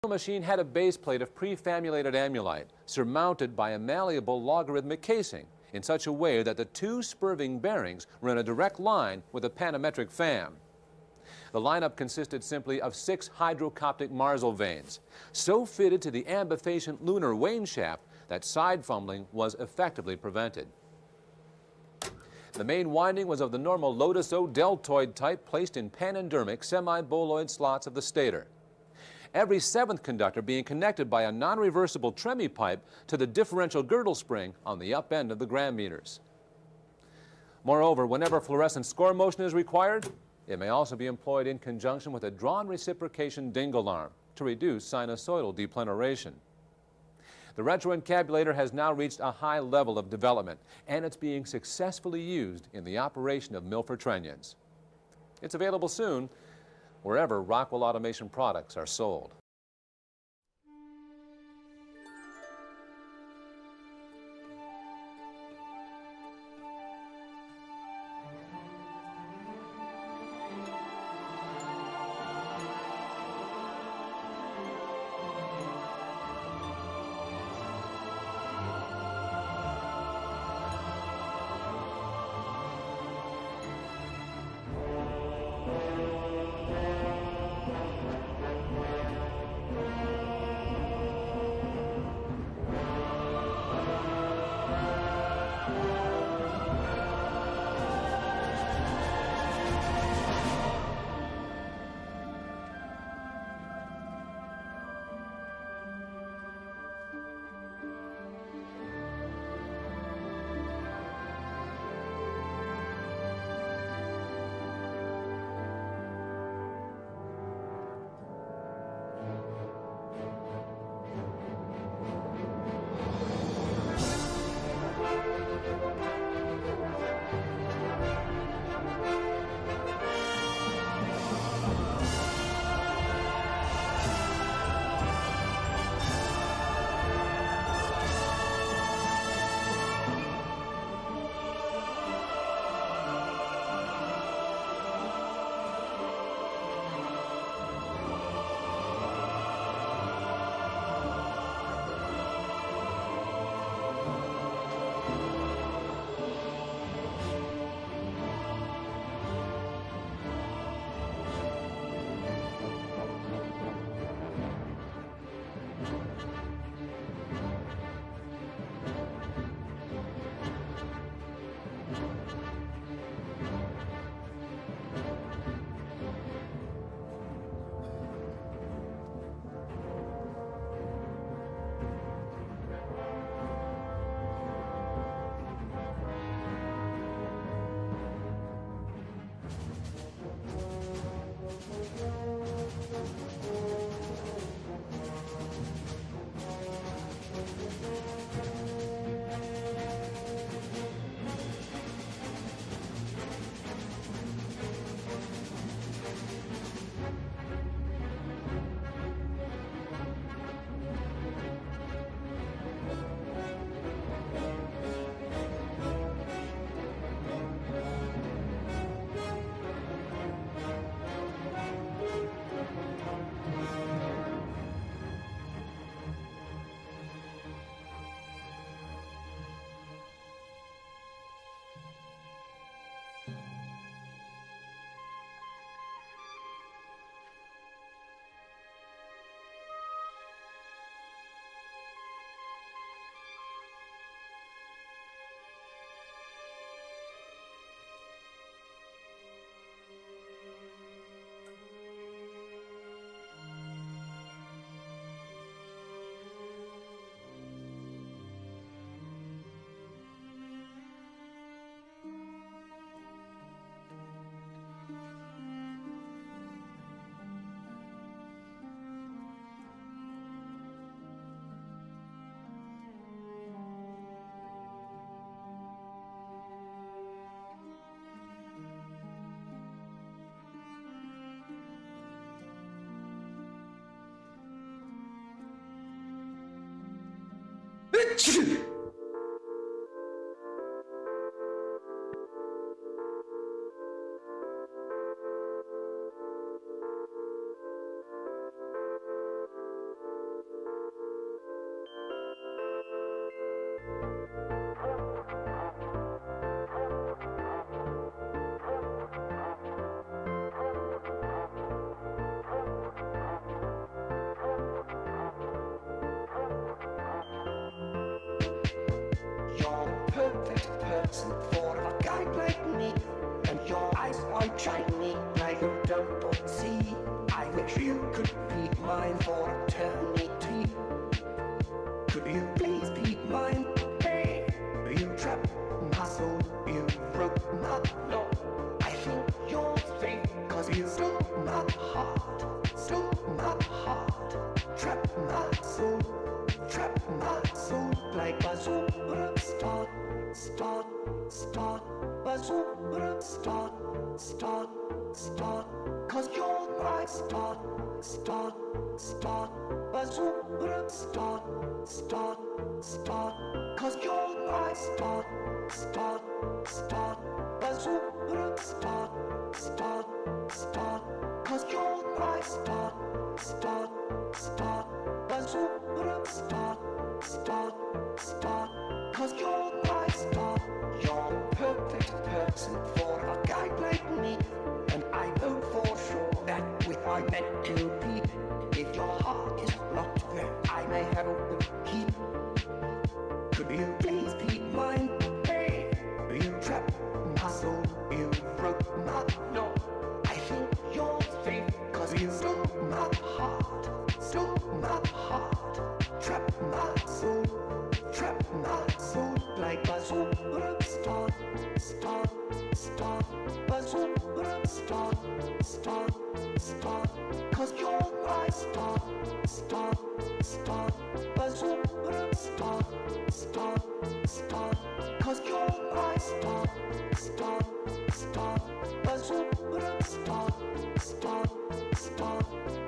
machine had a base plate of prefamulated amulite surmounted by a malleable logarithmic casing in such a way that the two spurving bearings were in a direct line with a panometric fan. The lineup consisted simply of 6 hydrocoptic Marsal vanes, so fitted to the ambifacient lunar wane shaft that side fumbling was effectively prevented. The main winding was of the normal Lotus-O deltoid type placed in panendermic semi-boloid slots of the stator, every 7th conductor being connected by a non-reversible Tremi pipe to the differential girdle spring on the up end of the gram meters. Moreover, whenever fluorescent score motion is required, it may also be employed in conjunction with a drawn reciprocation dingle arm to reduce sinusoidal depleneration. The retroencabulator has now reached a high level of development, and it's being successfully used in the operation of Milford trunnions. It's available soon wherever Rockwell Automation products are sold. person for a guy like me. And your eyes are shiny like you don't see. I wish you could be mine for eternity. Could you please be mine? Hey, you trapped my soul, you broke my law. I think you're fake, cause you stole my heart. Stole my heart. Trapped my soul like a superstar. Start, bazooka, start, cause you're my start, bazooka, start, cause you're my start, bazooka, start, cause you're my start, bazooka, start, cause you're my start. You're the perfect person for a guy like me. And I know for sure that we are meant to be. If your heart is locked there, I may have a key. Could you please be mine? Hey, you trapped my soul, you broke my law. I think you're fake, cause you stole my heart. Trapped my soul like a superstar. Bazooka, start, cause you're my start, bazooka, start, cause you're my start, bazooka, start,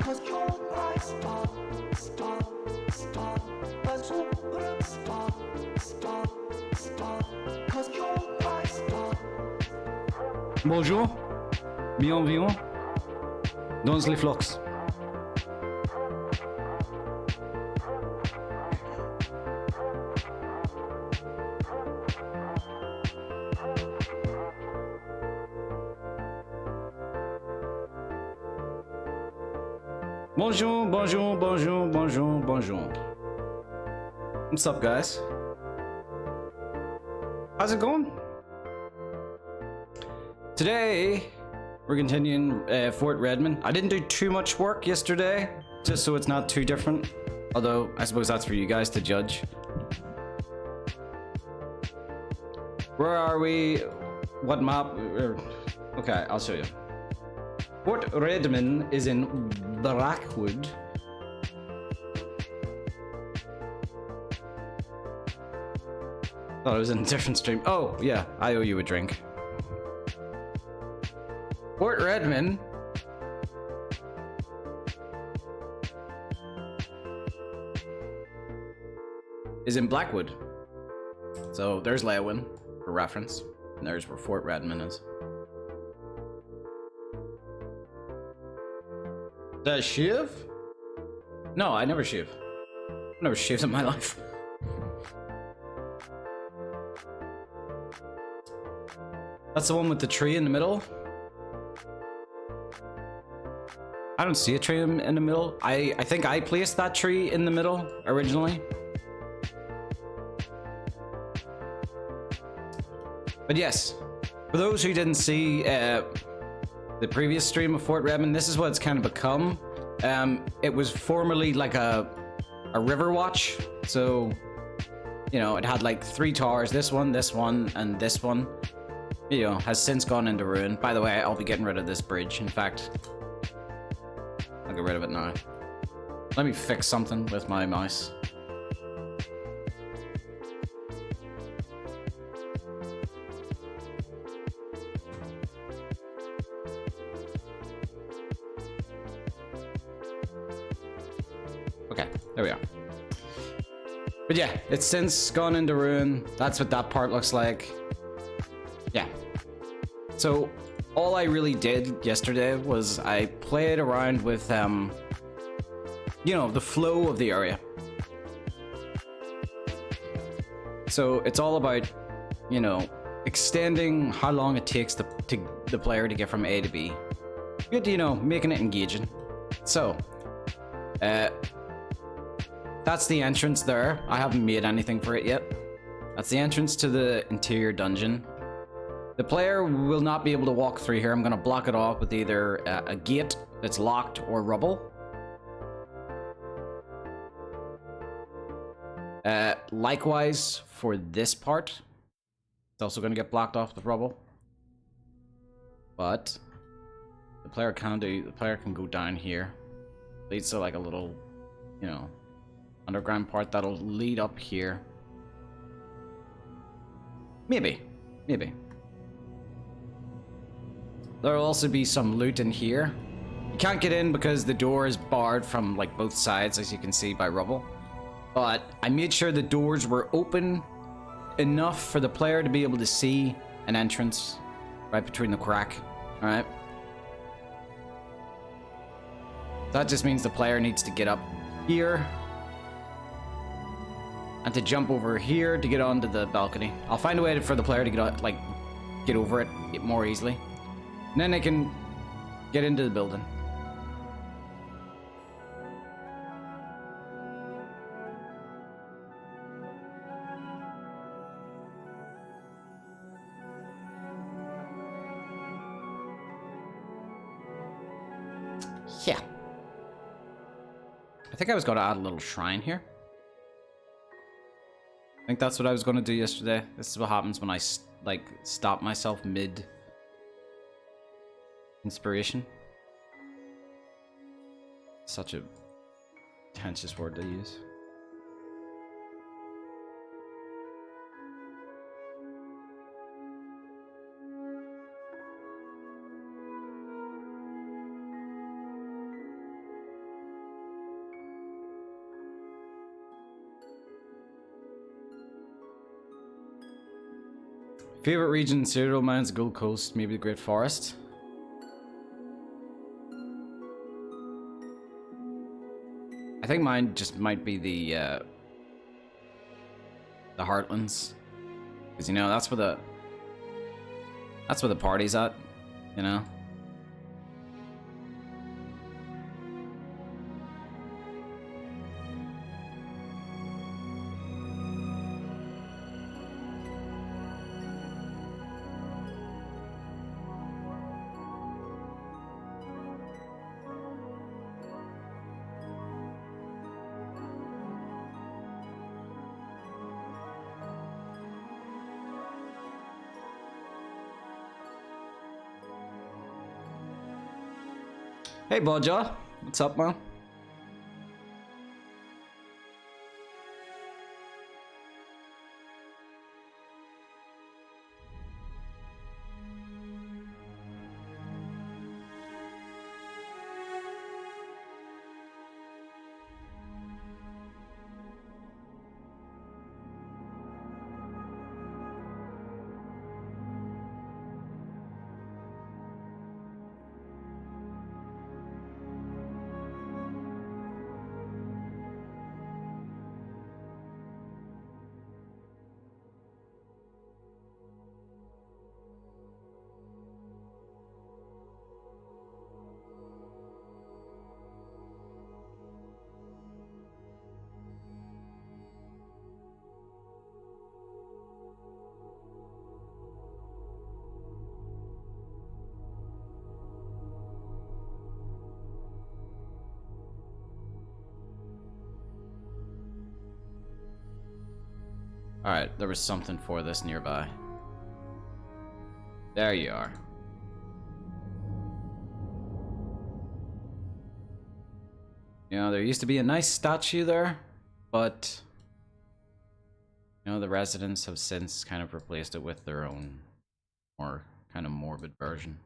cause you're my start, bazooka, start, cause you're my start. Bonjour, bienvenue dans les flux. Bonjour. What's up, guys? How's it going? Today, we're continuing Fort Redman. I didn't do too much work yesterday, just so it's not too different. Although, I suppose that's for you guys to judge. Where are we? What map? Okay, I'll show you. Fort Redman is in Blackwood. Thought it was in a different stream. Oh, yeah, I owe you a drink. Fort Redman is in Blackwood. So there's Leywin for reference. And there's where Fort Redman is. Did I shave? No, I never shave. I've never shaved in my life. That's the one with the tree in the middle. I don't see a tree in the middle. I think I placed that tree in the middle originally. But yes, for those who didn't see the previous stream of Fort Redman, this is what it's kind of become. It was formerly like a river watch. So, you know, it had like 3 towers, this one, and this one. You know, has since gone into ruin. By the way, I'll be getting rid of this bridge. In fact, I'll get rid of it now. Let me fix something with my mouse. Okay, there we are. But yeah, it's since gone into ruin. That's what that part looks like. Yeah. So all I really did yesterday was I played around with, you know, the flow of the area. So it's all about, you know, extending how long it takes the player to get from A to B. Good, you know, making it engaging. So, that's the entrance there. I haven't made anything for it yet. That's the entrance to the interior dungeon. The player will not be able to walk through here. I'm going to block it off with either a gate that's locked or rubble. Likewise for this part, it's also going to get blocked off with rubble. But the player can go down here. Leads to like a little, you know, underground part that'll lead up here. Maybe. There'll also be some loot in here. You can't get in because the door is barred from like both sides, as you can see by rubble. But I made sure the doors were open enough for the player to be able to see an entrance right between the crack. Alright? That just means the player needs to get up here and to jump over here to get onto the balcony. I'll find a way for the player to get over it more easily. And then they can get into the building. Yeah. I think I was going to add a little shrine here. I think that's what I was going to do yesterday. This is what happens when I, stop myself mid inspiration. Such a pretentious word to use. Favorite region: Cyrodiil Mines, Gold Coast, maybe the Great Forest. I think mine just might be the Heartlands, because you know that's where the party's at, you know. Hey, Bodja. What's up, man? Alright, there was something for this nearby. There you are. You know, there used to be a nice statue there, but you know, the residents have since kind of replaced it with their own more kind of morbid version.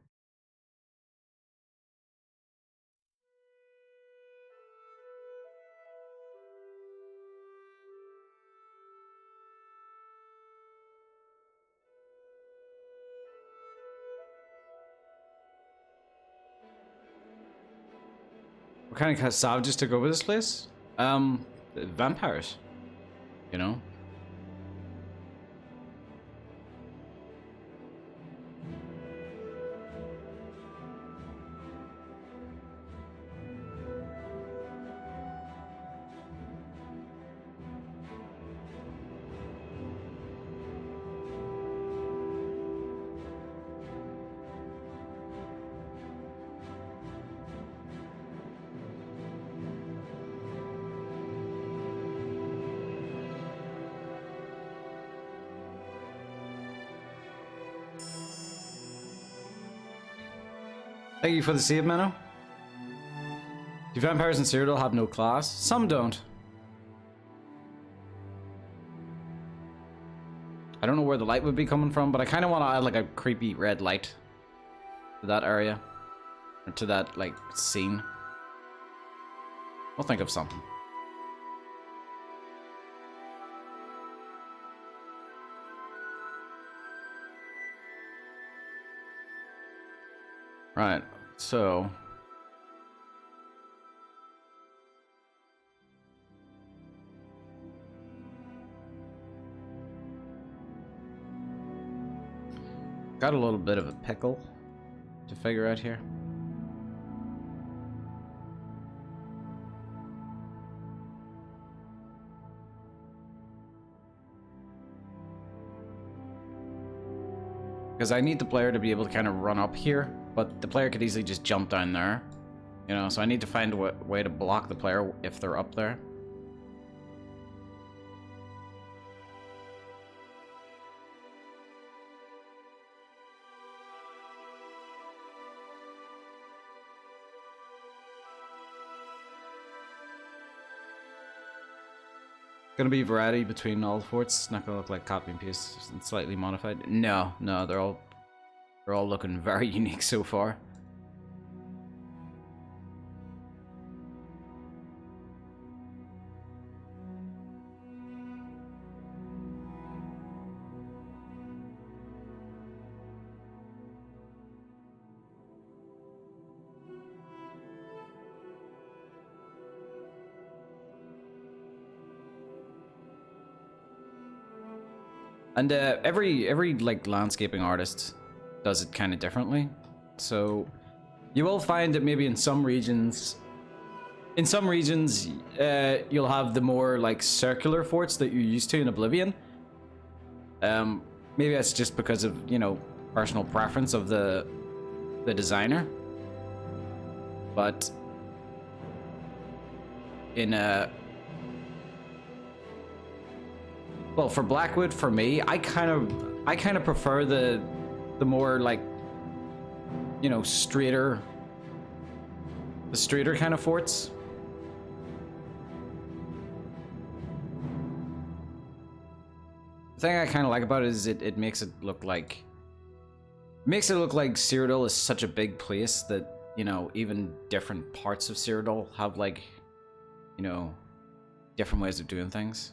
What kind of savages took over this place? Vampires. You know? Thank you for the save, Menno. Do vampires in Cyrodiil have no class? Some don't. I don't know where the light would be coming from, but I kind of want to add like a creepy red light to that area. Or to that, like, scene. We'll think of something. Right, so... got a little bit of a pickle to figure out here. Because I need the player to be able to kind of run up here, but the player could easily just jump down there. You know, so I need to find a way to block the player if they're up there. Gonna be variety between all the forts. Not gonna look like copy and paste and slightly modified. No, they're all looking very unique so far. And every like landscaping artist does it kind of differently. So you will find that maybe in some regions you'll have the more like circular forts that you're used to in Oblivion. Maybe that's just because of, you know, personal preference of the designer. But in well, for Blackwood, for me, I kind of prefer the more like, you know, straighter kind of forts. The thing I kind of like about it is it makes it look like Cyrodiil is such a big place that, you know, even different parts of Cyrodiil have, like, you know, different ways of doing things.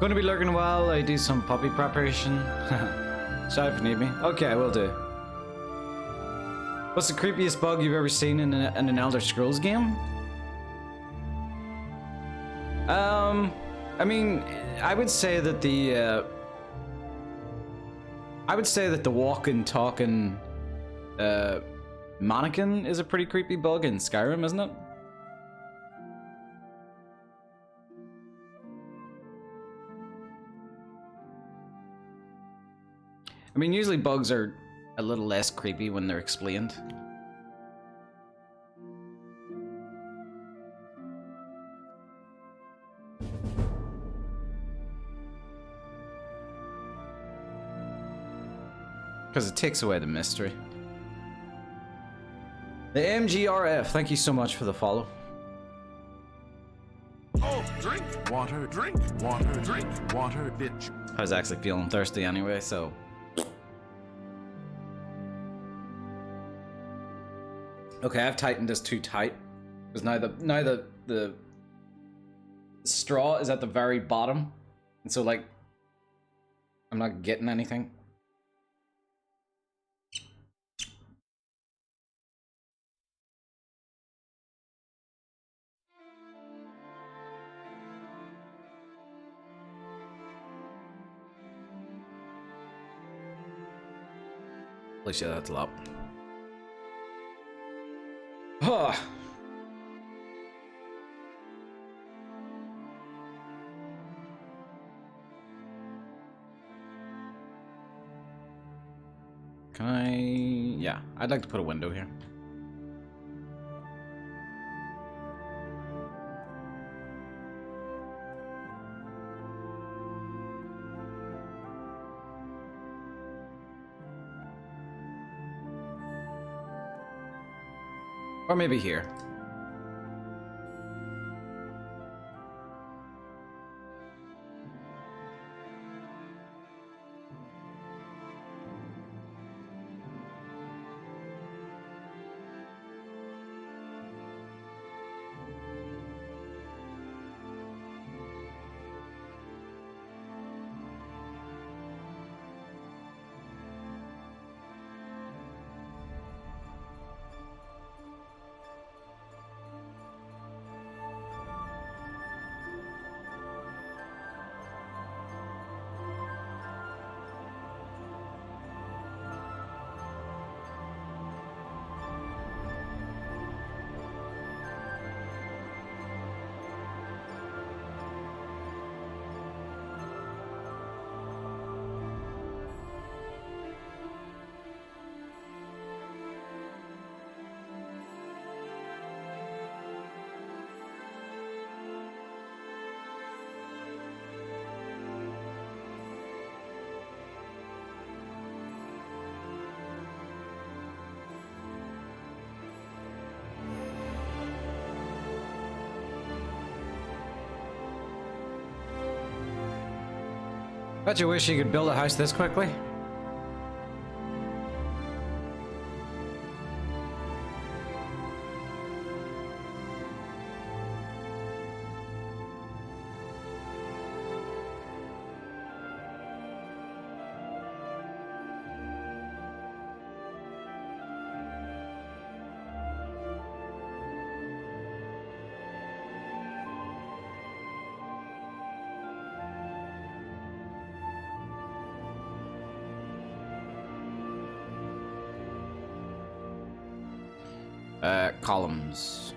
Gonna be lurking a while. I do some puppy preparation. Shout if you need me. Okay, will do. What's the creepiest bug you've ever seen in an Elder Scrolls game? I mean, I would say that the walking, talking mannequin is a pretty creepy bug in Skyrim, isn't it? I mean, usually bugs are a little less creepy when they're explained. Because it takes away the mystery. The MGRF, thank you so much for the follow. Oh, drink water, drink water, drink water, bitch. I was actually feeling thirsty anyway, so. Okay, I've tightened this too tight. Because now the straw is at the very bottom. And so like, I'm not getting anything. Holy shit, that's a lot. Huh. Can I... Yeah, I'd like to put a window here. Or maybe here. Bet you wish you could build a house this quickly. Columns.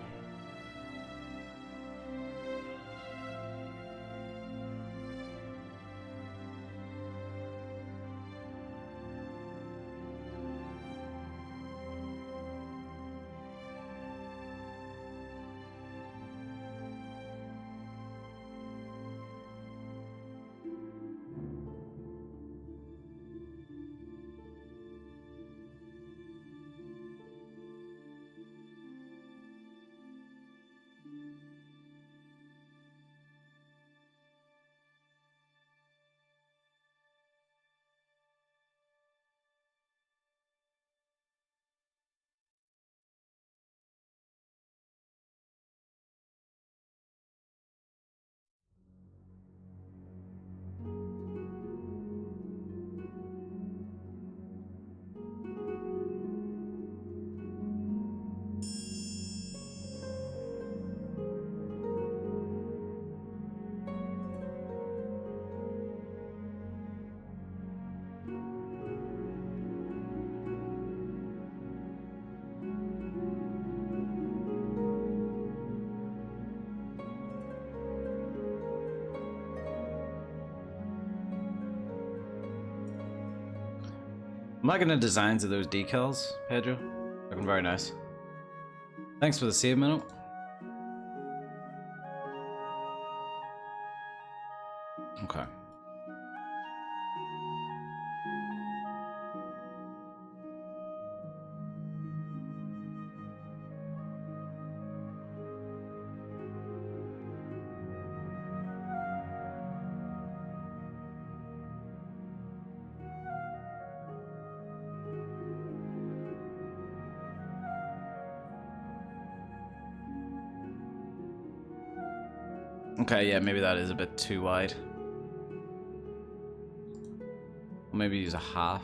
I'm liking the designs of those decals, Pedro. Looking very nice. Thanks for the save minute. Okay. Okay, yeah, maybe that is a bit too wide. Or maybe use a half.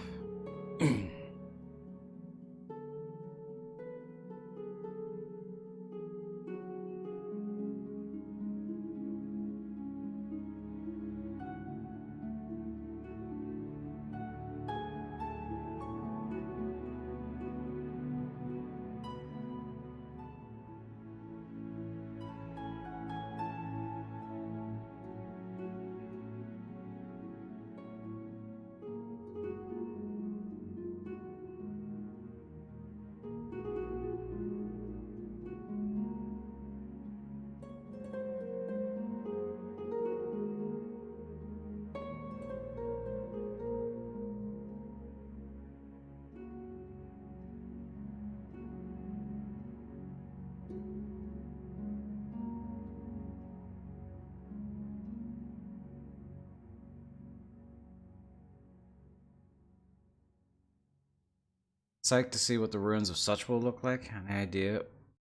Psyched to see what the ruins of such will look like. Any idea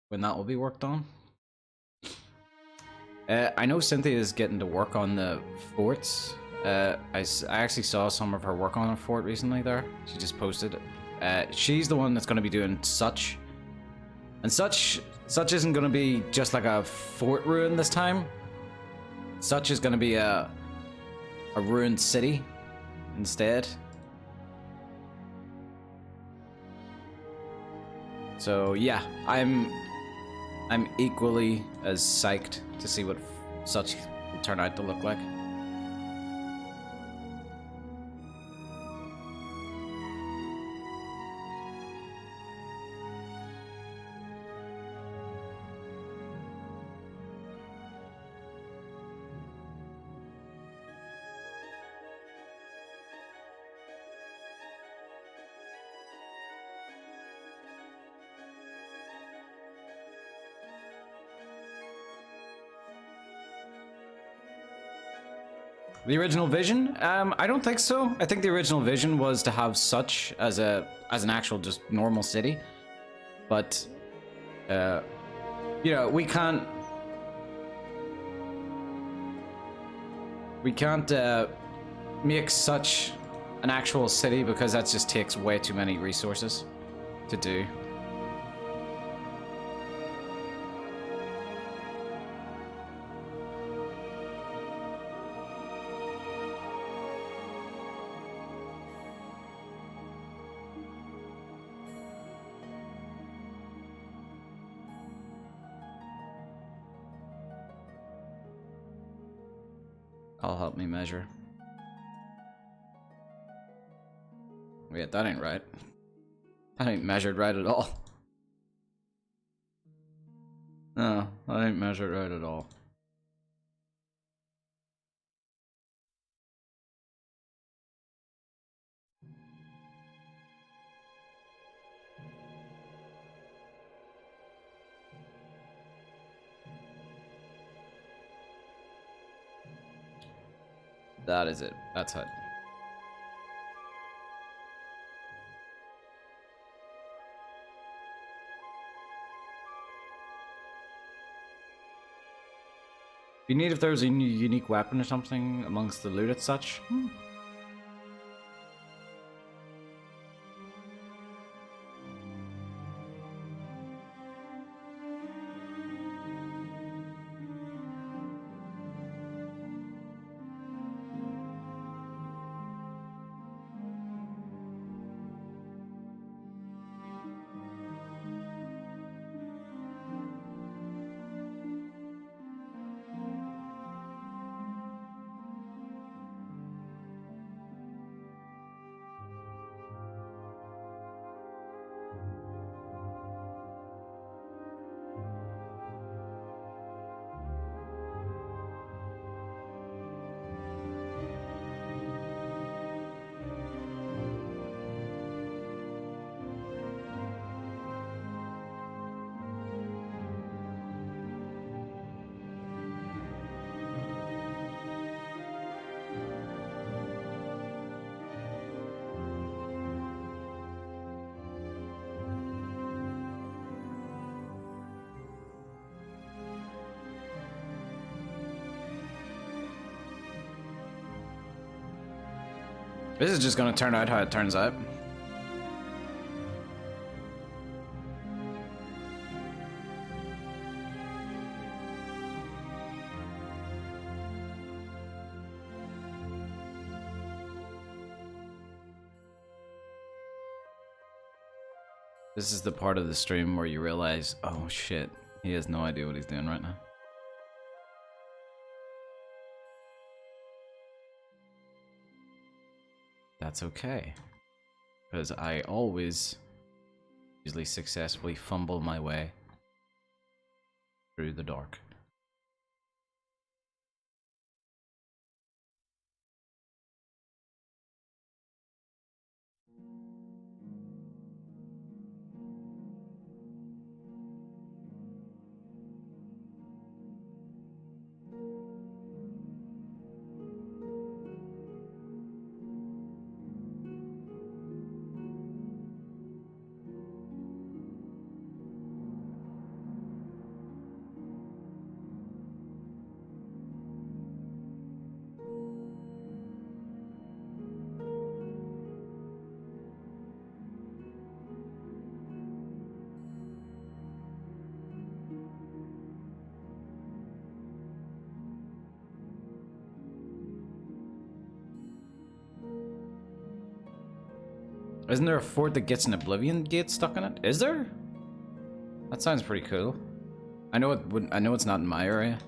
when that will be worked on? I know Cynthia is getting to work on the forts. I actually saw some of her work on a fort recently there. She just posted. She's the one that's going to be doing such. And such isn't going to be just like a fort ruin this time. Such is going to be a ruined city instead. So yeah, I'm equally as psyched to see what such will turn out to look like. The original vision? I don't think so. I think the original vision was to have such as an actual just normal city, but you know, we can't make such an actual city because that just takes way too many resources to do. I'll help me measure. Wait, that ain't right. That ain't measured right at all. No, that ain't measured right at all. That is it. That's it. You need if there's a unique weapon or something amongst the loot and such. This is just gonna turn out how it turns out. This is the part of the stream where you realize, oh shit, he has no idea what he's doing right now. That's okay, because I always usually successfully fumble my way through the dark. Isn't there a fort that gets an Oblivion gate stuck in it? Is there? That sounds pretty cool. I know it wouldn't. I know it's not in my area.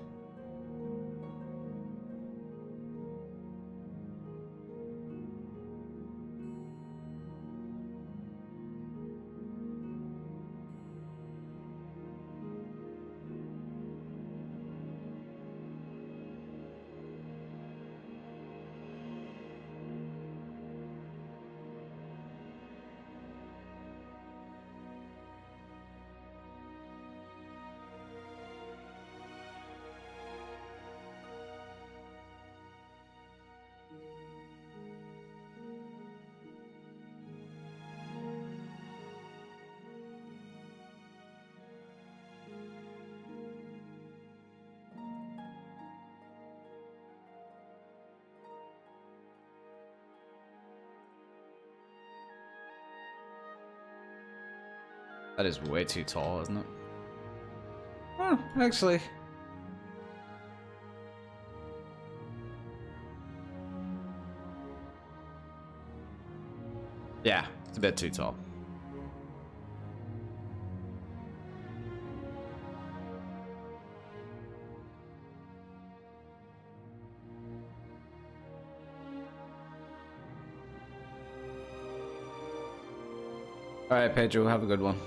That is way too tall, isn't it? Oh, actually. Yeah, it's a bit too tall. Alright, Pedro, have a good one.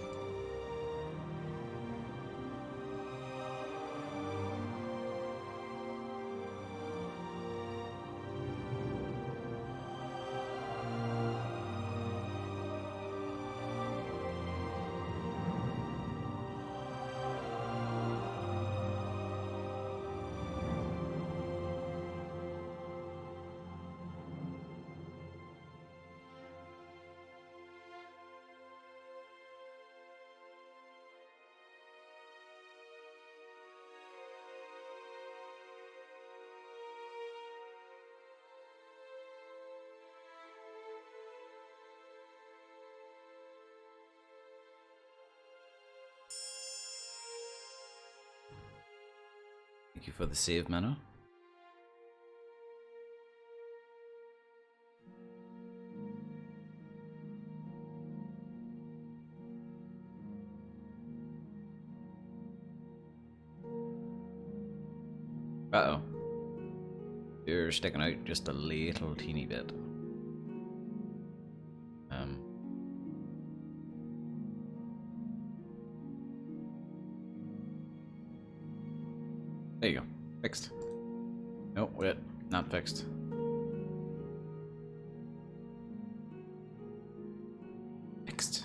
Thank you for the save, Mano. Uh-oh. You're sticking out just a little teeny bit. There you go. Fixed. Nope, wait. Not fixed. Fixed.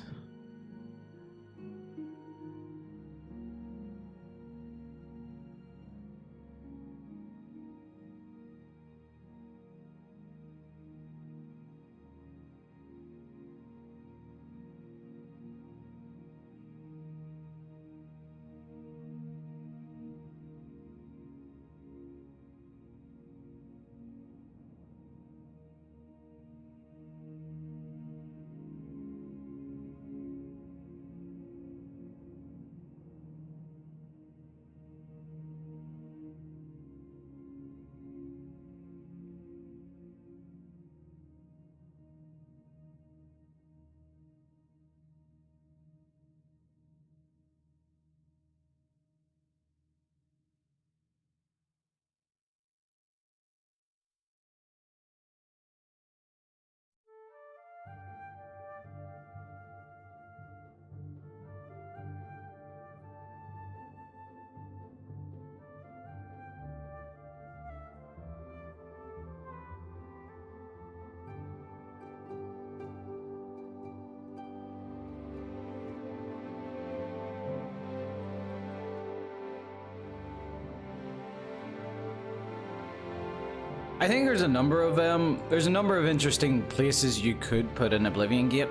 I think there's a number of interesting places you could put an Oblivion Gate.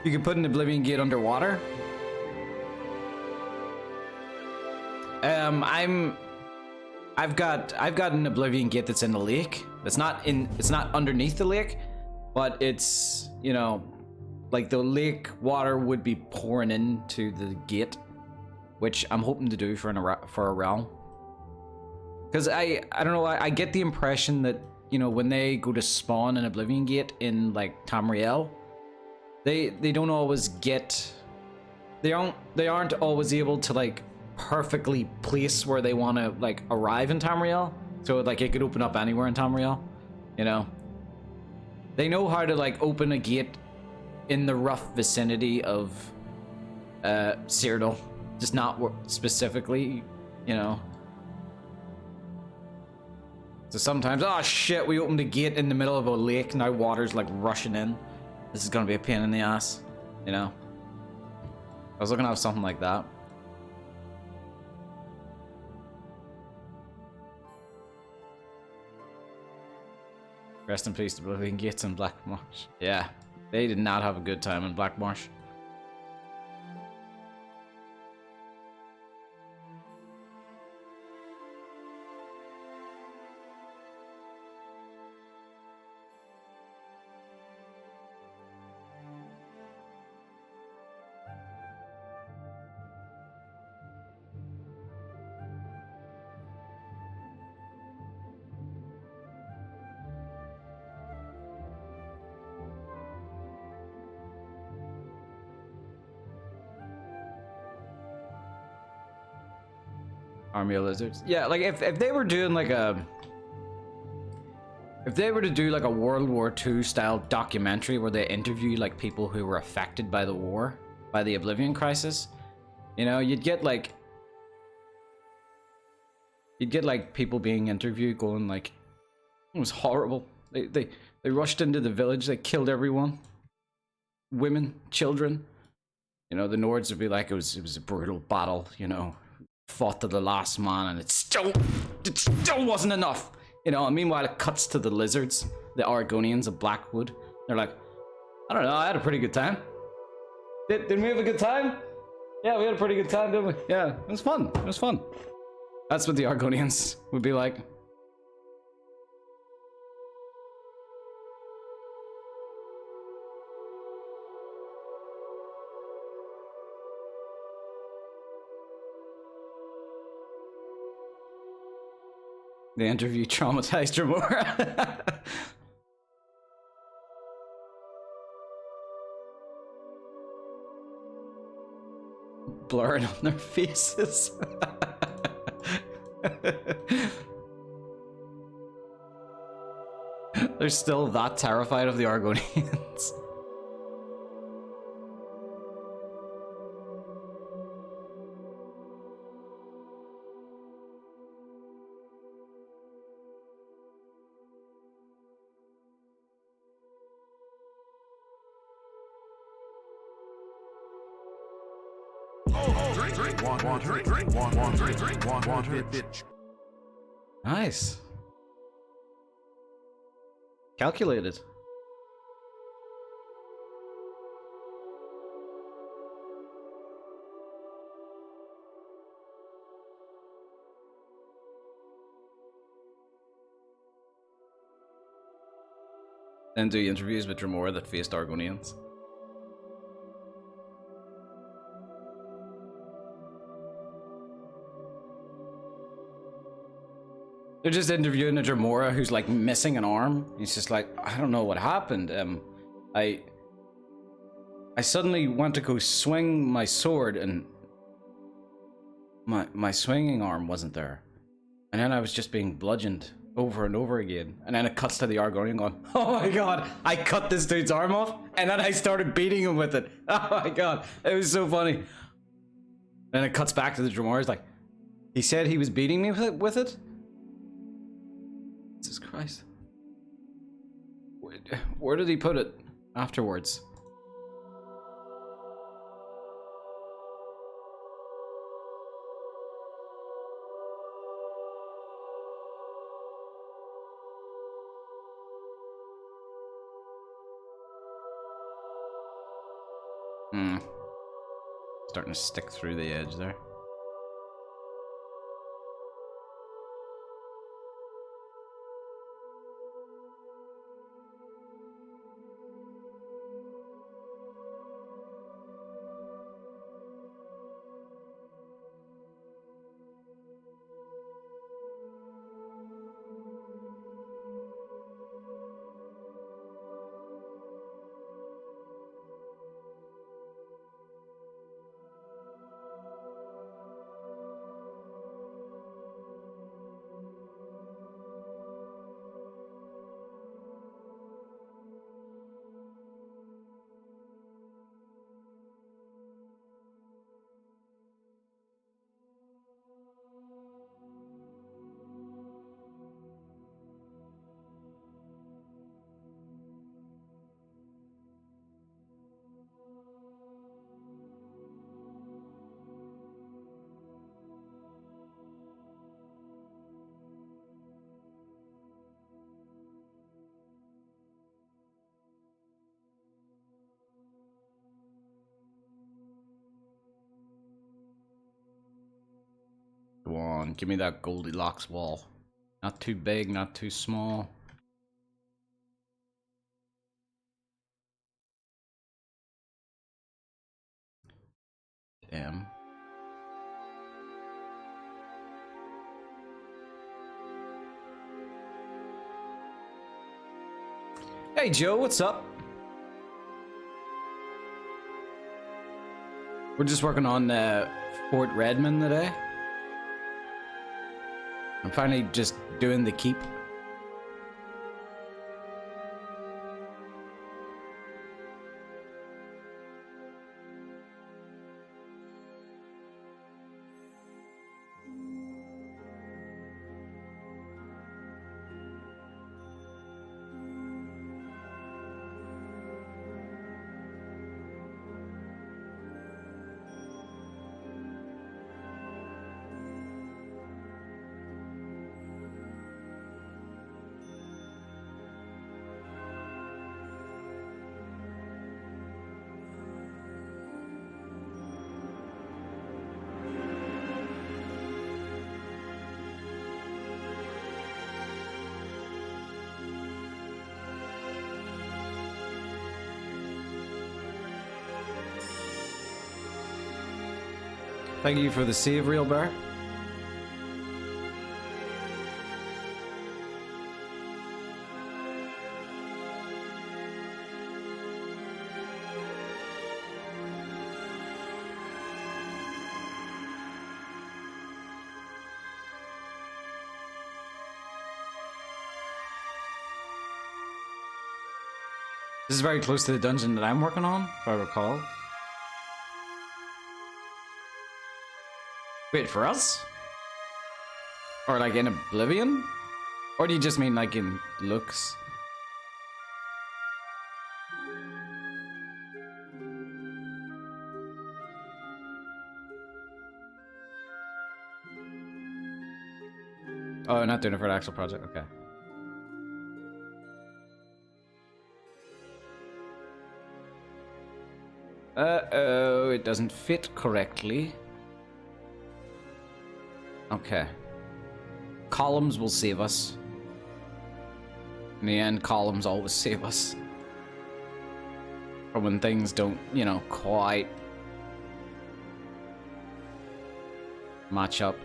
You could put an Oblivion Gate underwater. I've got an Oblivion Gate that's in the lake. It's not underneath the lake, but it's, you know, like the lake water would be pouring into the gate, which I'm hoping to do for a realm. Because I don't know, I get the impression that, you know, when they go to spawn an Oblivion Gate in like Tamriel, they don't always get, they aren't always able to like perfectly place where they want to like arrive in Tamriel, so like it could open up anywhere in Tamriel, you know. They know how to like open a gate in the rough vicinity of Cyrodiil, just not specifically, you know. So sometimes, oh shit, we opened a gate in the middle of a lake, now water's like rushing in. This is gonna be a pain in the ass, you know. I was looking at something like that. Rest in peace to Oblivion Gates and Black Marsh. Yeah, they did not have a good time in Black Marsh. Army of Lizards. Yeah, like if they were doing like if they were to do like a World War II style documentary where they interview like people who were affected by the war, by the Oblivion crisis, you know, you'd get like people being interviewed going like, it was horrible. They rushed into the village, they killed everyone. Women, children. You know, the Nords would be like, it was a brutal battle, you know. Fought to the last man, and it still wasn't enough, you know. And meanwhile, it cuts to the lizards, the Argonians of Blackwood. They're like, I don't know, I had a pretty good time. Didn't we have a good time? Yeah, we had a pretty good time, didn't we? Yeah, it was fun. It was fun. That's what the Argonians would be like. The interview traumatized Remora. Blurring on their faces. They're still that terrified of the Argonians. Drink water, bitch. Nice. Calculated. Then do interviews with Dremora that faced Argonians. They're just interviewing a Dremora who's like missing an arm. He's just like, I don't know what happened. I suddenly went to go swing my sword and my swinging arm wasn't there. And then I was just being bludgeoned over and over again. And then it cuts to the Argonian going, oh my god, I cut this dude's arm off and then I started beating him with it. Oh my god, it was so funny. And it cuts back to the Dremora. He's like, he said he was beating me with it? Jesus Christ. Where did he put it afterwards? Starting to stick through the edge there. Go on, give me that Goldilocks wall. Not too big, not too small. Damn. Hey Joe, what's up? We're just working on Fort Redman today. I'm finally just doing the keep. Thank you for the save, Real Bear. This is very close to the dungeon that I'm working on, if I recall. Wait, for us? Or like in Oblivion? Or do you just mean like in looks? Oh, not doing it for an actual project? Okay. Uh-oh, it doesn't fit correctly. Okay. Columns will save us. In the end, columns always save us. Or when things don't, you know, quite match up.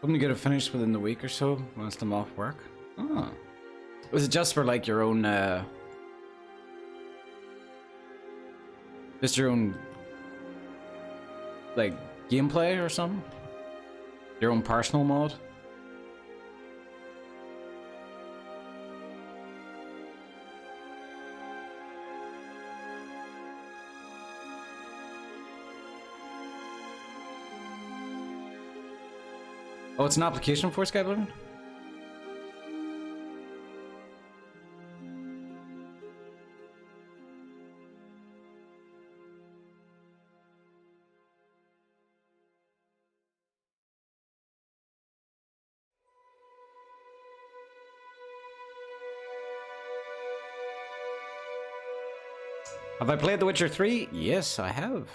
Hoping to get it finished within the week or so once I'm off work. Oh. Was it just for like your own, just your own, like, gameplay or something? Your own personal mod? Oh, it's an application for Skyblivion? Have I played The Witcher 3? Yes, I have.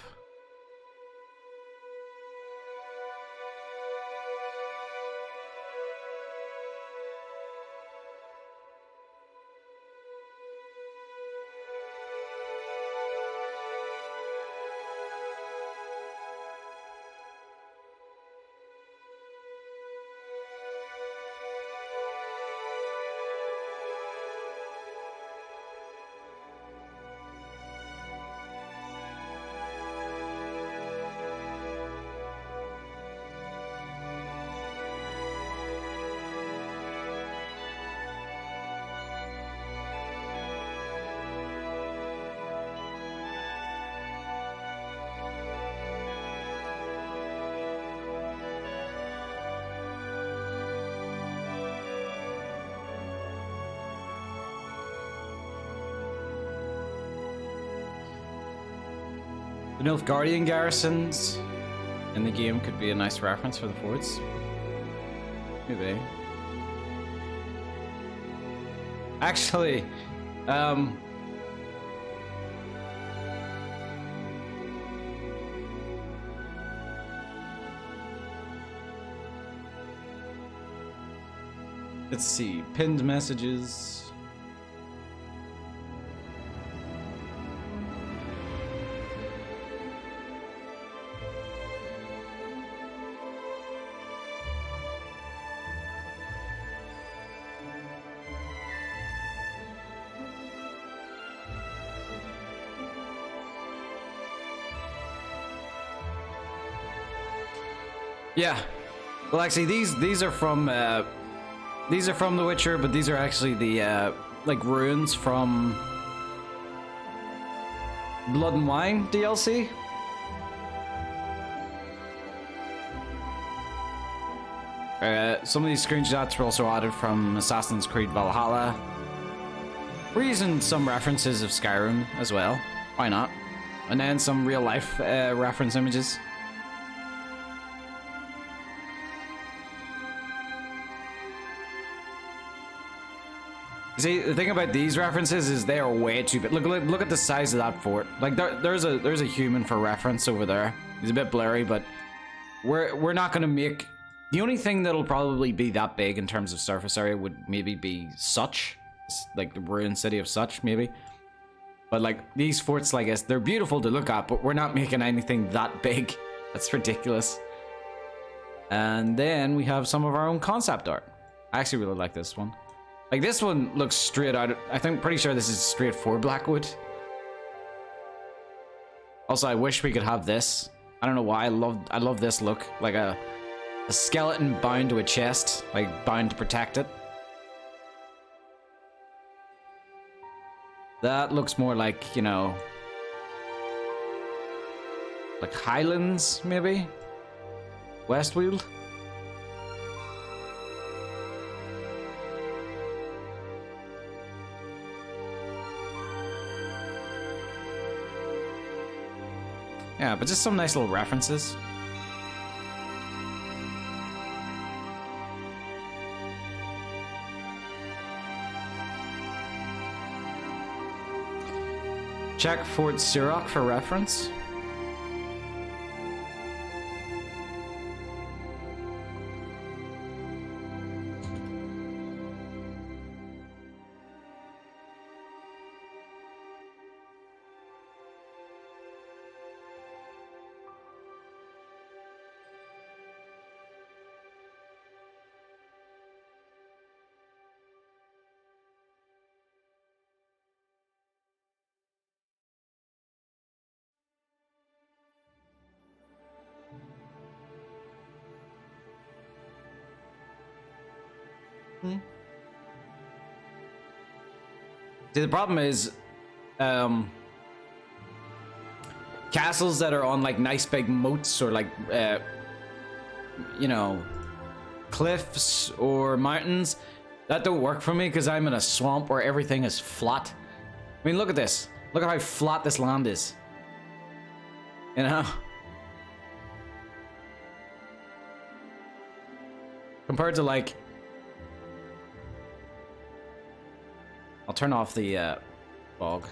The Nilfgaardian garrisons in the game could be a nice reference for the forts. Maybe. Actually, let's see, pinned messages. Yeah, well, actually, these are from The Witcher, but these are actually the like ruins from Blood and Wine DLC. Some of these screenshots were also added from Assassin's Creed Valhalla. We're using some references of Skyrim as well. Why not? And then some real life reference images. See, the thing about these references is they are way too big. Look at the size of that fort. Like there's a human for reference over there. He's a bit blurry, but we're not gonna make. The only thing that'll probably be that big in terms of surface area would maybe be Such, like the ruined city of Such, maybe. But like these forts, like us, they're beautiful to look at, but we're not making anything that big. That's ridiculous. And then we have some of our own concept art. I actually really like this one. Like this one looks straight out. I think pretty sure this is straight for Blackwood. Also, I wish we could have this. I don't know why. I love this look, like a skeleton bound to a chest, like bound to protect it. That looks more like, you know, like Highlands maybe, Westfield. Yeah, but just some nice little references. Check Fort Siroc for reference. See, the problem is, castles that are on like nice big moats or like, you know, cliffs or mountains, that don't work for me because I'm in a swamp where everything is flat. I mean, look at this. Look at how flat this land is. You know? Compared to like... I'll turn off the fog.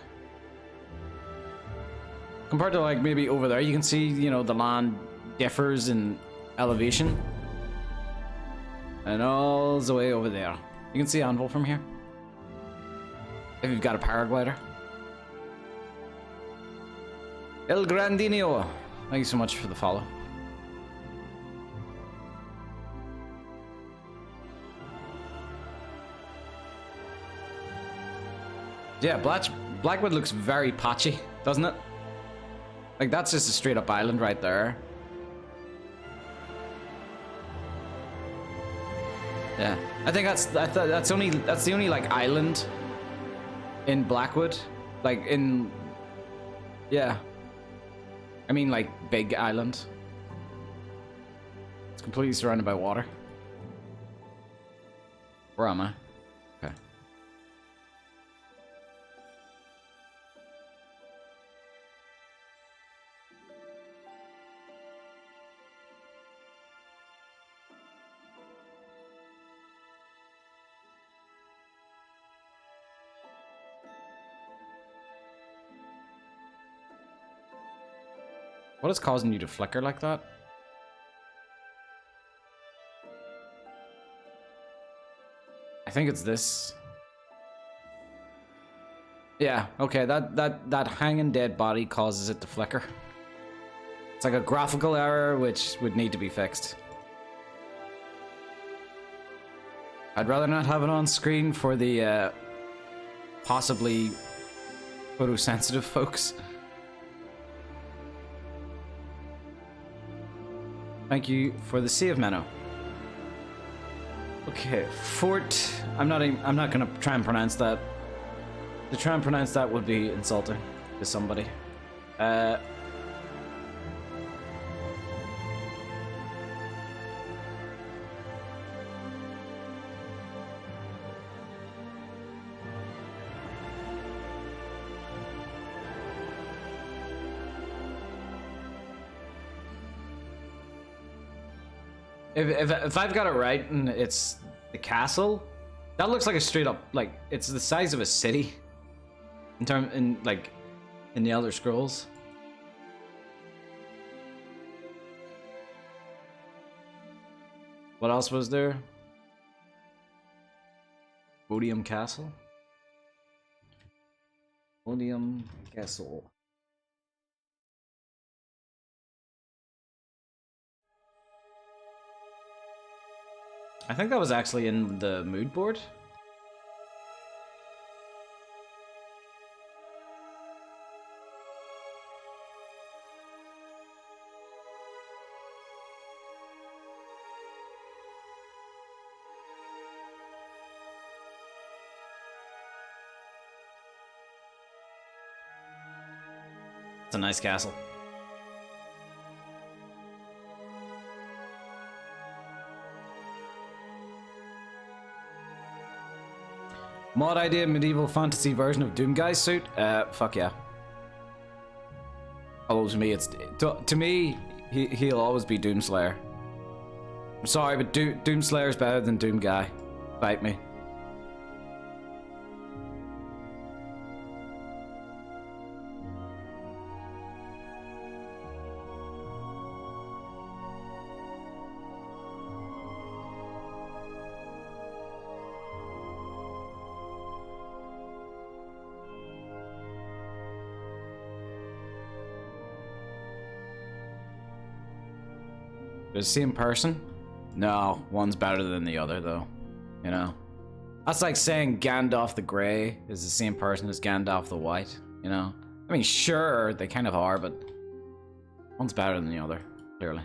Compared to like maybe over there, you can see, you know, the land differs in elevation. And all the way over there. You can see Anvil from here. If you've got a paraglider. El Grandinho. Thank you so much for the follow. Yeah, Blackwood looks very patchy, doesn't it? Like, that's just a straight up island right there. Yeah, I think that's the only like island in Blackwood, like in, yeah. I mean like big island. It's completely surrounded by water. Where am I? Okay. What is causing you to flicker like that? I think it's this. Yeah, okay, that hanging dead body causes it to flicker. It's like a graphical error which would need to be fixed. I'd rather not have it on screen for the possibly photosensitive folks. Thank you for the save, Menno. Okay, Fort. I'm not gonna try and pronounce that. To try and pronounce that would be insulting to somebody. If I've got it right and it's the castle, that looks like a straight up, like, it's the size of a city in the Elder Scrolls. What else was there? Odium Castle? Odium Castle. I think that was actually in the mood board. It's a nice castle. Mod idea, medieval fantasy version of Doomguy's suit? Fuck yeah. Although to me, to me, he'll always be Doomslayer. I'm sorry, but Doomslayer's better than Doomguy. Bite me. The same person? No, one's better than the other, though. You know? That's like saying Gandalf the Grey is the same person as Gandalf the White, you know? I mean, sure, they kind of are, but one's better than the other, clearly.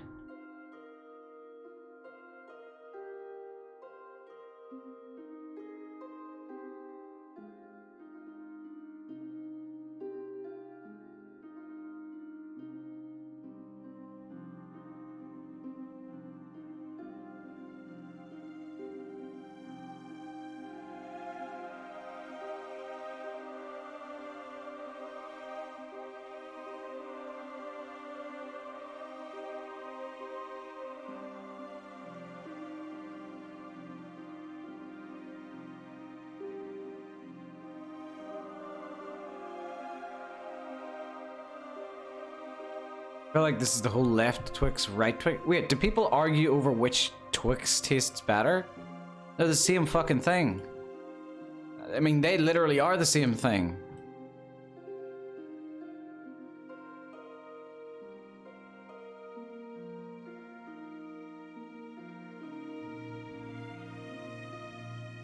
I feel like this is the whole left Twix, right Twix. Wait, do people argue over which Twix tastes better? They're the same fucking thing. I mean, they literally are the same thing.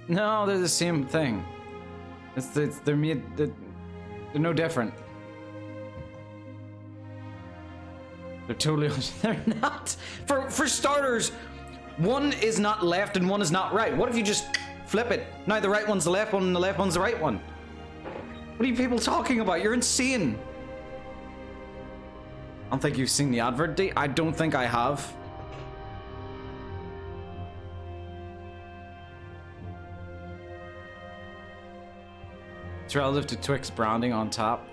No, they're the same thing. They're no different. They're totally. They're not. For starters, one is not left and one is not right. What if you just flip it? Now the right one's the left one and the left one's the right one. What are you people talking about? You're insane. I don't think you've seen the advert, D. I don't think I have. It's relative to Twix branding on top.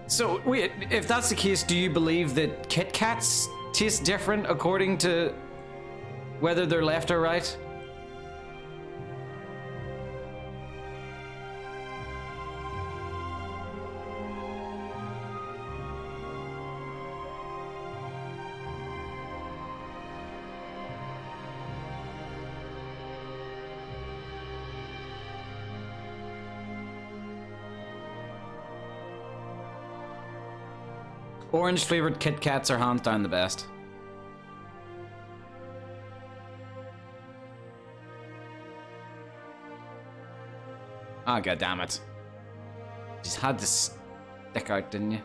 So, wait, if that's the case, do you believe that Kit Kats taste different according to whether they're left or right? Orange flavored Kit Kats are hands down the best. Ah, god damn it. You just had to stick out, didn't you?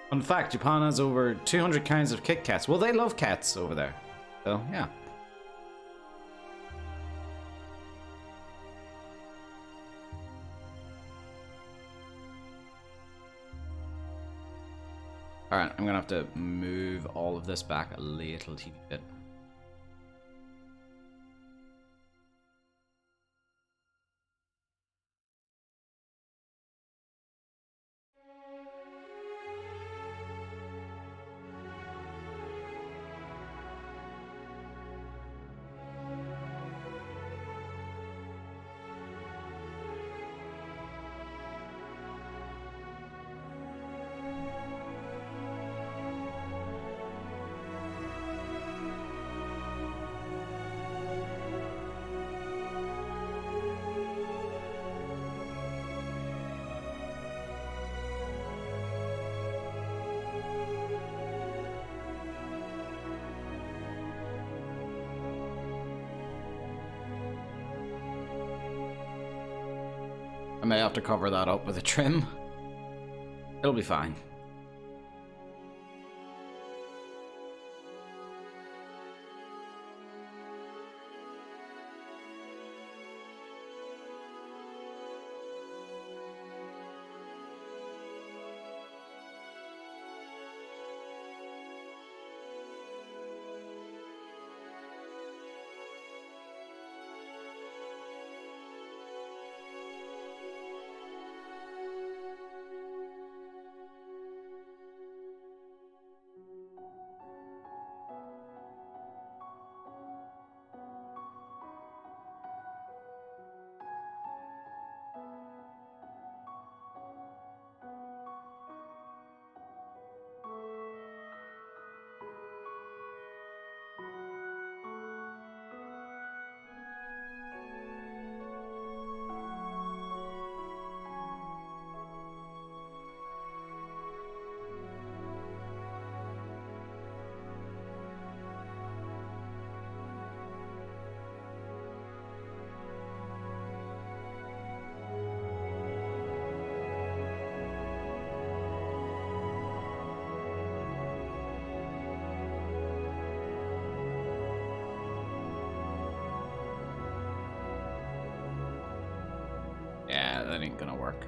Fun fact, Japan has over 200 kinds of Kit Kats. Well, they love cats over there. So, yeah. Alright, I'm gonna have to move all of this back a little teeny bit. I may have to cover that up with a trim. It'll be fine. Yeah, that ain't gonna work.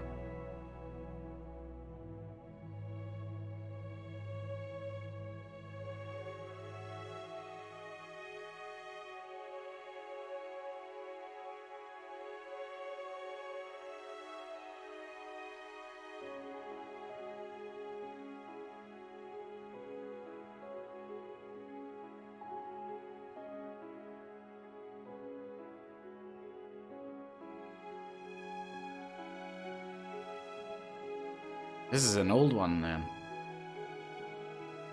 This is an old one, then.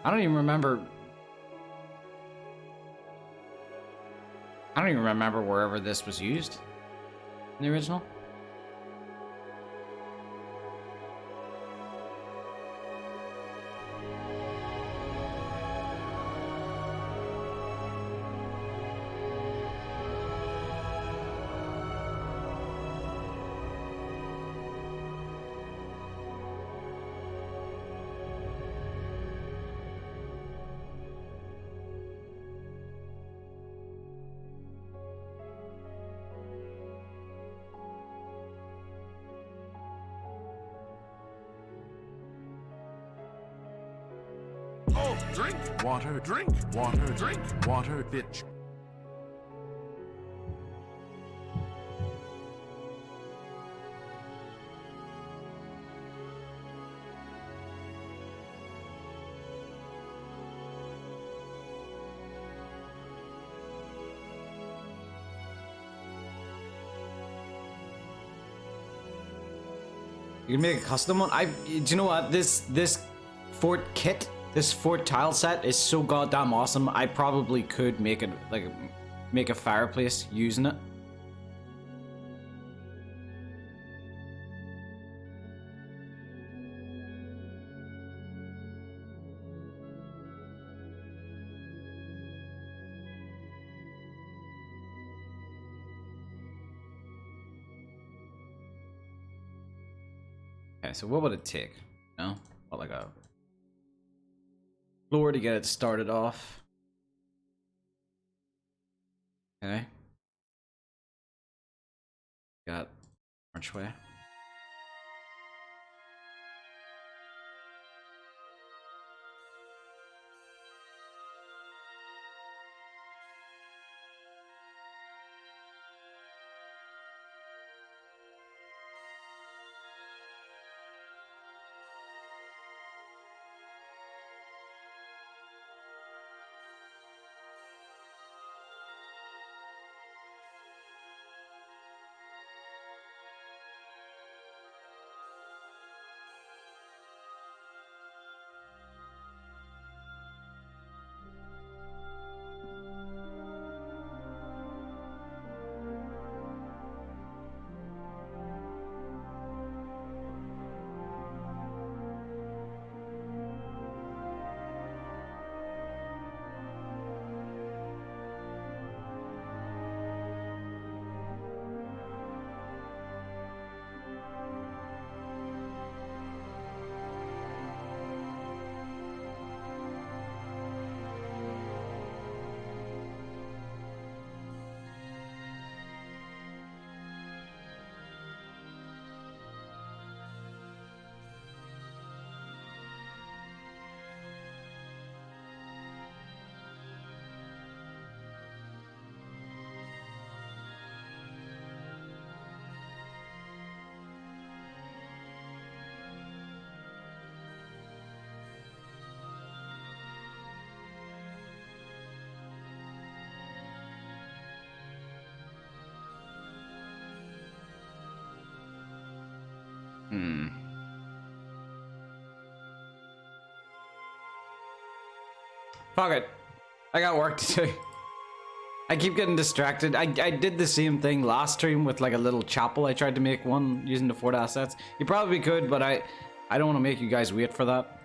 I don't even remember wherever this was used in the original. Oh, drink water, drink water, drink water, bitch. You can make a custom one. Do you know what? This fort kit, this fort tile set is so goddamn awesome. I probably could make it make a fireplace using it. Okay, so what would it take? You know, what, like a floor to get it started off? Okay. Got archway. Fuck it. I got work to do. I keep getting distracted. I did the same thing last stream with like a little chapel. I tried to make one using the fort assets. You probably could, but I don't want to make you guys wait for that.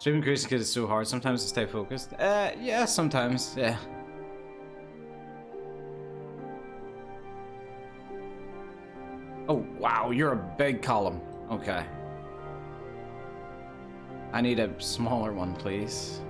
Streaming crazy kid is so hard sometimes to stay focused. Yeah, sometimes, yeah. Oh, wow, you're a big column. Okay. I need a smaller one, please.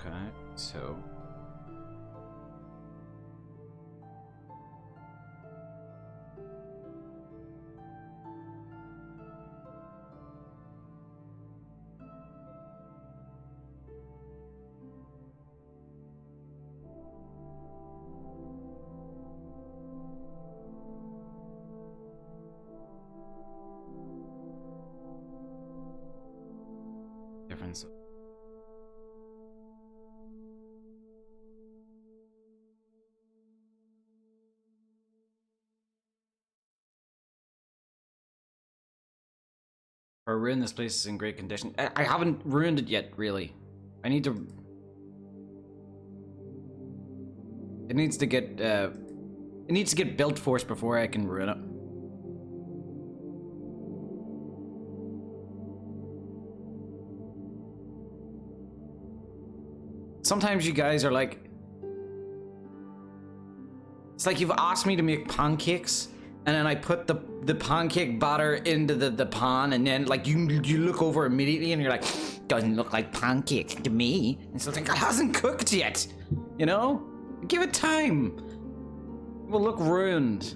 Okay, so difference. Or ruin this place is in great condition. I haven't ruined it yet, really. I need to. It needs to get. It needs to get built first before I can ruin it. Sometimes you guys are like. It's like you've asked me to make pancakes, and then I put the pancake batter into the pan, and then like you look over immediately, and you're like, doesn't look like pancakes to me. And so it's like, it hasn't cooked yet, you know? Give it time. It will look ruined.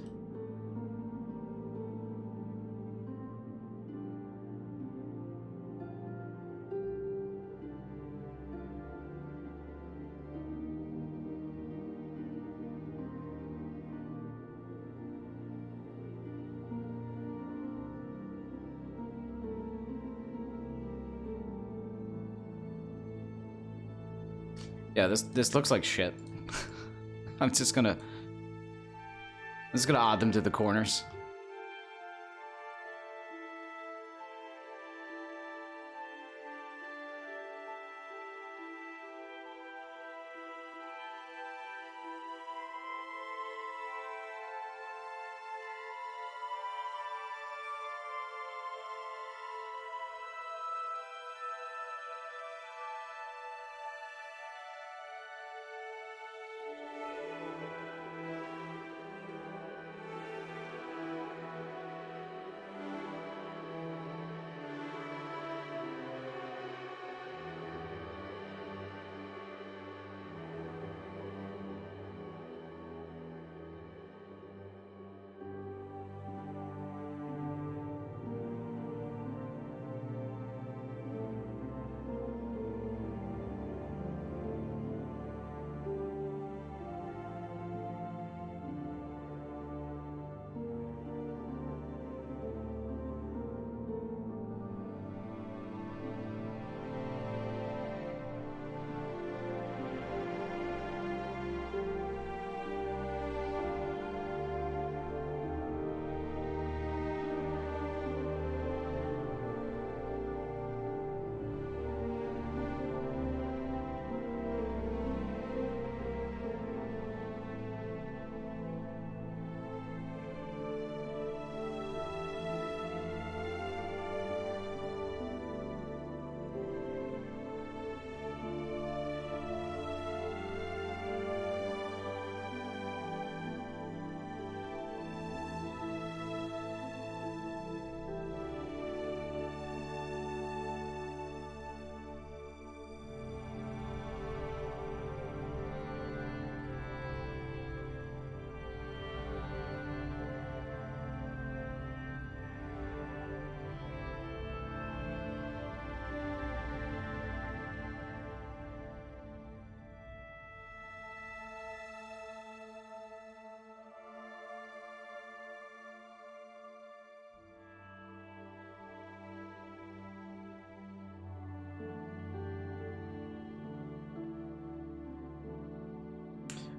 Yeah, this looks like shit. I'm just gonna add them to the corners.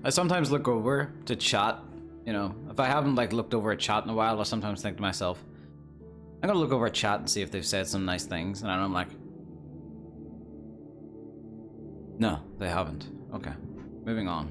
I sometimes look over to chat, you know, if I haven't like looked over a chat in a while, I sometimes think to myself, I'm gonna look over a chat and see if they've said some nice things, and I'm like, no, they haven't. Okay, moving on.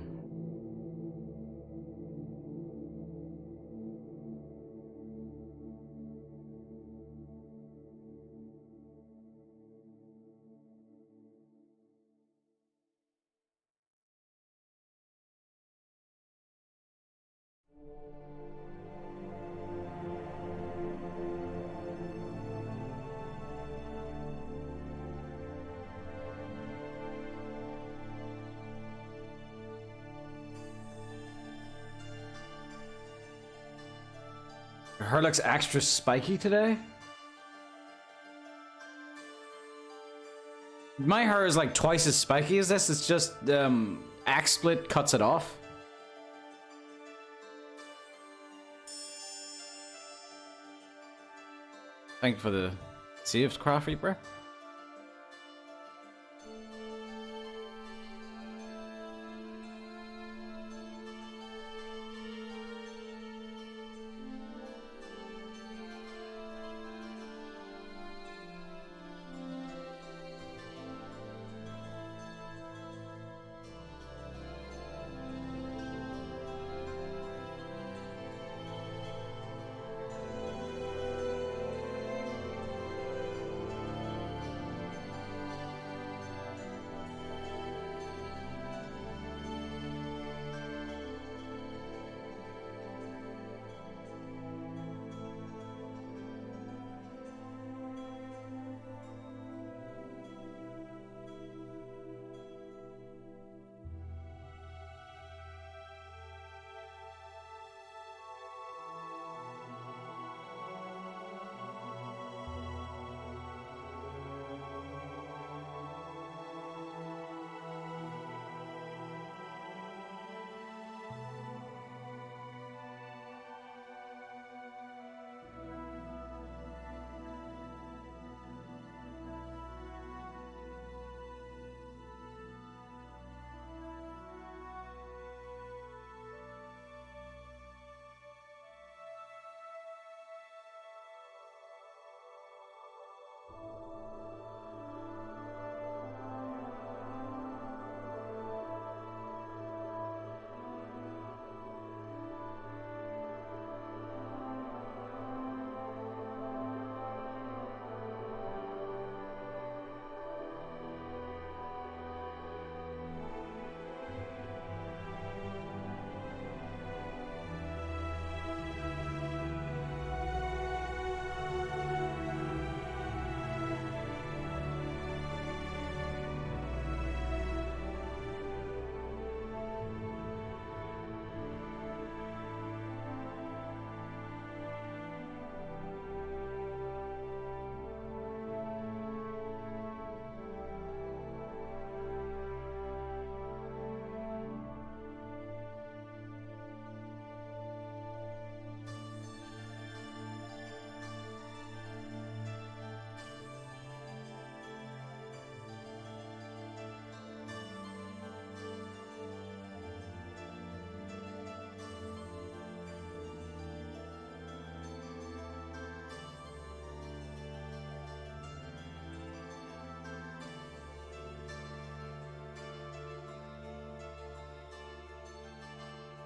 Her looks extra spiky today. My hair is like twice as spiky as this. It's just XSplit cuts it off. Thank you for the saves, Craft Reaper.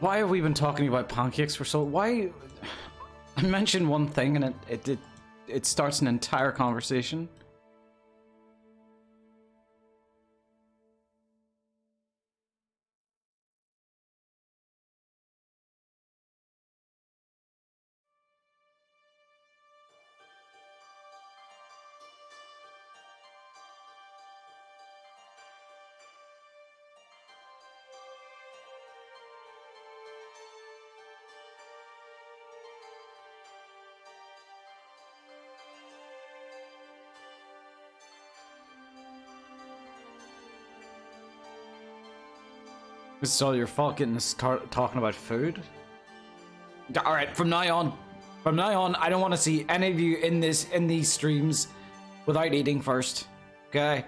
Why have we been talking about pancakes for so? Why? I mentioned one thing and it starts an entire conversation. This is all your fault getting to start talking about food. All right, from now on, I don't want to see any of you in these streams without eating first. Okay,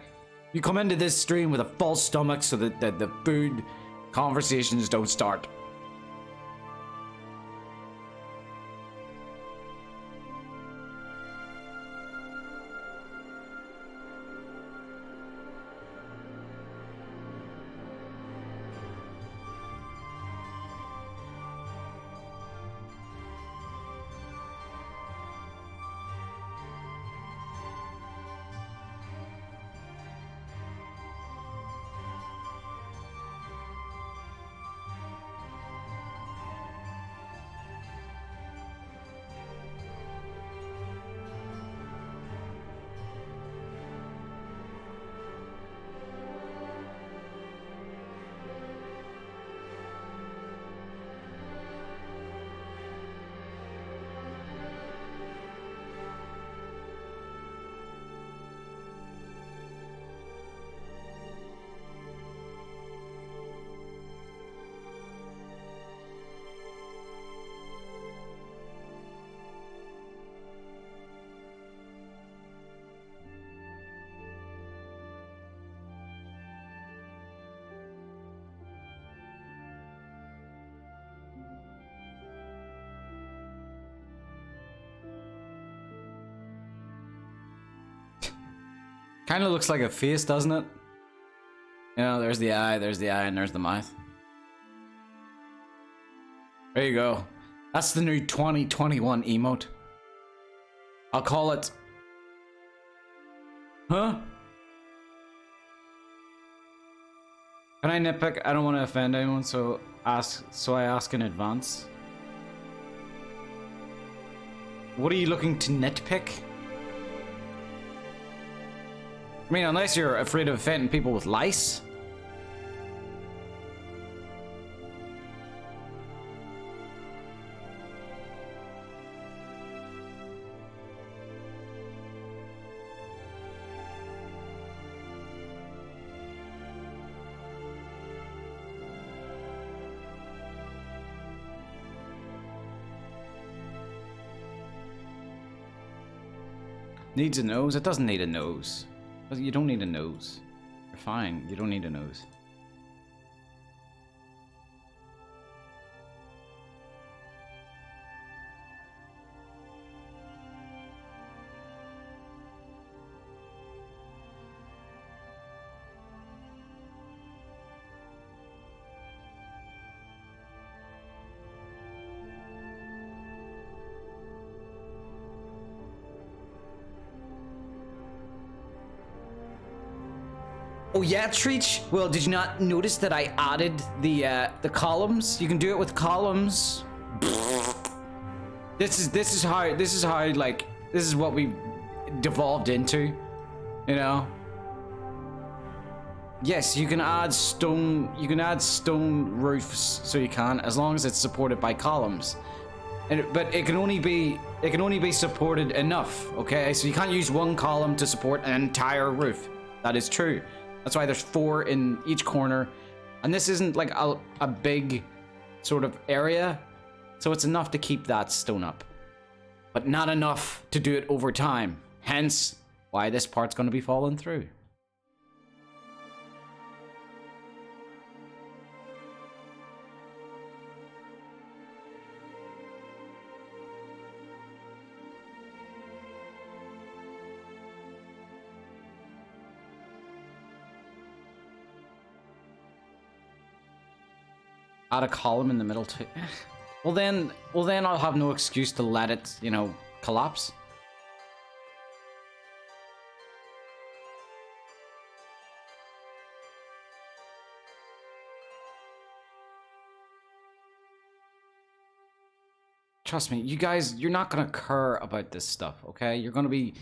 you come into this stream with a full stomach so that the food conversations don't start. Kind of looks like a face, doesn't it? You know, there's the eye, and there's the mouth. There you go. That's the new 2021 emote. I'll call it... Huh? Can I nitpick? I don't want to offend anyone, so I ask in advance. What are you looking to nitpick? I mean, unless you're afraid of offending people with lice. Needs a nose? It doesn't need a nose. You don't need a nose. You're fine. You don't need a nose. Oh yeah, Treach? Well, did you not notice that I added the columns? You can do it with columns. This is what we devolved into, you know? Yes, you can add stone roofs, so you can, as long as it's supported by columns. But it can only be supported enough, okay? So you can't use one column to support an entire roof. That is true. That's why there's 4 in each corner. And this isn't like a big sort of area. So it's enough to keep that stone up. But not enough to do it over time. Hence, why this part's going to be falling through. Add a column in the middle too. Well then I'll have no excuse to let it, you know, collapse. Trust me, you guys, you're not gonna care about this stuff, okay? You're gonna be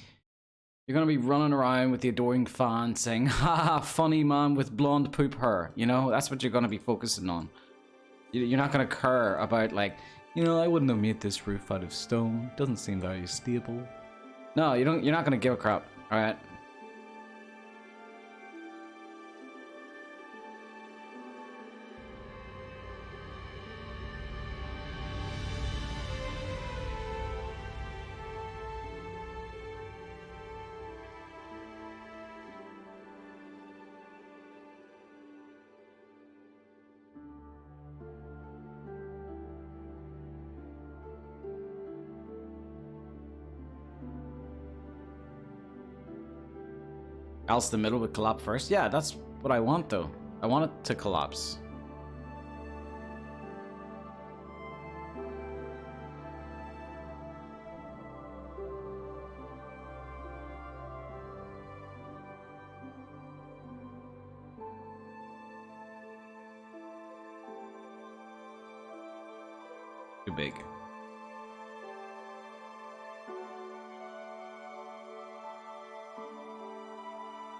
running around with the adoring fan saying, haha, funny man with blonde poop hair. You know, that's what you're gonna be focusing on. You're not gonna care about, like, you know, I wouldn't have made this roof out of stone. Doesn't seem very stable. No, you're not gonna give a crap, alright? Else the middle would collapse first? Yeah, that's what I want though. I want it to collapse. Too big.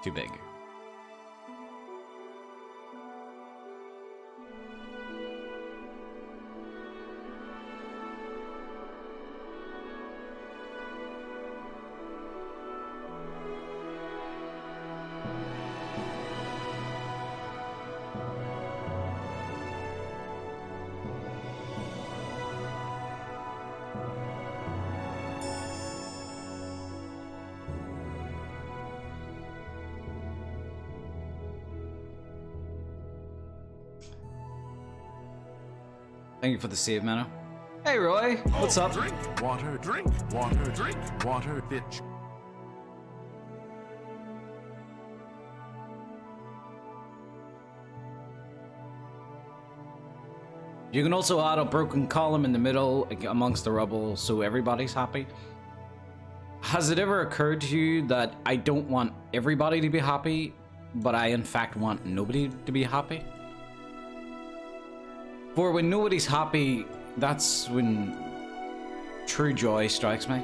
Too big. Thank you for the save, Mano. Hey, Roy. What's up? Drink water, drink water, drink water, bitch. You can also add a broken column in the middle amongst the rubble so everybody's happy. Has it ever occurred to you that I don't want everybody to be happy, but I in fact want nobody to be happy? For when nobody's happy, that's when true joy strikes me.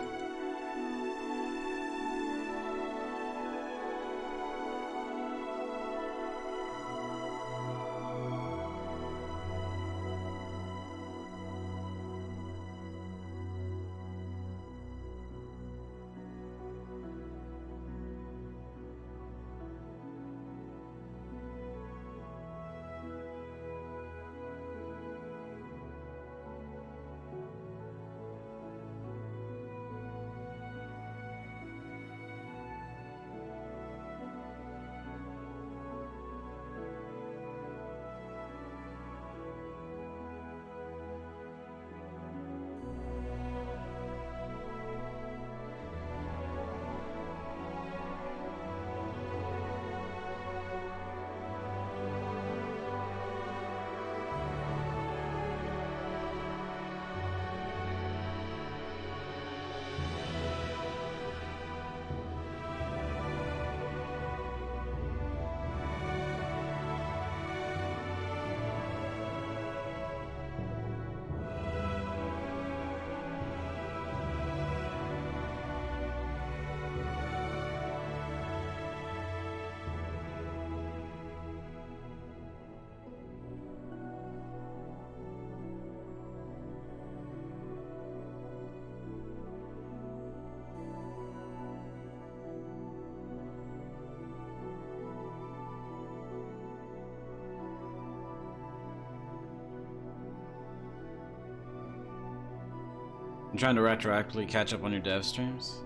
I'm trying to retroactively catch up on your dev streams.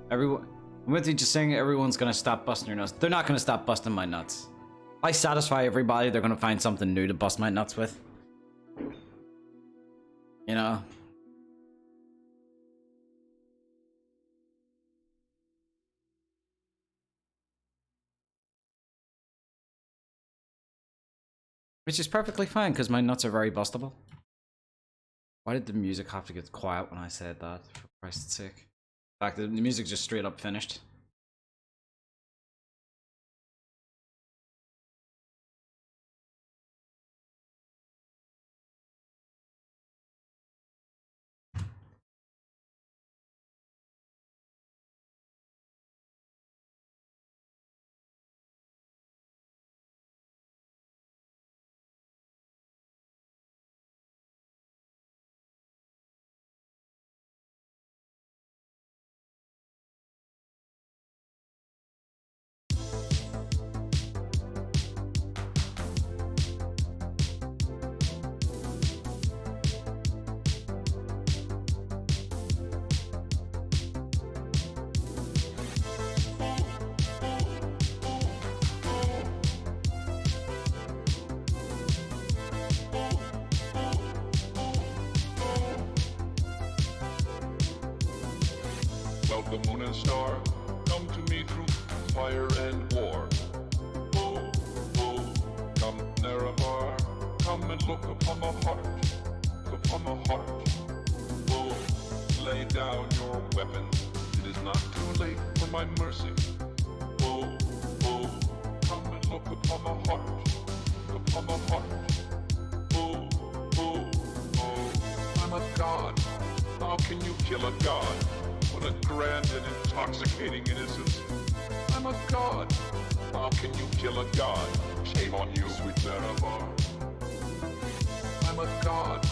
I'm with you just saying everyone's gonna stop busting your nuts. They're not gonna stop busting my nuts. If I satisfy everybody, they're gonna find something new to bust my nuts with. You know? Which is perfectly fine, because my nuts are very bustable. Why did the music have to get quiet when I said that, for Christ's sake? In fact, the music just straight up finished. The moon and star come to me through fire and war. Oh, oh, come Nerevar, come and look upon my heart, upon my heart. Oh, lay down your weapons, it is not too late for my mercy. Oh, oh, come and look upon my heart, upon my heart. Oh, oh, oh, I'm a god, how can you kill a god? What a grand and intoxicating innocence. I'm a god. How can you kill a god? Shame on you, sweet Nerevar. I'm a god.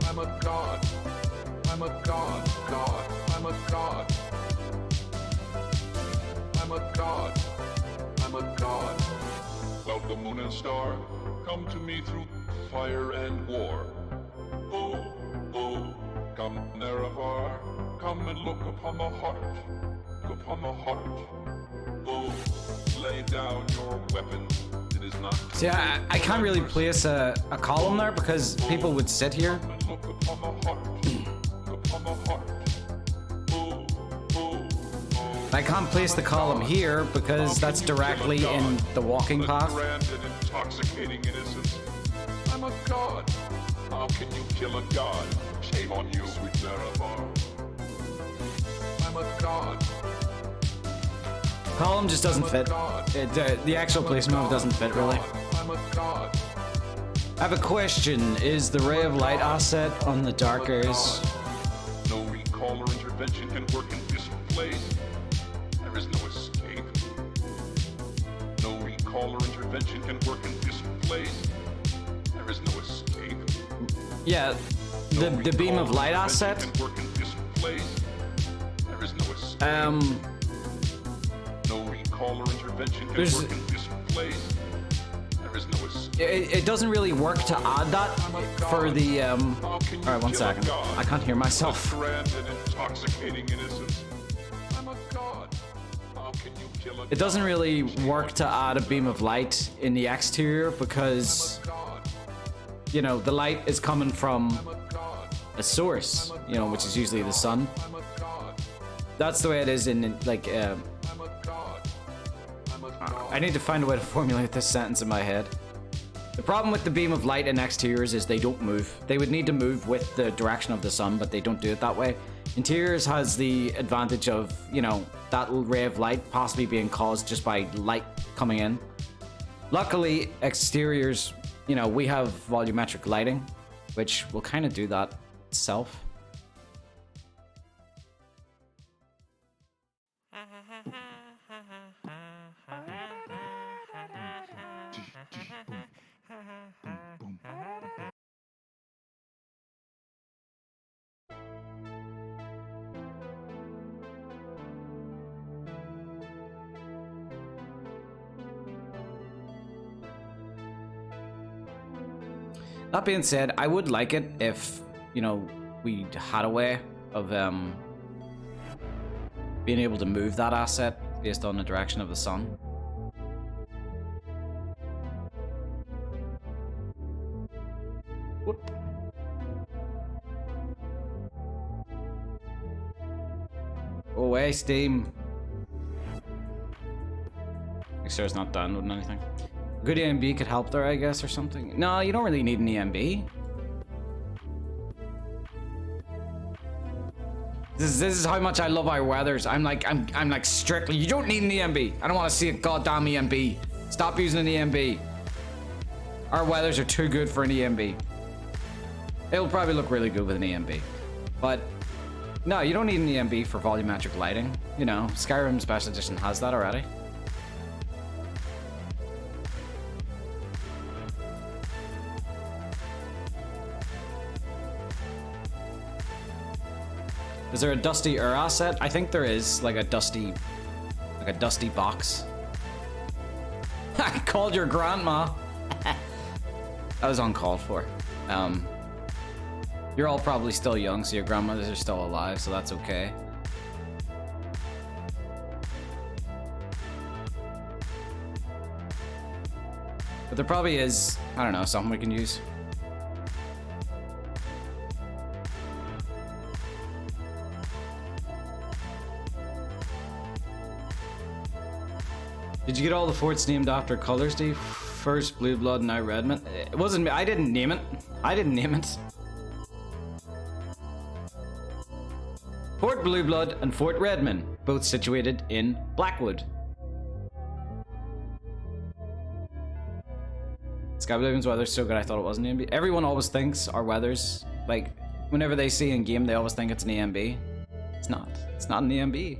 I'm a god. I'm a god. God. I'm a god. I'm a god. I'm a god. Well, the moon and star come to me through fire and war. Oh, oh. Come, Nerevar, come and look upon my heart, upon my heart. Oh, lay down your weapons, it is not... See, I can't really place a column there because people would sit here. Come and look upon my heart, upon my heart. Oh, oh, oh. I can't place the column here because that's directly in the walking path. Grand and intoxicating innocence. I'm a god. How can you kill a god? Shame on you, sweet Nerevar. I'm a god. Column just doesn't fit. The actual placement of it doesn't fit really. I'm a god. I have a question. Is the ray of light asset on the dark areas? No recall or intervention can work in this place. There is no escape. No recall or intervention can work in this place. There is no escape. Yeah, the beam of light asset. Can work in this place. There is no escape. No recall or intervention can work in this place. There is no escape. It doesn't really work to add that for the Alright, 1 second. I can't hear myself. Grand and intoxicating innocence. I'm a god. How can you kill a It doesn't really work to add a beam of light in the exterior because, god? you know, the light is coming from I'm a god. a source, you know, which is usually the sun. I'm a god. That's the way it is in like. I'm a god. I'm a god. I need to find a way to formulate this sentence in my head. The problem with the beam of light in exteriors is they don't move. They would need to move with the direction of the sun, but they don't do it that way. Interiors has the advantage of, you know, that little ray of light possibly being caused just by light coming in. Luckily, exteriors, you know, we have volumetric lighting, which will kind of do that itself. That being said, I would like it if, you know, we had a way of being able to move that asset based on the direction of the sun. Whoop. Go away, Steam. Make sure it's not downloading anything. Good EMB could help there, I guess, or something. No, you don't really need an EMB. This is how much I love our weathers. I'm like strictly. You don't need an EMB. I don't want to see a goddamn EMB. Stop using an EMB. Our weathers are too good for an EMB. It'll probably look really good with an EMB, but no, you don't need an EMB for volumetric lighting. You know, Skyrim Special Edition has that already. Is there a dusty Ur asset? I think there is, like a dusty box. I called your grandma. That was uncalled for. You're all probably still young, so your grandmothers are still alive, so that's okay. But there probably is, I don't know, something we can use. Did you get all the forts named after colors, Steve? First Blue Blood, now Redman. It wasn't me. I didn't name it. I didn't name it. Fort Blue Blood and Fort Redman, both situated in Blackwood. Skyblivion's weather's so good I thought it was an EMB. Everyone always thinks our weather's, like, whenever they see in game, they always think it's an EMB. It's not. It's not an EMB.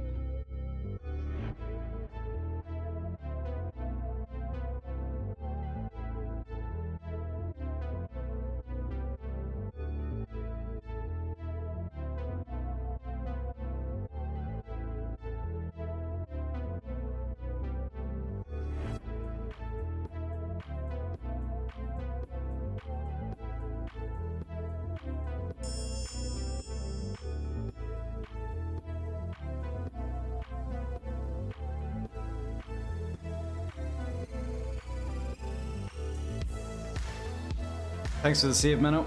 Thanks for the save, Minnow.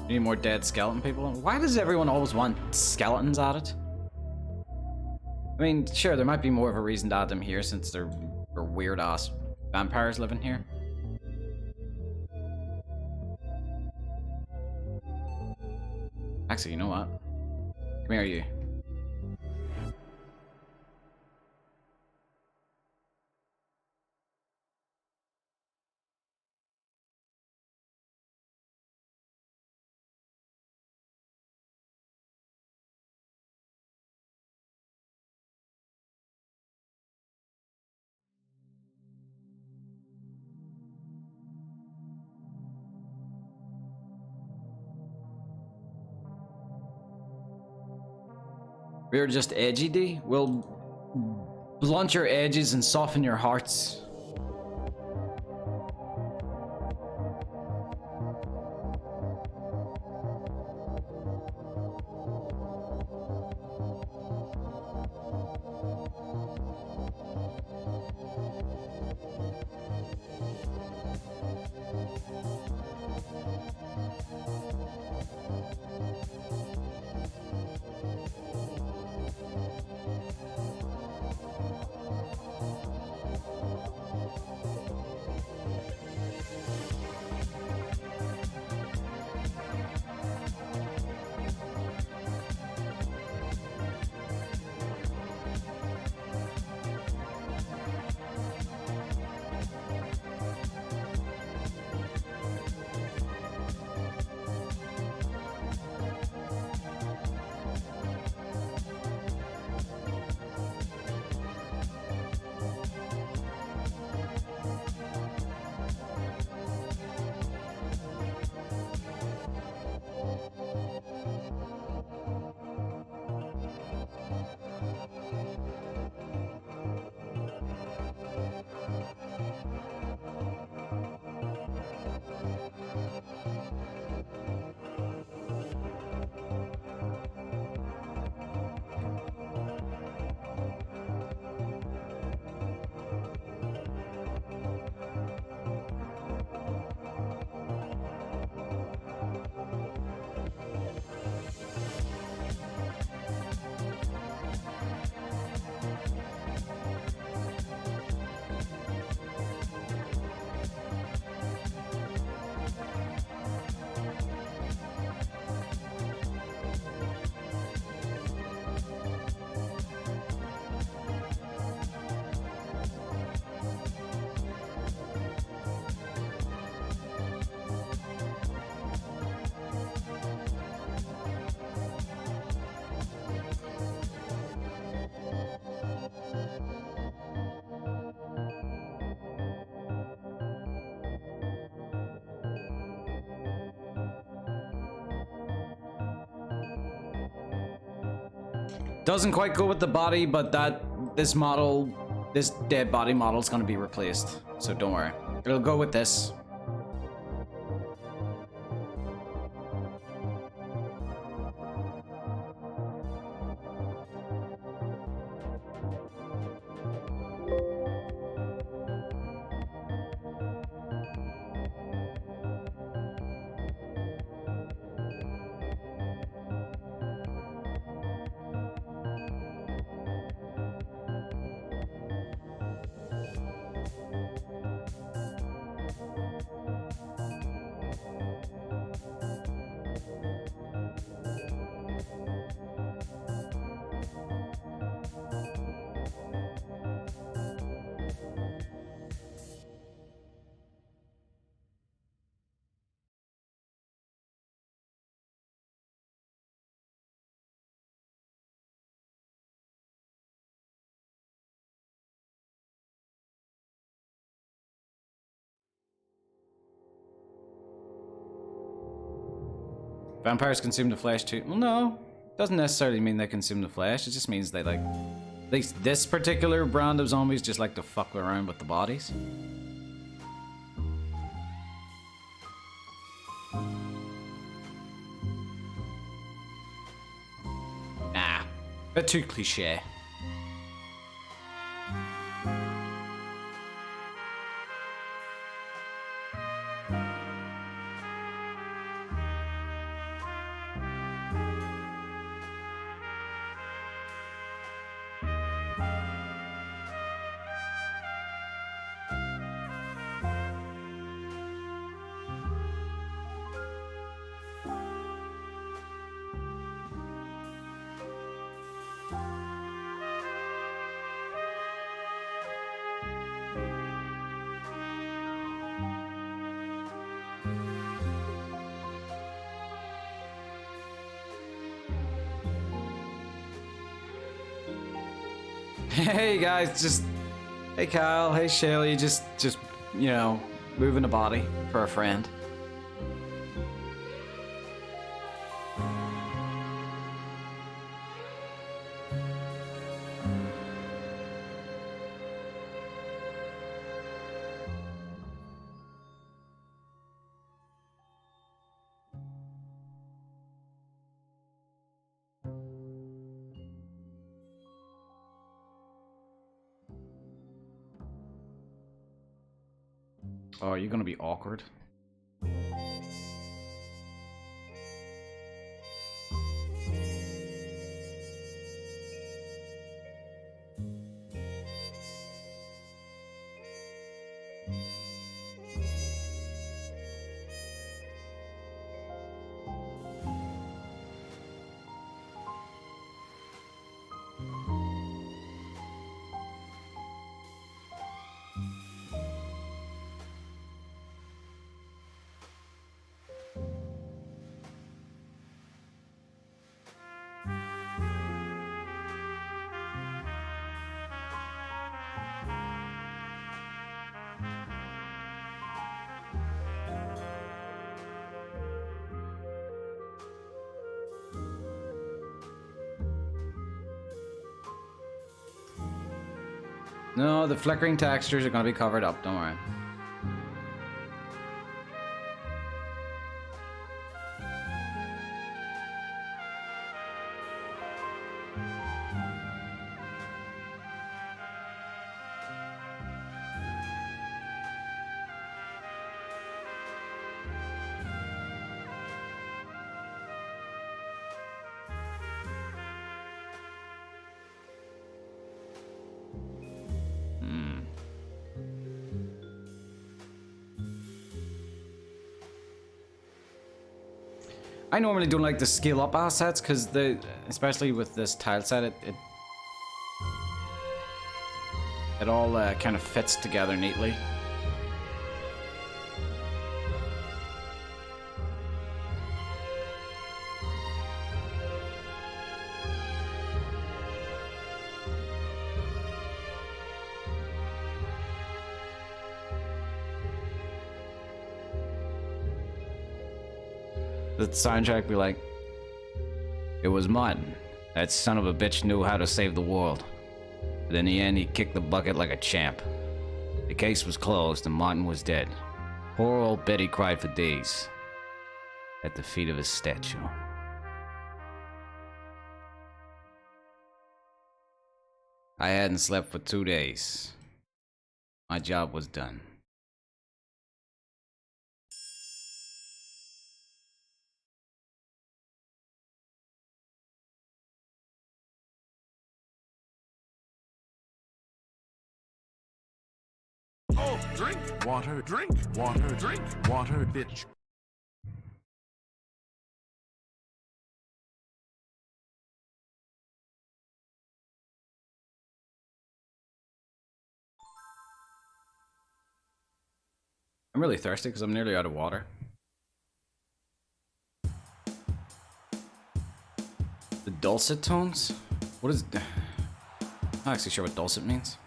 Need more dead skeleton people. Why does everyone always want skeletons added? I mean, sure, there might be more of a reason to add them here since they're weird ass vampires living here. Actually, you know what? Come here, you. We're just edgy, D. We'll blunt your edges and soften your hearts. Doesn't quite go with the body, but this dead body model is going to be replaced. So don't worry. It'll go with this. Vampires consume the flesh too. Well, no. Doesn't necessarily mean they consume the flesh. It just means they like... At least this particular brand of zombies just like to fuck around with the bodies. Nah. Bit too cliche. Hey guys, just hey Kyle, hey Shelly, just you know, moving a body for a friend. Oh, are you gonna be awkward? No, the flickering textures are gonna be covered up, don't worry. I normally don't like to scale up assets because especially with this tile set, it all kind of fits together neatly. The soundtrack be like, it was Martin. That son of a bitch knew how to save the world. But in the end, he kicked the bucket like a champ. The case was closed and Martin was dead. Poor old Betty cried for days at the feet of his statue. I hadn't slept for 2 days. My job was done. Oh, drink water, drink water, drink water, bitch. I'm really thirsty because I'm nearly out of water. The dulcet tones? What is... I'm not actually sure what dulcet means.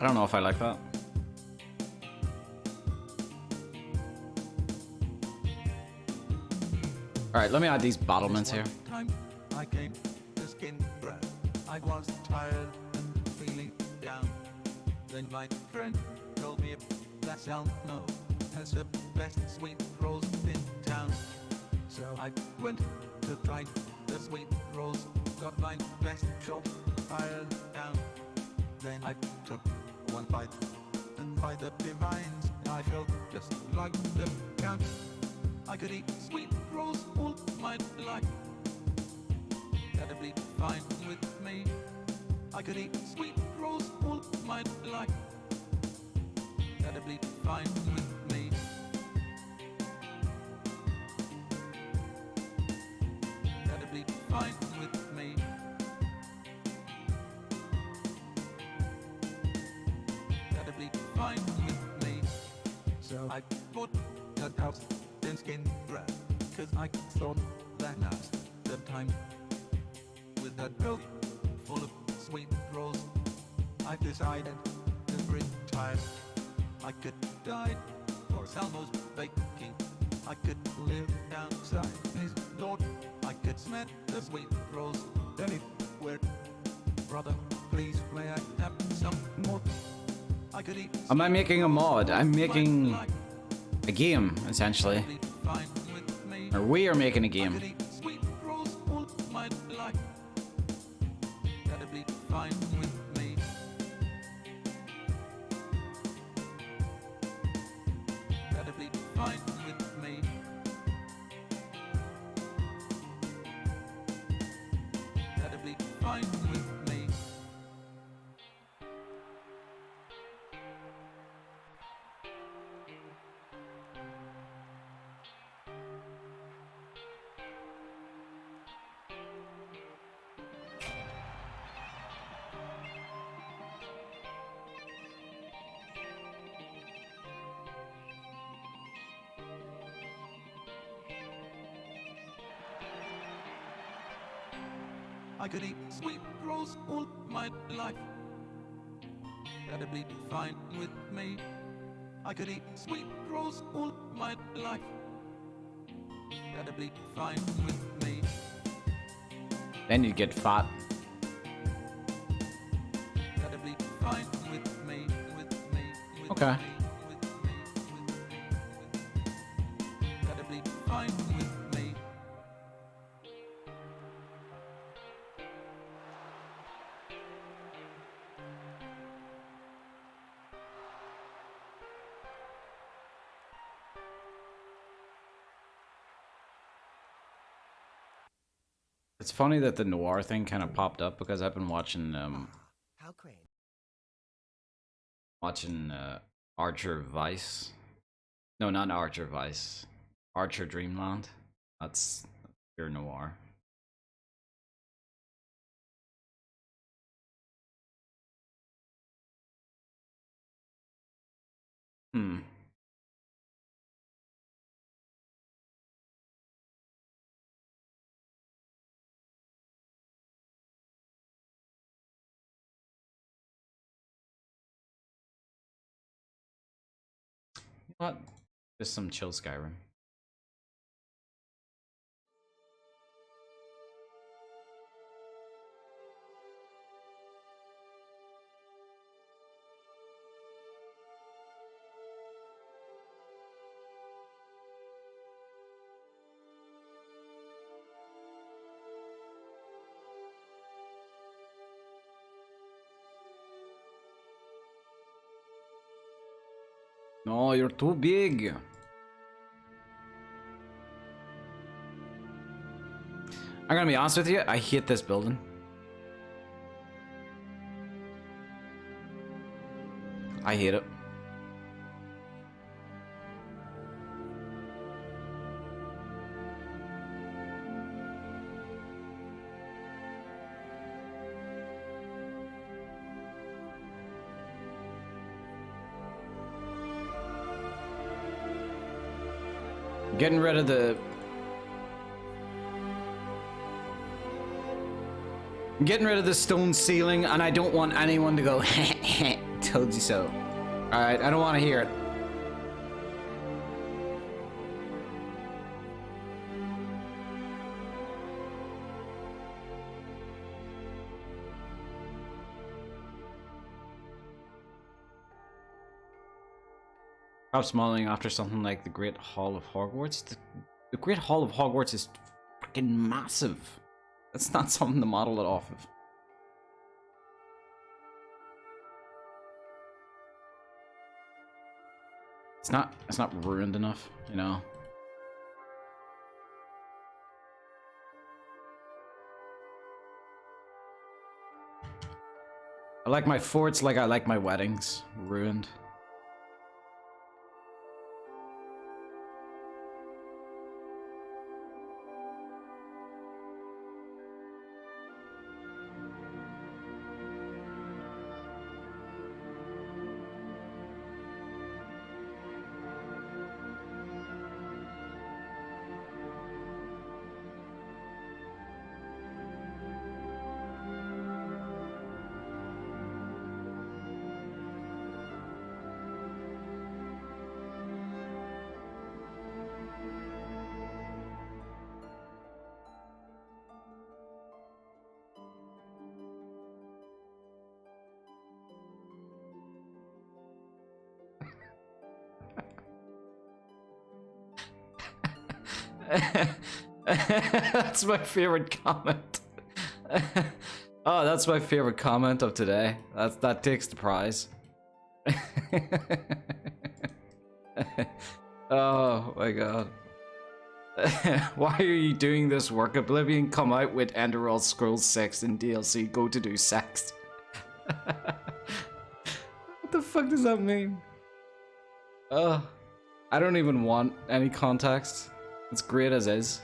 I don't know if I like that. Alright, let me add these battlements here. Time I came to skin bread. I was tired and feeling down. Then my friend told me that no has the best sweet rolls in town. So I went to try the sweet rolls, got my best shop ironed down. Then I took one bite, and by the divines, I felt just like the count. I could eat sweet rolls all my life. That'd be fine with me. I could eat sweet rolls all my life. That'd be fine with me. That'd be fine with me. That'd be fine that house in skin grab. Cause I thought that now's the time. With that belly full of sweet rolls, I've decided to retire. I could die for Salmo's baking. I could live outside his door. I could smell the sweet rolls anywhere. Brother, please may I have some more? I could eat. I'm not making a mod. I'm making a game, essentially. Or we are making a game. Sweet rolls all my life. That'd be fine with me. That'd be fine with me. That'd be fine with me. I could eat sweet rolls all my life. That'd be fine with me. I could eat sweet rolls all my life. That'd be fine with me. Then you get fat. That'd be fine with me. With me. With Okay. me, with me, with me, with me. That'd be fine with me. It's funny that the noir thing kind of popped up because I've been watching How great. Archer Vice. No, not Archer Vice. Archer Dreamland. That's pure noir. Hmm. What? Just some chill Skyrim. No, you're too big. I'm gonna be honest with you, I hate this building. I hate it. Getting rid of the... Getting rid of the stone ceiling, and I don't want anyone to go, told you so. Alright, I don't want to hear it. Perhaps modeling after something like the Great Hall of Hogwarts. The Great Hall of Hogwarts is freaking massive. That's not something to model it off of. It's not ruined enough, you know. I like my forts like I like my weddings. Ruined. That's my favorite comment. Oh, that's my favorite comment of today. That takes the prize. Oh my god. Why are you doing this work? Oblivion come out with Ender Scrolls 6 in DLC. Go to do sex. What the fuck does that mean? I don't even want any context. It's great as is.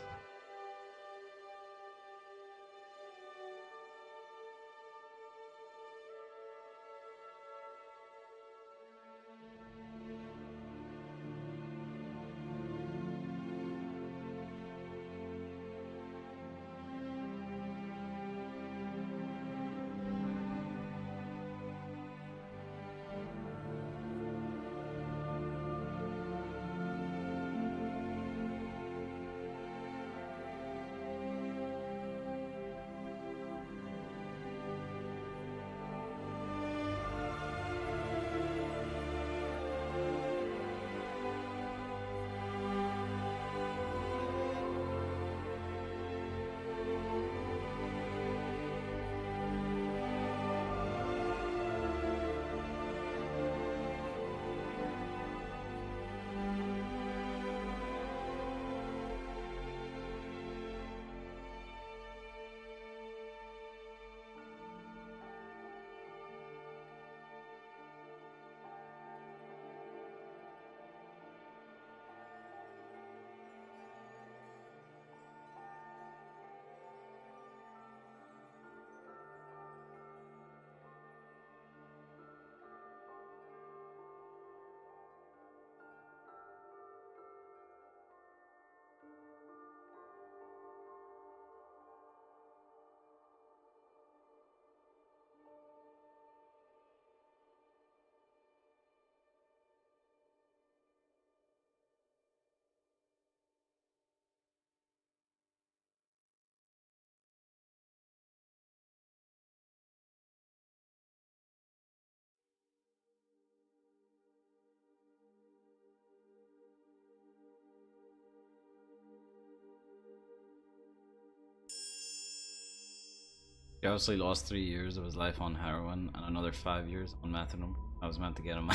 He obviously lost 3 years of his life on heroin and another 5 years on methadone. I was meant to get him.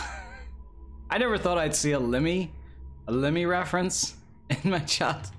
I never thought I'd see a Limmy reference in my chat.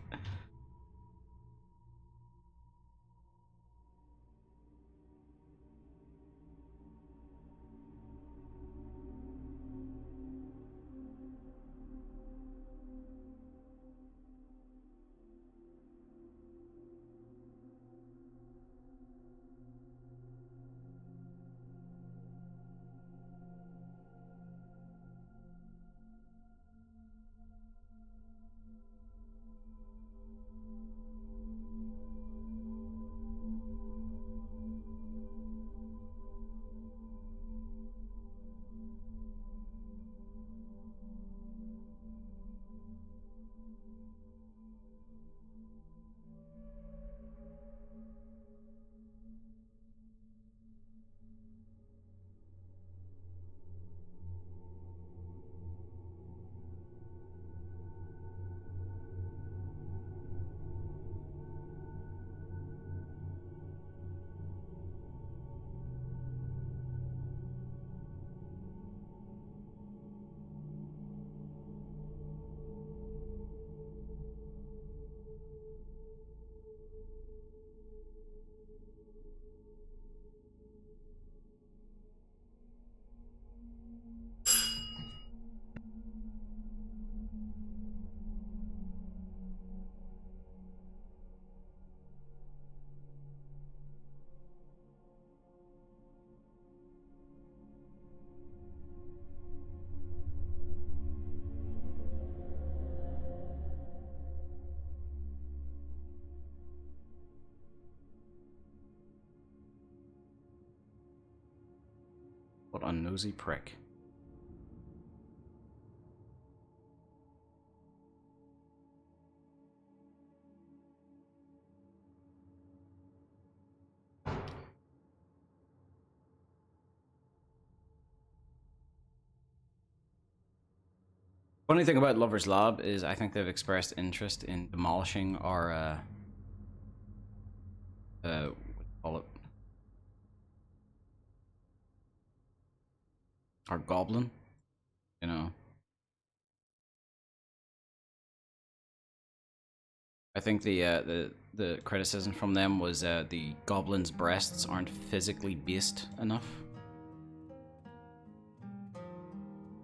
What a nosy prick. Funny thing about Lover's Lab is I think they've expressed interest in demolishing our what do you call it? Our goblin, you know. I think the criticism from them was the goblin's breasts aren't physically based enough.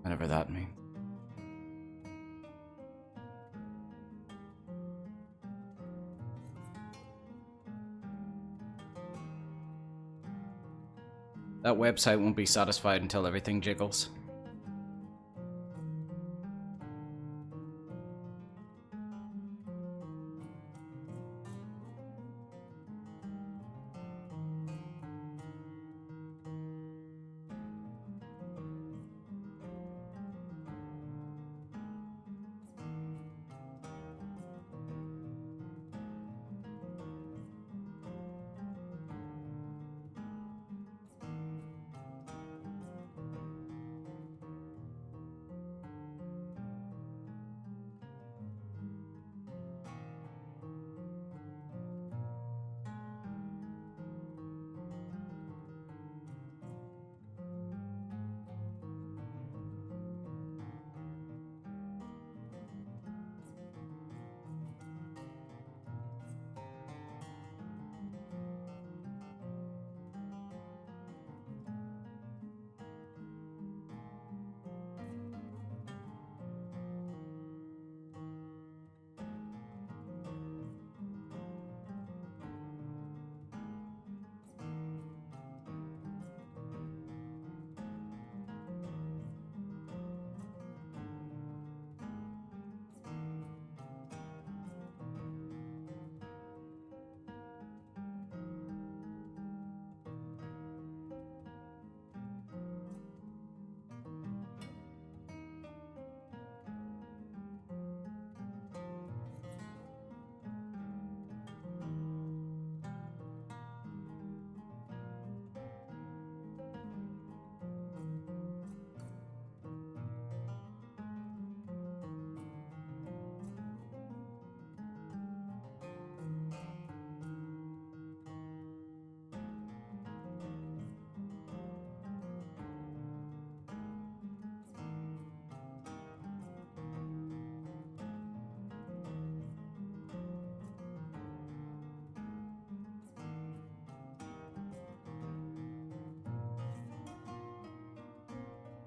Whatever that means. That website won't be satisfied until everything jiggles.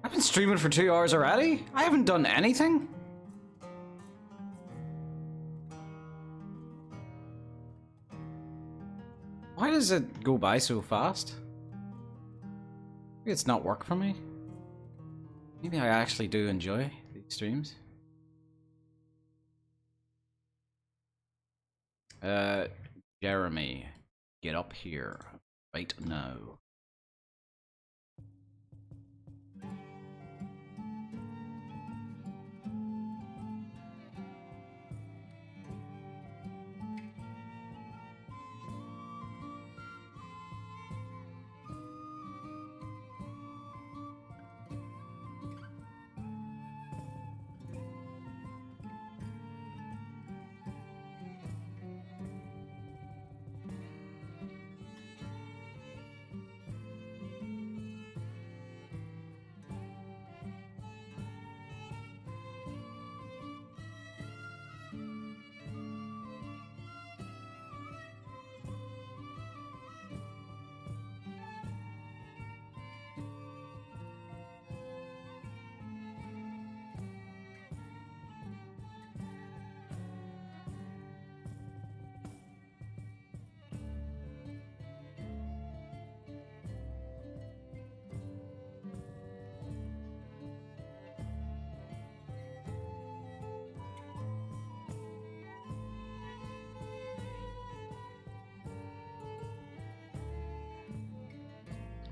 I've been streaming for 2 hours already? I haven't done anything? Why does it go by so fast? Maybe it's not work for me. Maybe I actually do enjoy these streams. Jeremy, get up here right now.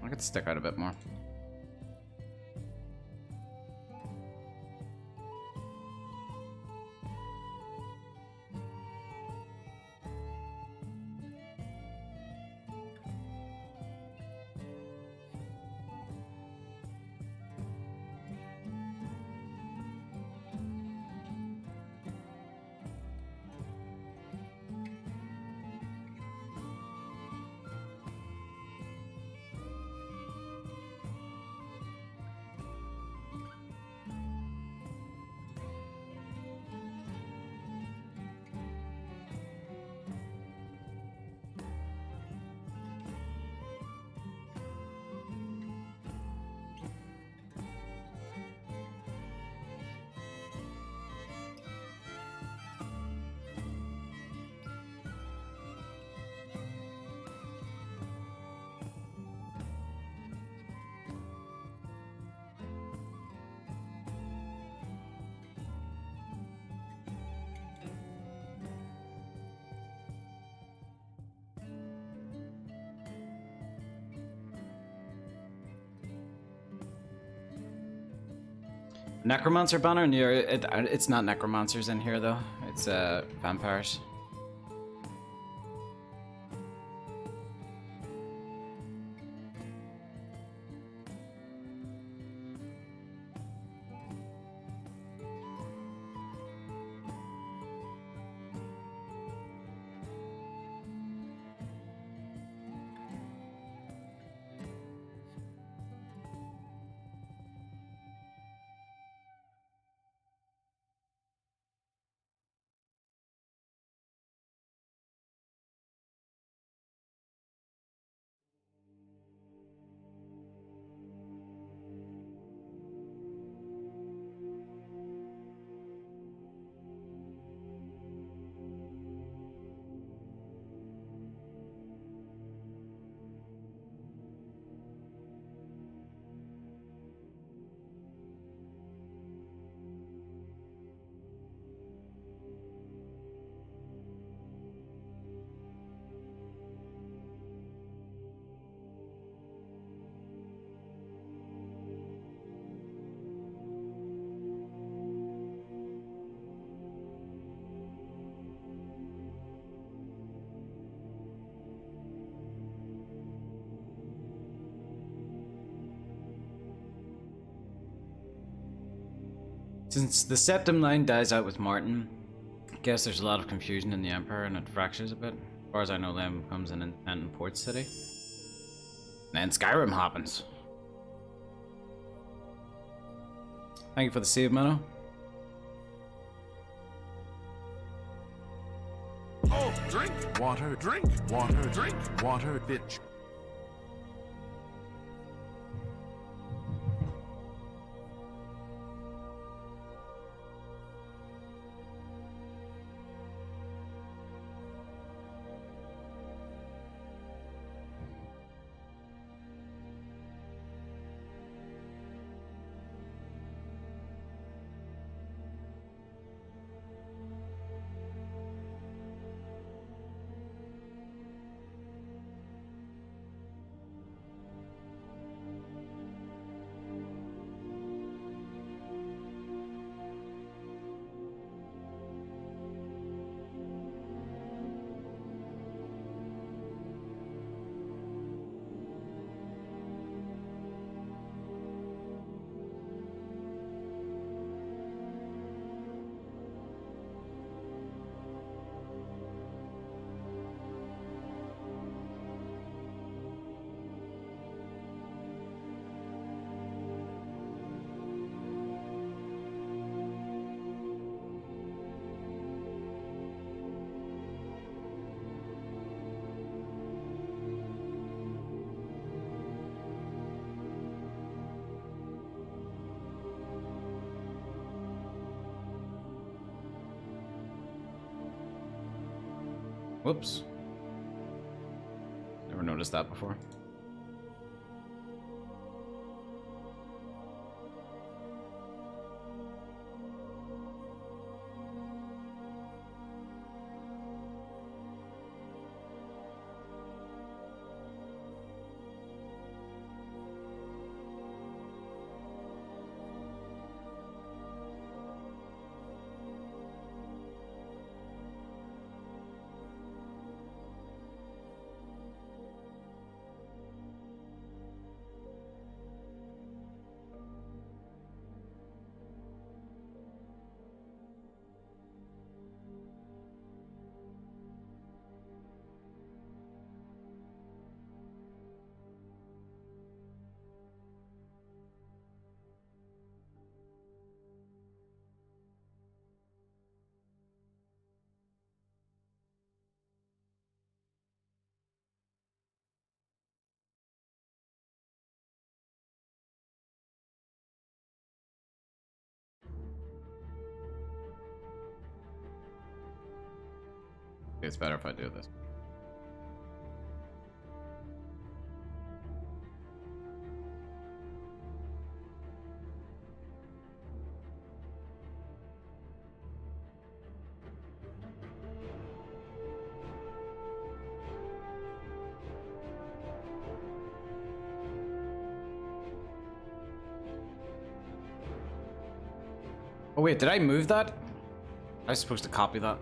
I could stick out a bit more. Necromancer banner in here. It's not necromancers in here though. It's vampires. Since the Septim line dies out with Martin, I guess there's a lot of confusion in the Empire and it fractures a bit. As far as I know, Lem becomes an independent port city. And then Skyrim happens. Thank you for the save, Mano. Oh, drink water, drink water, drink water, bitch. Whoops. Never noticed that before. It's better if I do this. Oh wait, did I move that? I was supposed to copy that.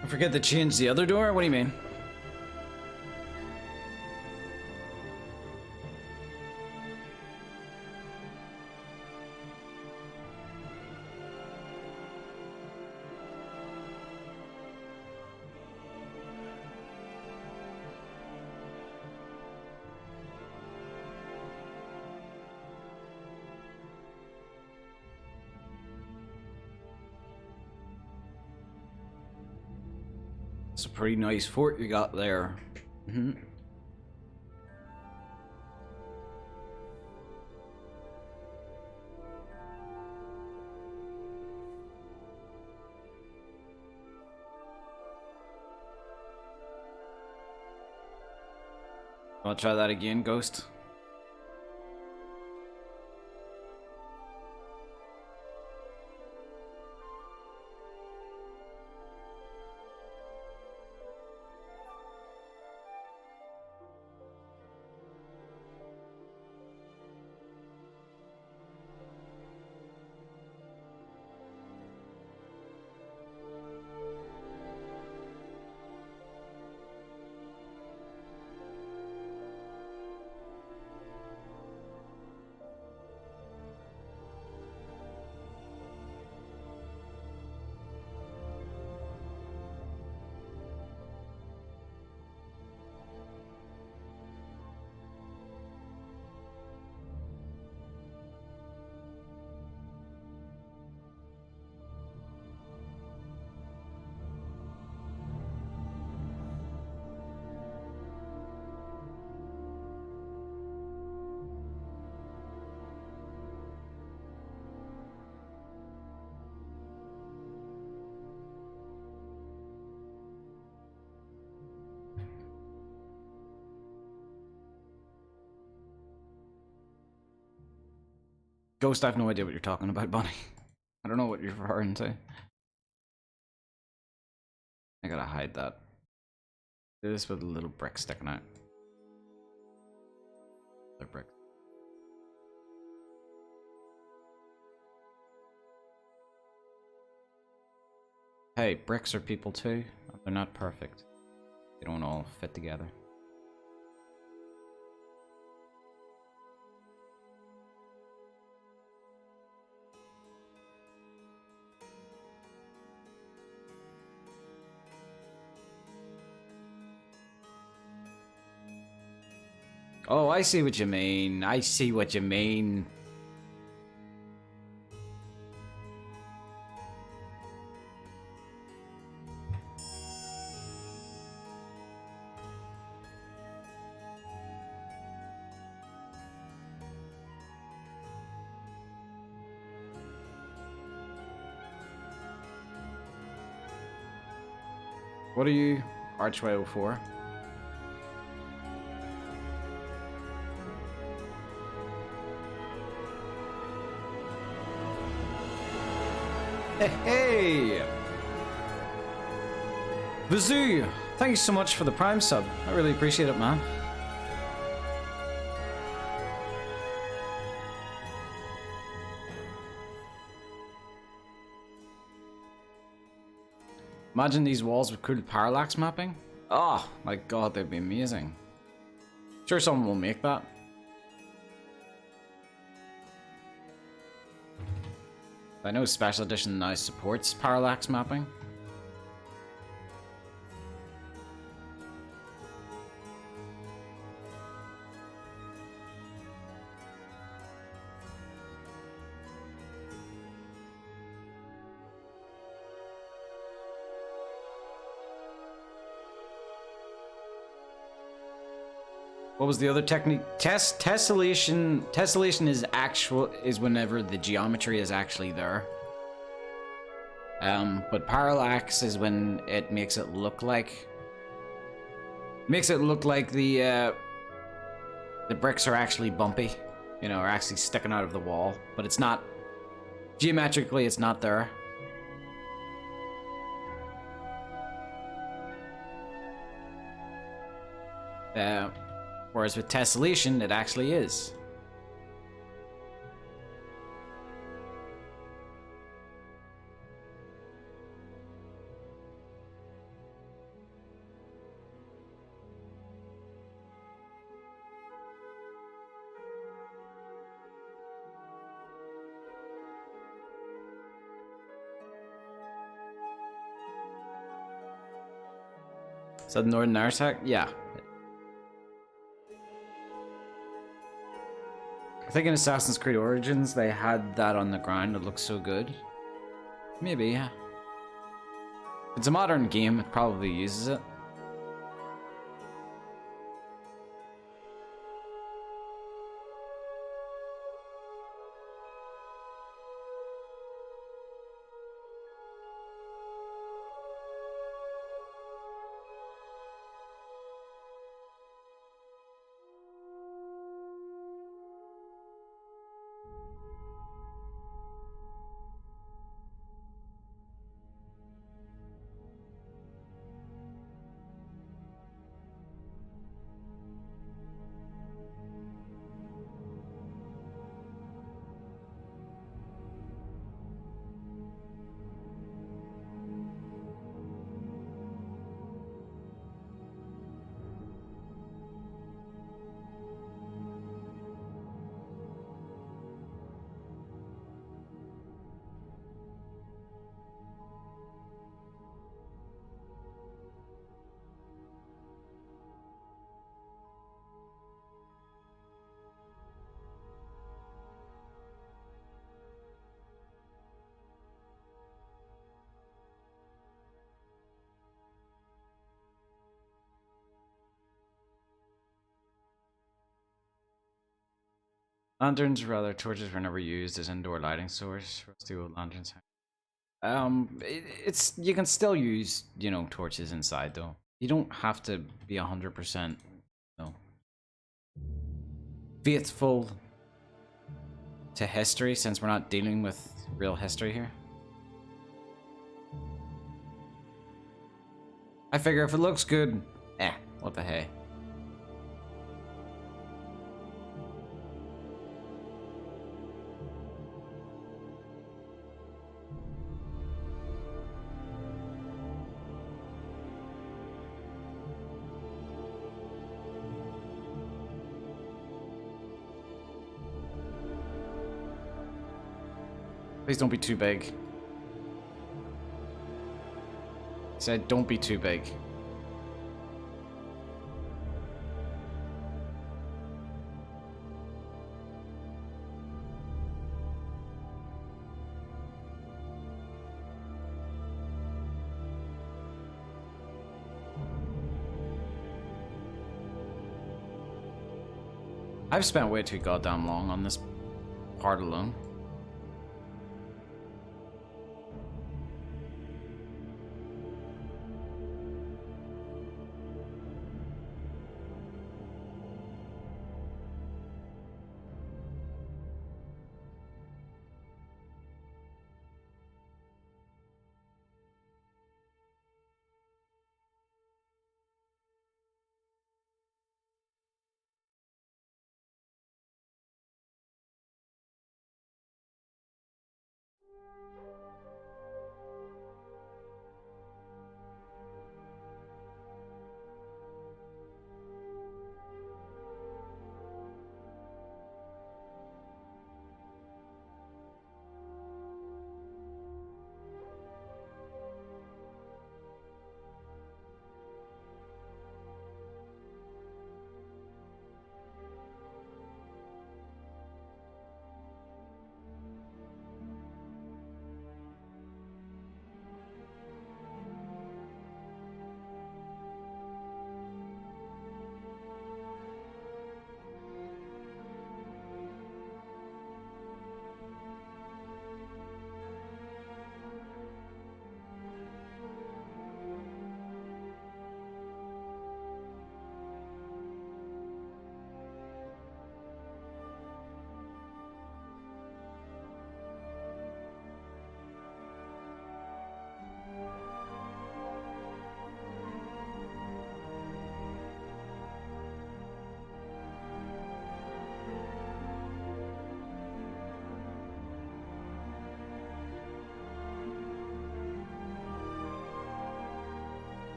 I forget to change the other door? What do you mean? It's a pretty nice fort you got there. Mm-hmm. I'll try that again, Ghost. Ghost, I have no idea what you're talking about, Bunny. I don't know what you're referring to. I gotta hide that. Do this with a little brick sticking out. Little brick. Hey, bricks are people too. They're not perfect. They don't all fit together. Oh, I see what you mean. I see what you mean. What are you? Archway 04? Hey! Vazoo! Thank you so much for the Prime sub. I really appreciate it, man. Imagine these walls with cool parallax mapping. Oh my god, they'd be amazing. Sure someone will make that. I know Special Edition now supports parallax mapping. What was the other technique? Tessellation. Tessellation is whenever the geometry is actually there. But parallax is when it makes it look like the bricks are actually bumpy, you know, are actually sticking out of the wall, but it's not geometrically. It's not there. Whereas with tessellation, it actually is. Is that Northern Artec? Yeah. I think in Assassin's Creed Origins they had that on the ground. It looks so good. Maybe, yeah. It's a modern game, it probably uses it. Lanterns, rather, torches were never used as indoor lighting source. Rusty old lanterns. It's you can still use, you know, torches inside though. You don't have to be 100%, you know, faithful to history, since we're not dealing with real history here. I figure if it looks good, what the hey. Please don't be too big. He said, don't be too big. I've spent way too goddamn long on this part alone.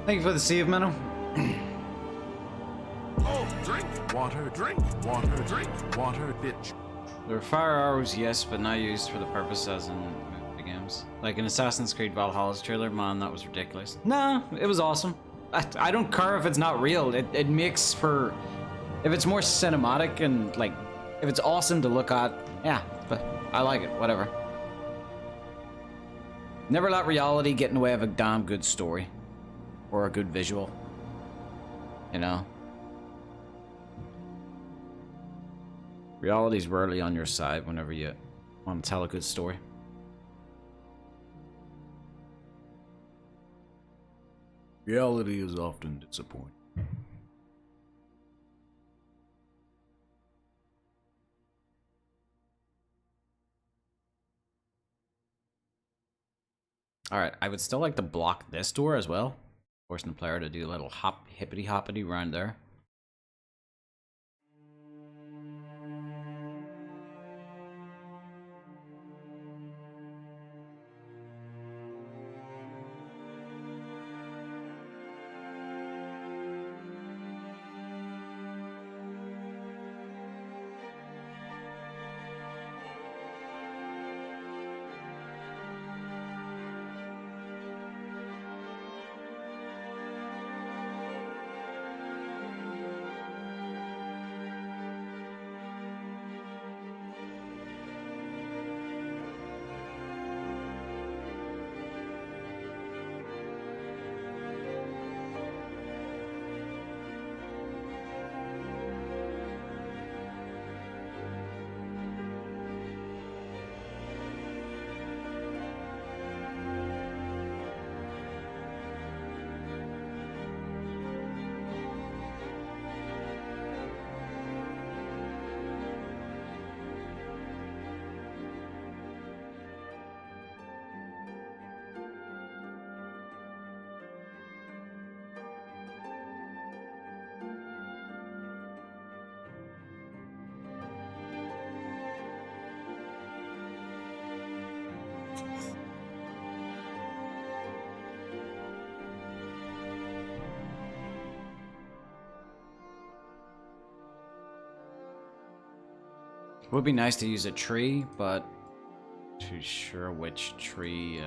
Thank you for the Sea of Minnow. Oh, drink water, drink water, drink water, bitch. There are fire arrows, yes, but not used for the purpose as in movie games. Like in Assassin's Creed Valhalla's trailer, man, that was ridiculous. Nah, it was awesome. I don't care if it's not real. It makes for... If it's more cinematic and, like, if it's awesome to look at, yeah, but I like it, whatever. Never let reality get in the way of a damn good story. Or a good visual. You know? Reality's rarely on your side whenever you want to tell a good story. Reality is often disappointing. Alright, I would still like to block this door as well. Forcing the player to do a little hippity hoppity around there. It would be nice to use a tree, but too sure which tree.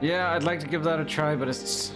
Yeah, I'd like to give that a try, but it's...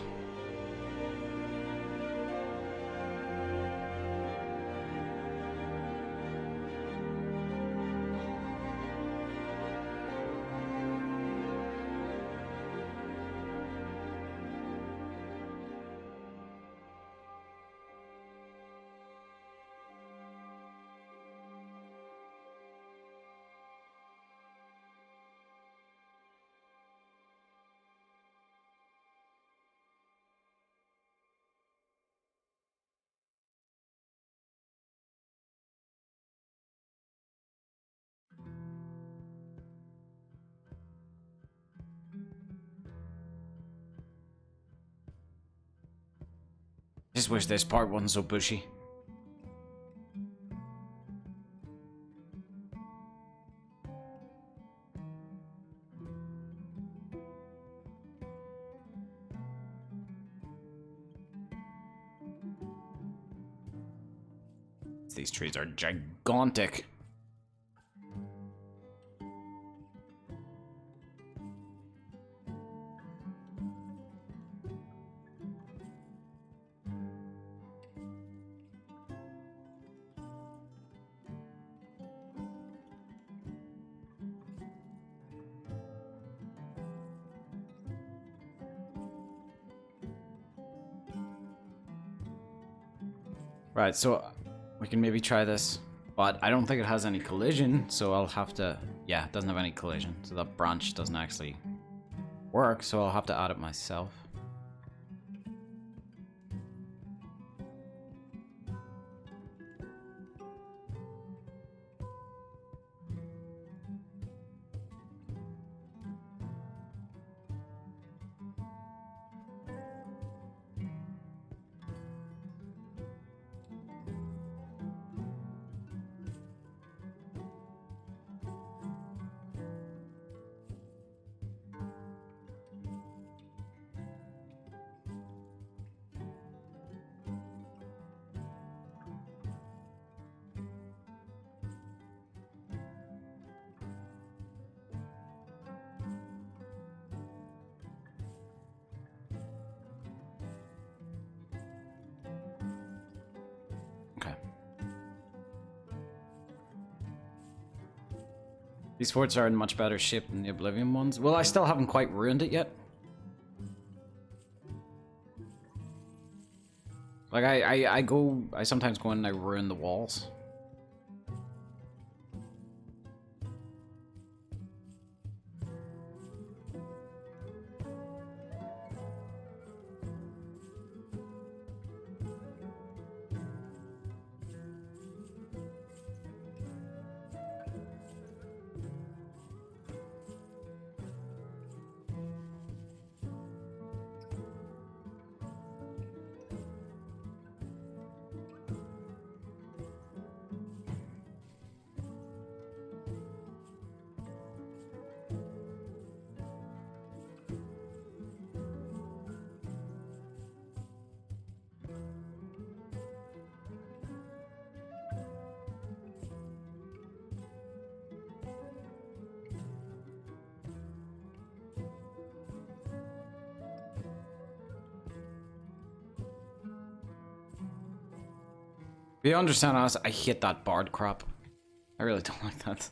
just wish this part wasn't so bushy. These trees are gigantic. Right, so we can maybe try this, but I don't think it has any collision, so I'll have to... Yeah, it doesn't have any collision, so that branch doesn't actually work, so I'll have to add it myself. Okay. These forts are in much better shape than the Oblivion ones. Well, I still haven't quite ruined it yet. Like, I sometimes go in and I ruin the walls. You understand, I hate that bard crap. I really don't like that.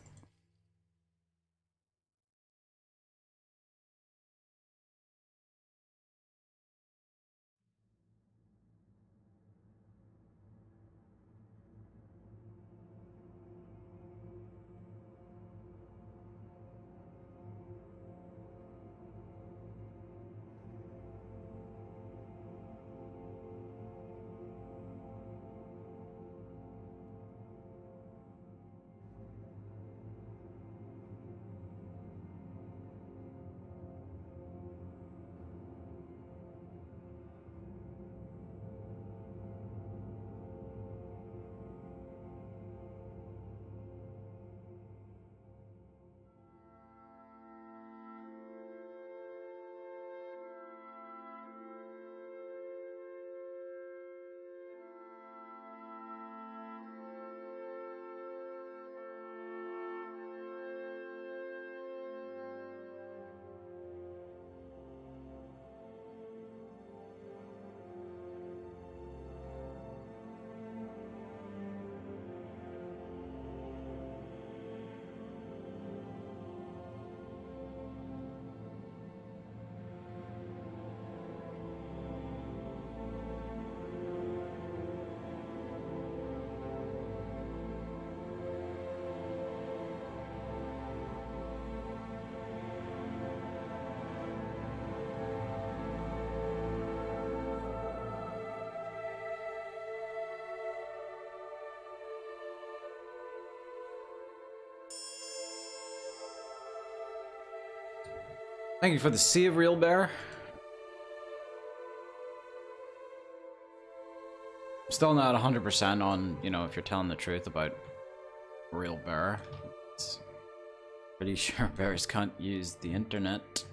Thank you for the Sea of Real Bear. Still not 100% on, you know, if you're telling the truth about a real bear. It's pretty sure bears can't use the internet.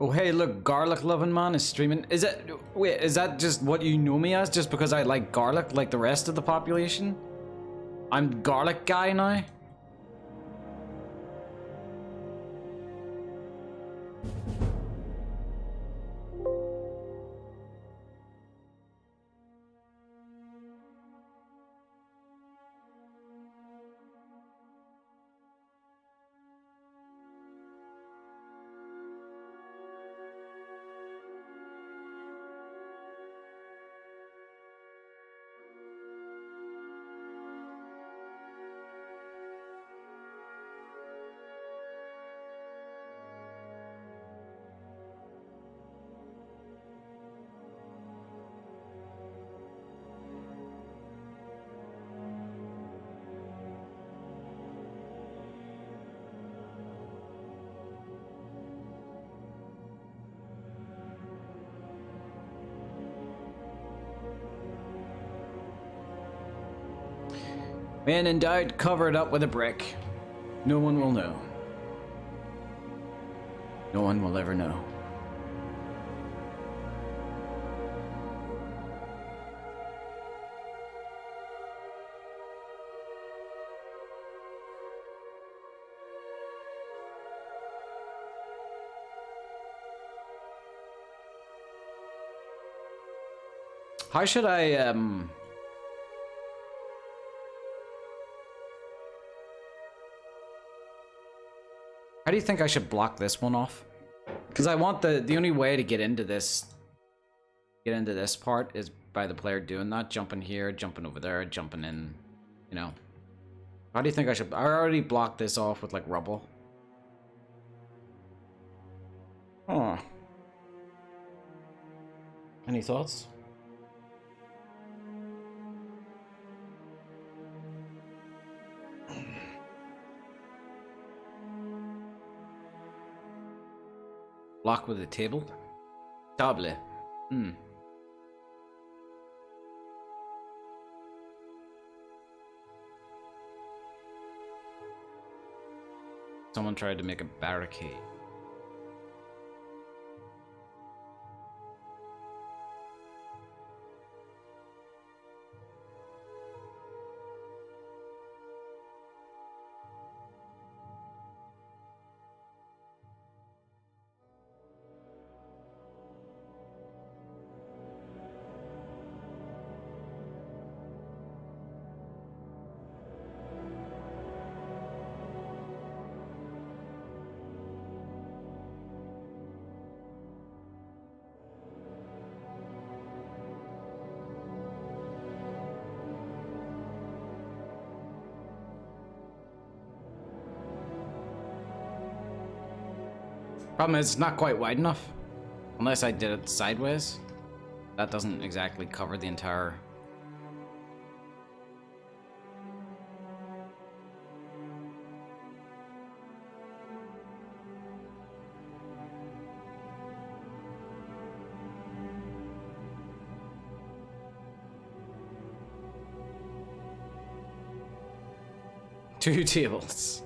Oh hey, look, garlic loving man is streaming. Is it, wait, is that just what you know me as? Just because I like garlic like the rest of the population? I'm garlic guy now? When in doubt, cover it up with a brick. No one will know. No one will ever know. How should I, how do you think I should block this one off? Because I want the only way to get into this part is by the player doing that, jumping here, jumping over there, jumping in, you know. How do you think I should? I already blocked this off with like rubble. Huh. Any thoughts? Block with a table? Table. Hmm. Someone tried to make a barricade. Problem is, it's not quite wide enough. Unless I did it sideways. That doesn't exactly cover the entire... 2 tables.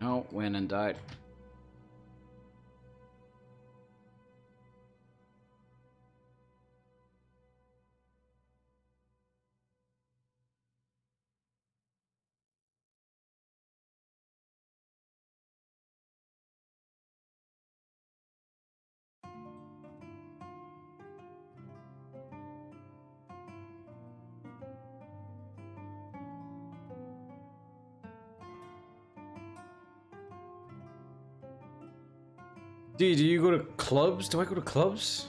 No, when in doubt. Do you go to clubs? Do I go to clubs?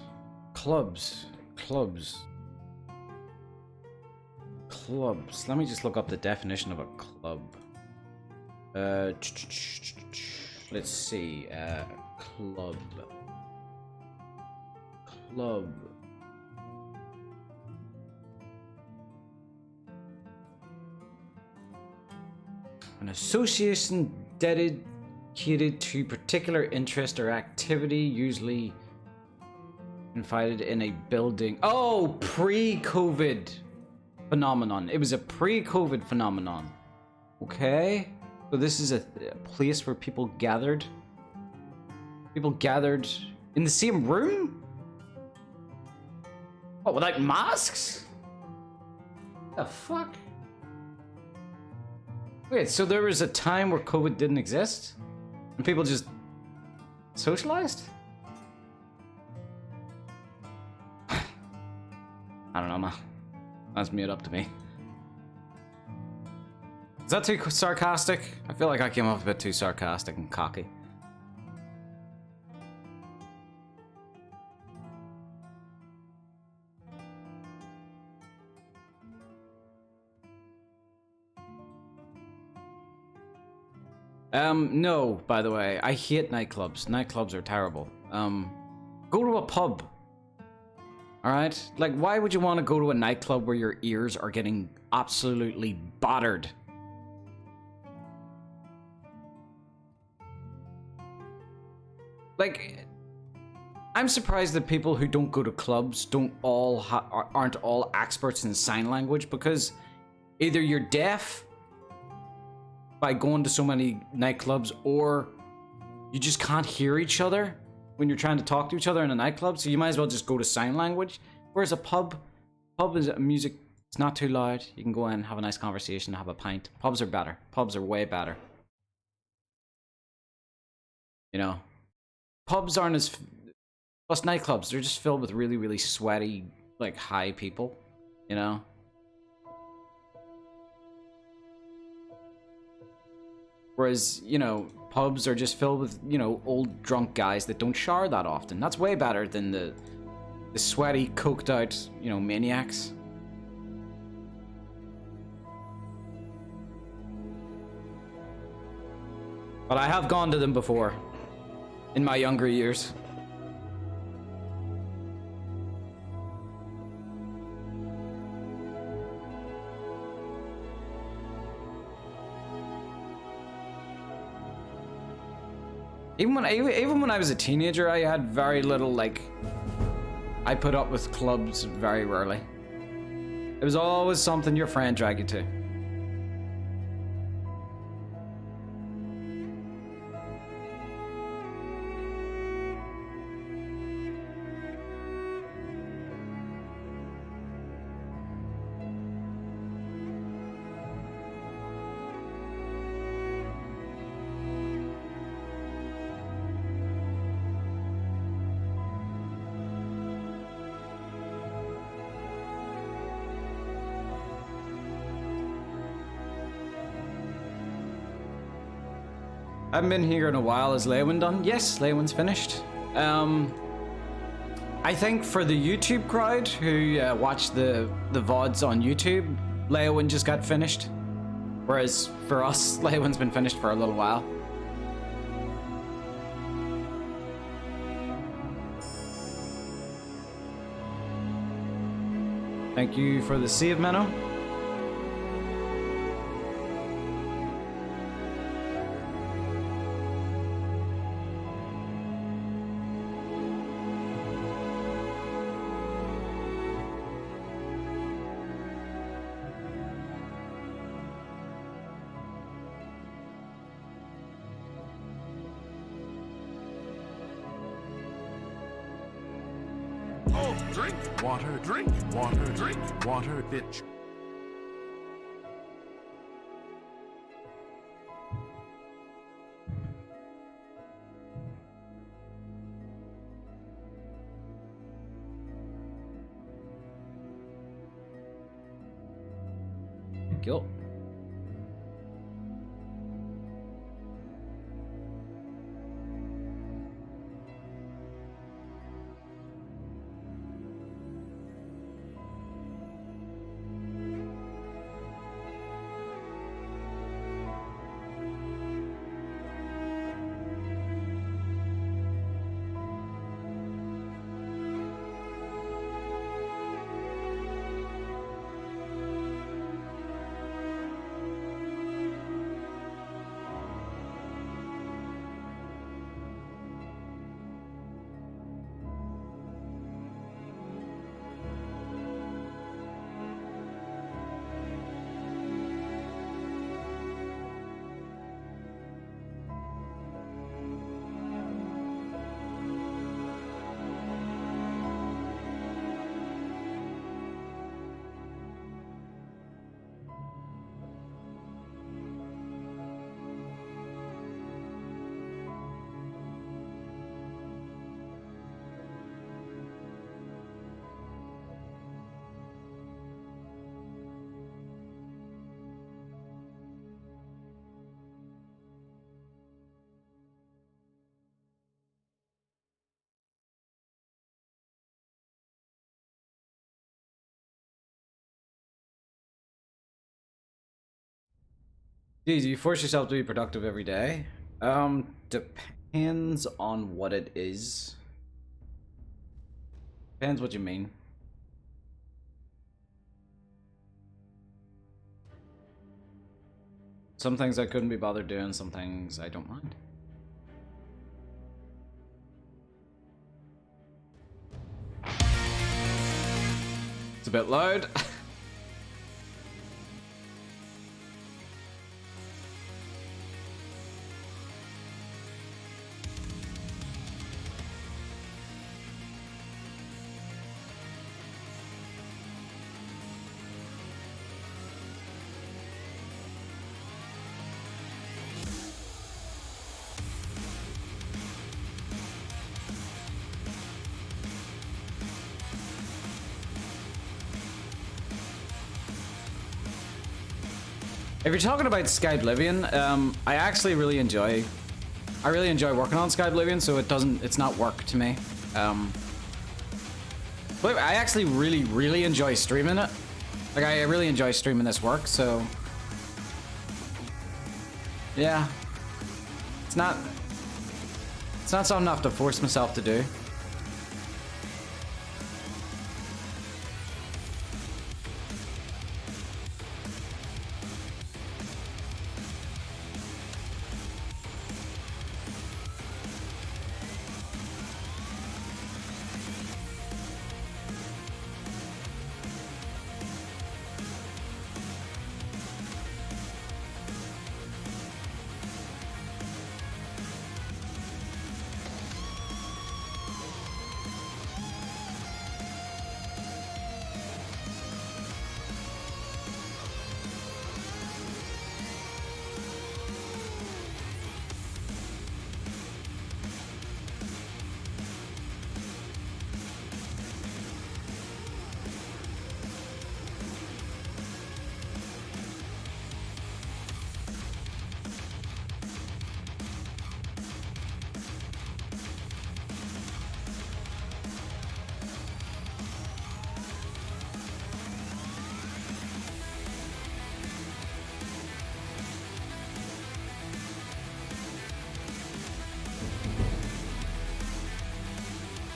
Clubs. Let me just look up the definition of a club. Let's see. Club. An association dedicated to particular interest or activity, usually invited in a building. Oh, pre-COVID phenomenon. It was a pre-COVID phenomenon. Okay, so this is a place where people gathered. People gathered in the same room? What, without masks? The fuck? Wait, so there was a time where COVID didn't exist? And people just socialized? I don't know, man. That's made up to me. Is that too sarcastic? I feel like I came off a bit too sarcastic and cocky. No, by the way, I hate nightclubs. Nightclubs are terrible. Go to a pub. Alright? Like, why would you want to go to a nightclub where your ears are getting absolutely battered? Like, I'm surprised that people who don't go to clubs aren't all experts in sign language, because either you're deaf by going to so many nightclubs, or you just can't hear each other when you're trying to talk to each other in a nightclub, so you might as well just go to sign language. Whereas a pub is music, it's not too loud, you can go in, have a nice conversation, have a pint. Pubs are better. Pubs are way better. You know? Pubs aren't as... Plus nightclubs, they're just filled with really, really sweaty, like, high people. You know? Whereas, you know, pubs are just filled with, you know, old drunk guys that don't shower that often. That's way better than the sweaty, coked out, you know, maniacs. But I have gone to them before. In my younger years. Even when I was a teenager, I had very little, like, I put up with clubs very rarely. It was always something your friend dragged you to. I haven't been here in a while. Is Leywin done? Yes, Leywin's finished. I think for the YouTube crowd who watch the VODs on YouTube, Leywin just got finished. Whereas for us, Leywin's been finished for a little while. Thank you for the save, Menno. Oh, drink water, drink water, drink water, bitch. Cool. Geez, you force yourself to be productive every day? Depends on what it is. Depends what you mean. Some things I couldn't be bothered doing, some things I don't mind. It's a bit loud. If you're talking about Skyblivion, I actually really enjoy working on Skyblivion, so it's not work to me. But I actually really enjoy streaming it. Like, I really enjoy streaming this work, so yeah. It's not something I have to force myself to do.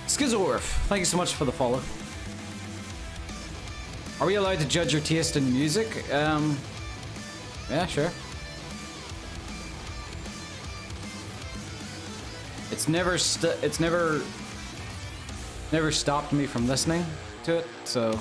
Skizorf, thank you so much for the follow. Are we allowed to judge your taste in music? Yeah, sure. It's never stopped me from listening to it, so.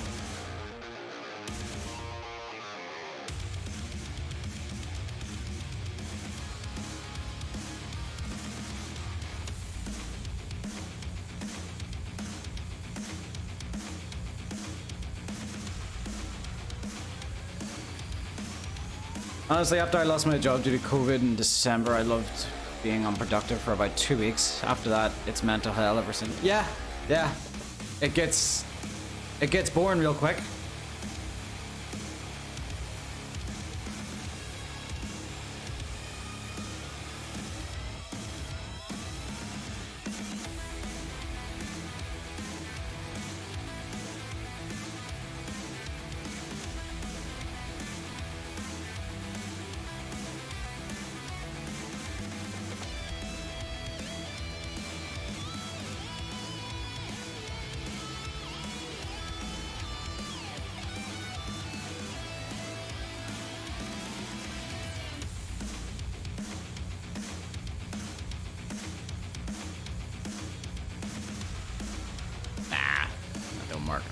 Honestly, after I lost my job due to COVID in December, I loved being unproductive for about 2 weeks. After that, it's mental hell ever since. Yeah. It gets boring real quick. Don't mark.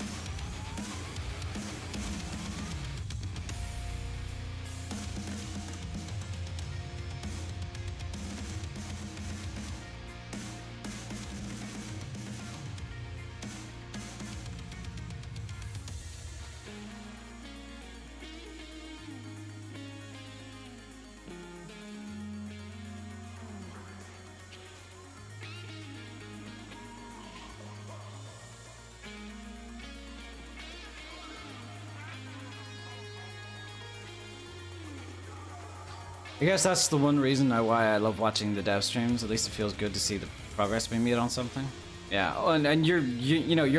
I guess that's the one reason why I love watching the dev streams. At least it feels good to see the progress being made on something. Yeah, oh, and you're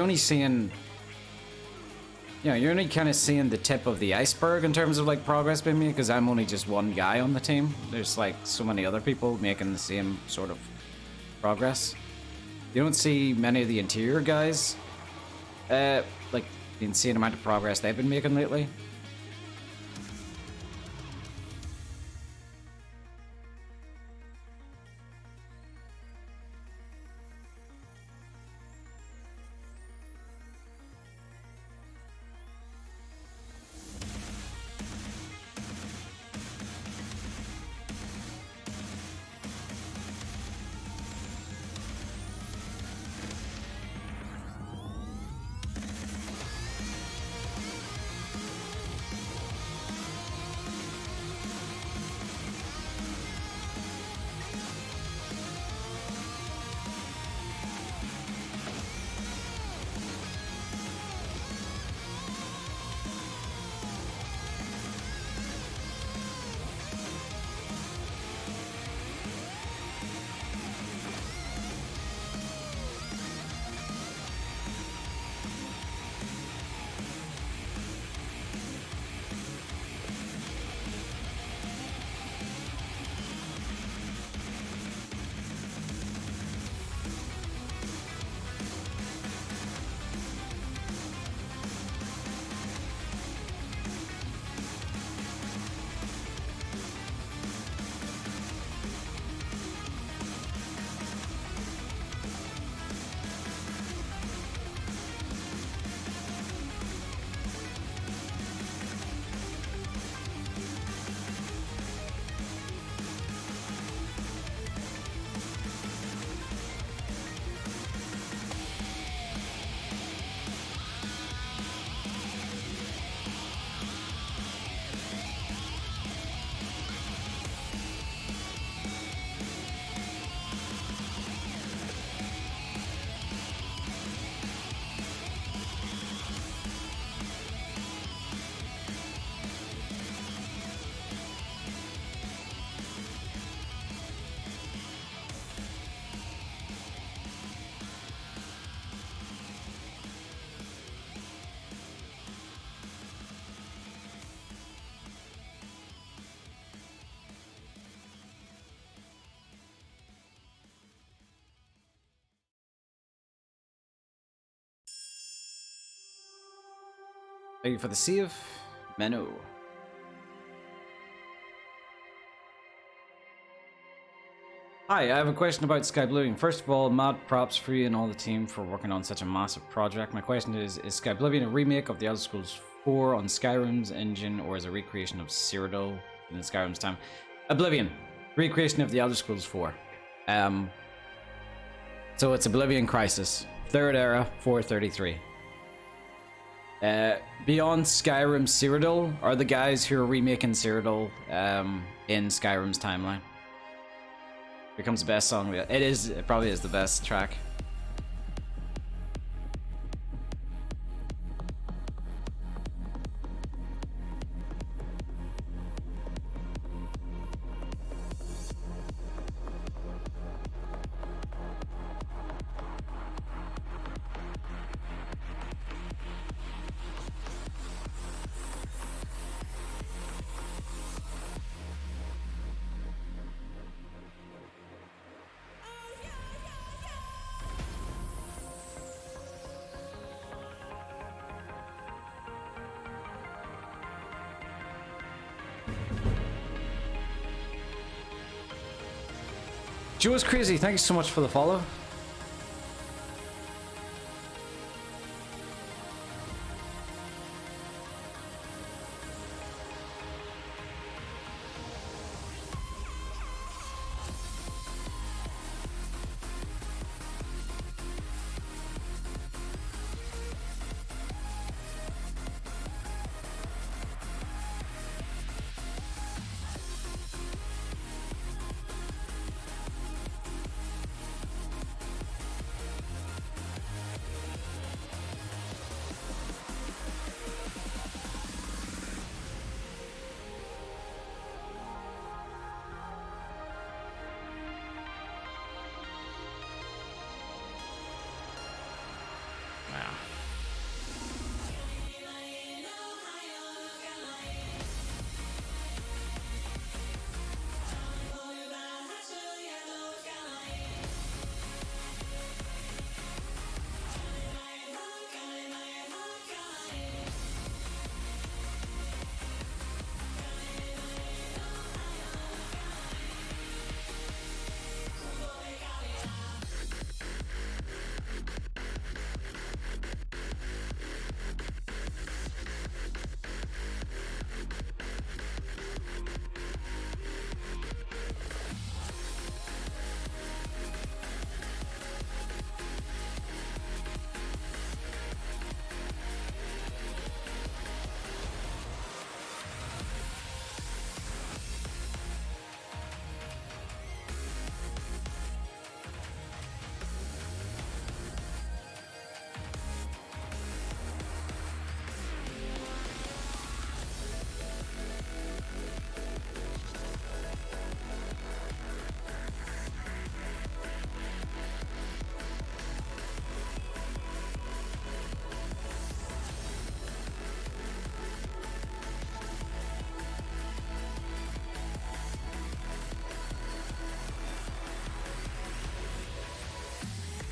only seeing, you're only kind of seeing the tip of the iceberg in terms of like progress being made, because I'm only just one guy on the team. There's like so many other people making the same sort of progress. You don't see many of the interior guys, like the insane amount of progress they've been making lately. Thank you for the Sea of Menu. Hi, I have a question about Skyblivion. First of all, mad props for you and all the team for working on such a massive project. My question is Skyblivion a remake of the Elder Scrolls 4 on Skyrim's engine, or is it a recreation of Cyrodiil in Skyrim's time? Oblivion, recreation of the Elder Scrolls 4. So it's Oblivion Crisis, 3rd era, 433. Beyond Skyrim Cyrodiil are the guys who are remaking Cyrodiil in Skyrim's timeline. Here comes the best song. It probably is the best track. Joe's Crazy, thank you so much for the follow.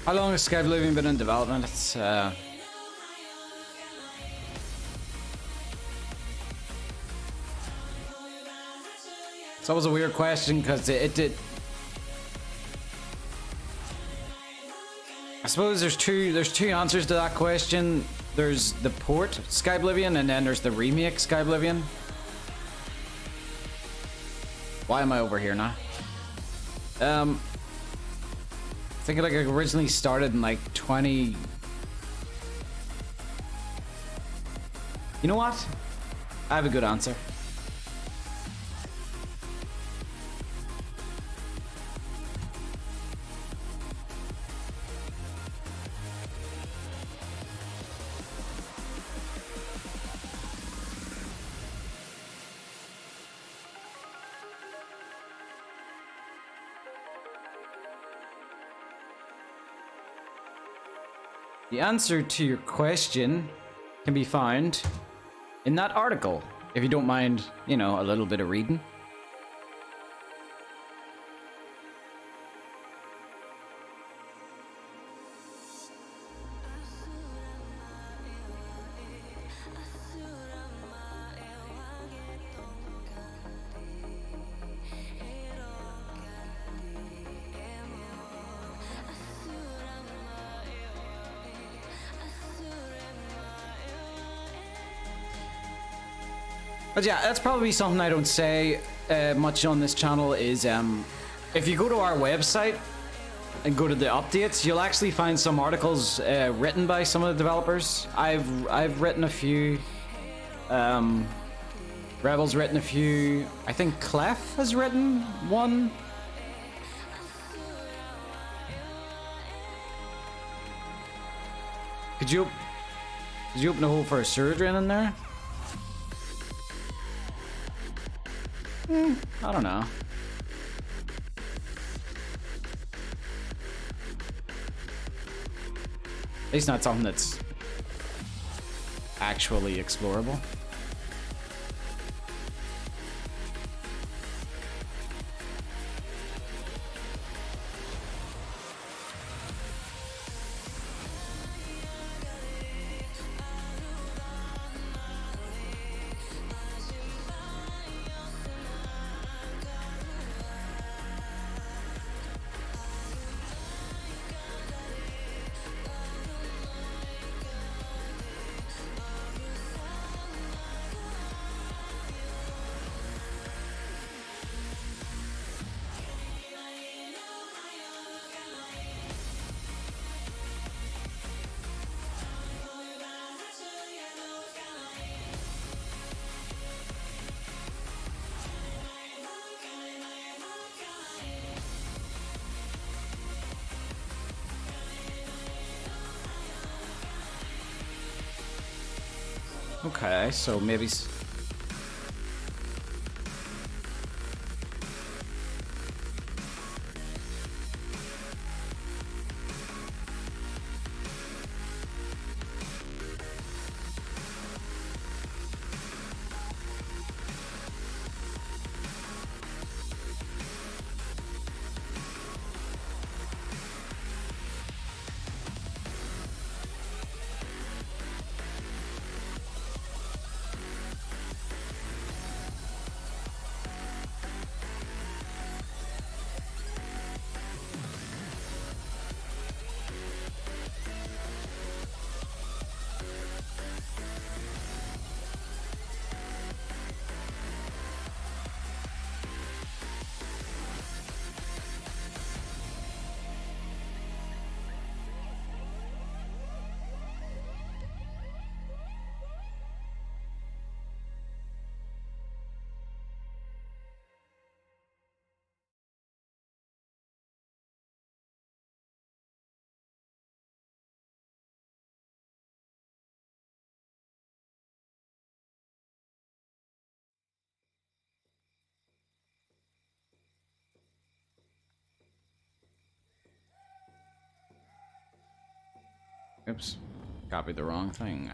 How long has Skyblivion been in development? It's always a weird question because it did. I suppose there's two answers to that question. There's the port Skyblivion, and then there's the remake Skyblivion. Why am I over here now? I think like it originally started in like 20. You know what? I have a good answer. The answer to your question can be found in that article, if you don't mind, you know, a little bit of reading. But yeah, that's probably something I don't say much on this channel is if you go to our website, and go to the updates, you'll actually find some articles written by some of the developers. I've written a few. Rebel's written a few. I think Clef has written one. Could you open a hole for a sewer drain in there? I don't know. At least not something that's actually explorable. Okay, so maybe... Oops, copied the wrong thing.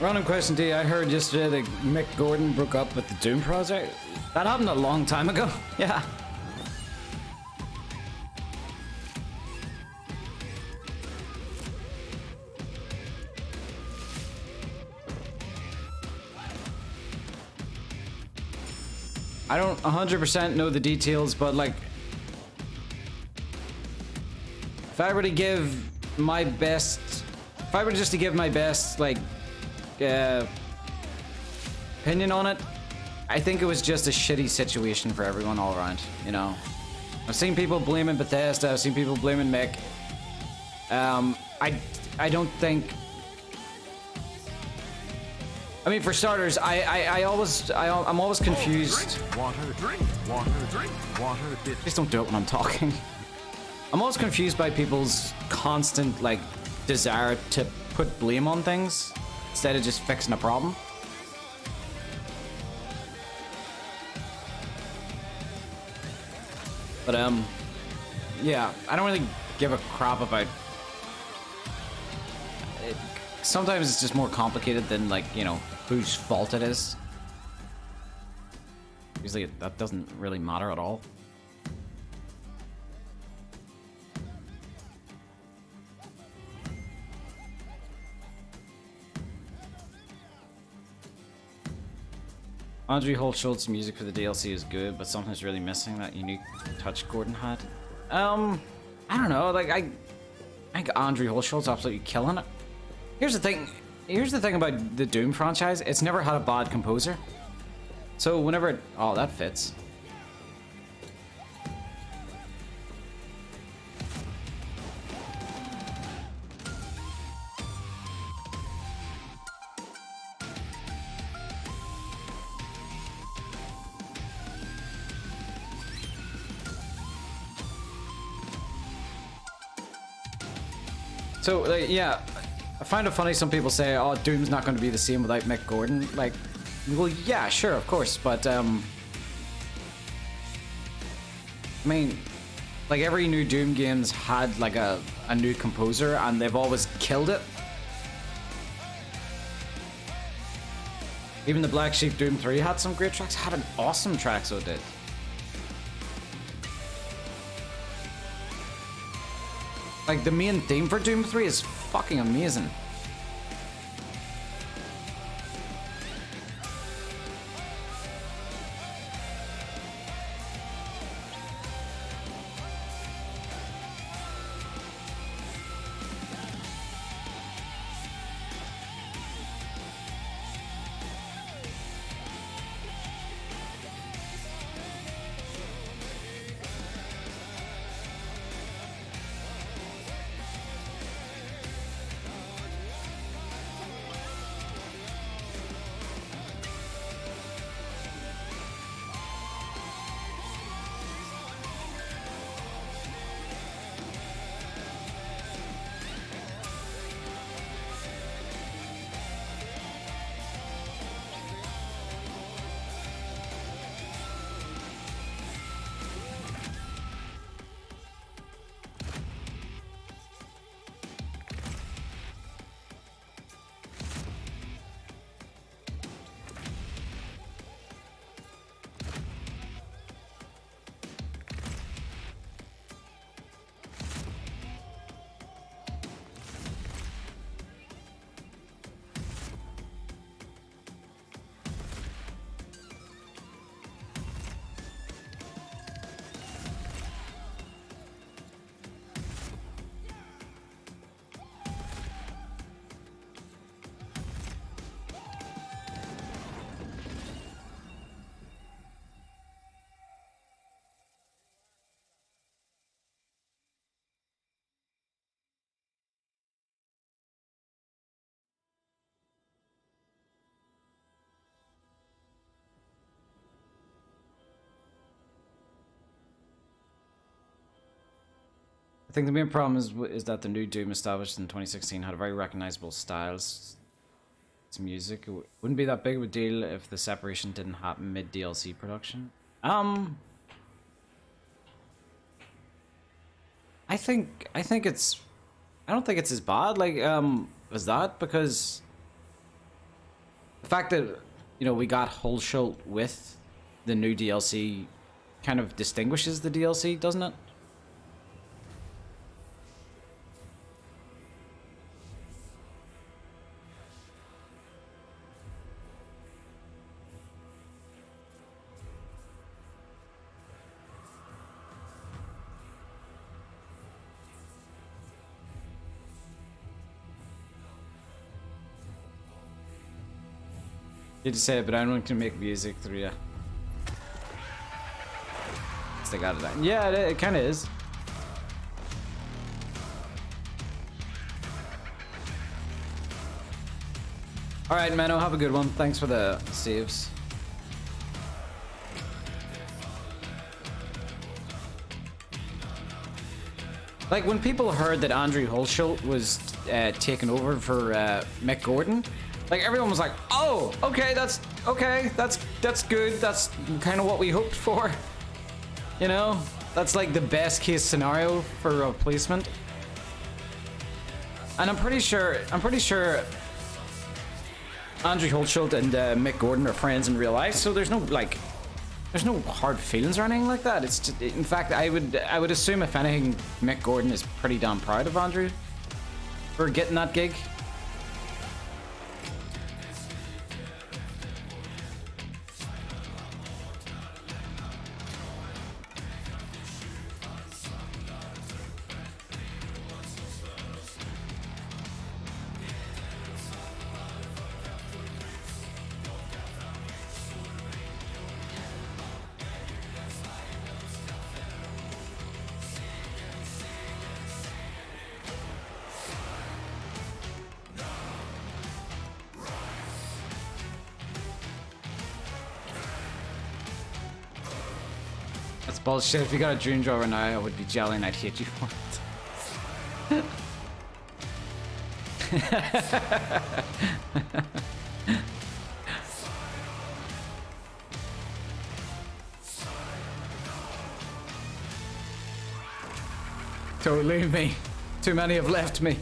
Random question to you. I heard yesterday that Mick Gordon broke up with the Doom project. That happened a long time ago. Yeah. I don't 100% know the details, but like, if I were to give my best, if I were just to give my best, like, opinion on it, I think it was just a shitty situation for everyone all around, you know. I've seen people blaming Bethesda, I've seen people blaming Mick. I don't think I mean, for starters, I'm always confused. Drink water, drink water, drink water. Please don't do it when I'm talking. I'm always confused by people's constant, like, desire to put blame on things instead of just fixing a problem. But, yeah, I don't really give a crap about it. Sometimes it's just more complicated than, like, you know, whose fault it is. Usually that doesn't really matter at all. Andrew Holtschultz's music for the DLC is good, but something's really missing, that unique touch Gordon had. I don't know, like, I think Andrew Holtschultz absolutely killing it. Here's the thing about the Doom franchise, it's never had a bad composer. So whenever it, oh, that fits. So, like, yeah, I find it funny some people say, oh, Doom's not going to be the same without Mick Gordon. Like, well, yeah, sure, of course, but, I mean, like, every new Doom game's had, like, a new composer, and they've always killed it. Even the Black Sheep Doom 3 had some great tracks, had an awesome track, so it did. Like, the main theme for Doom 3 is fucking amazing. I think the main problem is that the new Doom established in 2016 had a very recognizable style. Its music, it wouldn't be that big of a deal if the separation didn't happen mid DLC production. I don't think it's as bad like as that, because the fact that, you know, we got Holtschult with the new DLC kind of distinguishes the DLC, doesn't it? Did you say it, but I'm going to make music through you. Stick out of that. Yeah, it kind of is. All right, Menno, have a good one. Thanks for the saves. Like, when people heard that Andrew Hulshult was taking over for Mick Gordon, like, everyone was like, oh, okay, that's good. That's kind of what we hoped for. You know? That's like the best case scenario for a replacement. And I'm pretty sure Andrew Hulshult and Mick Gordon are friends in real life, so there's no hard feelings or anything like that. It's just, in fact, I would assume, if anything, Mick Gordon is pretty damn proud of Andrew for getting that gig. That's bullshit. If you got a dream drawer now, I would be jelly and I'd hate you for it. Don't leave me. Too many have left me.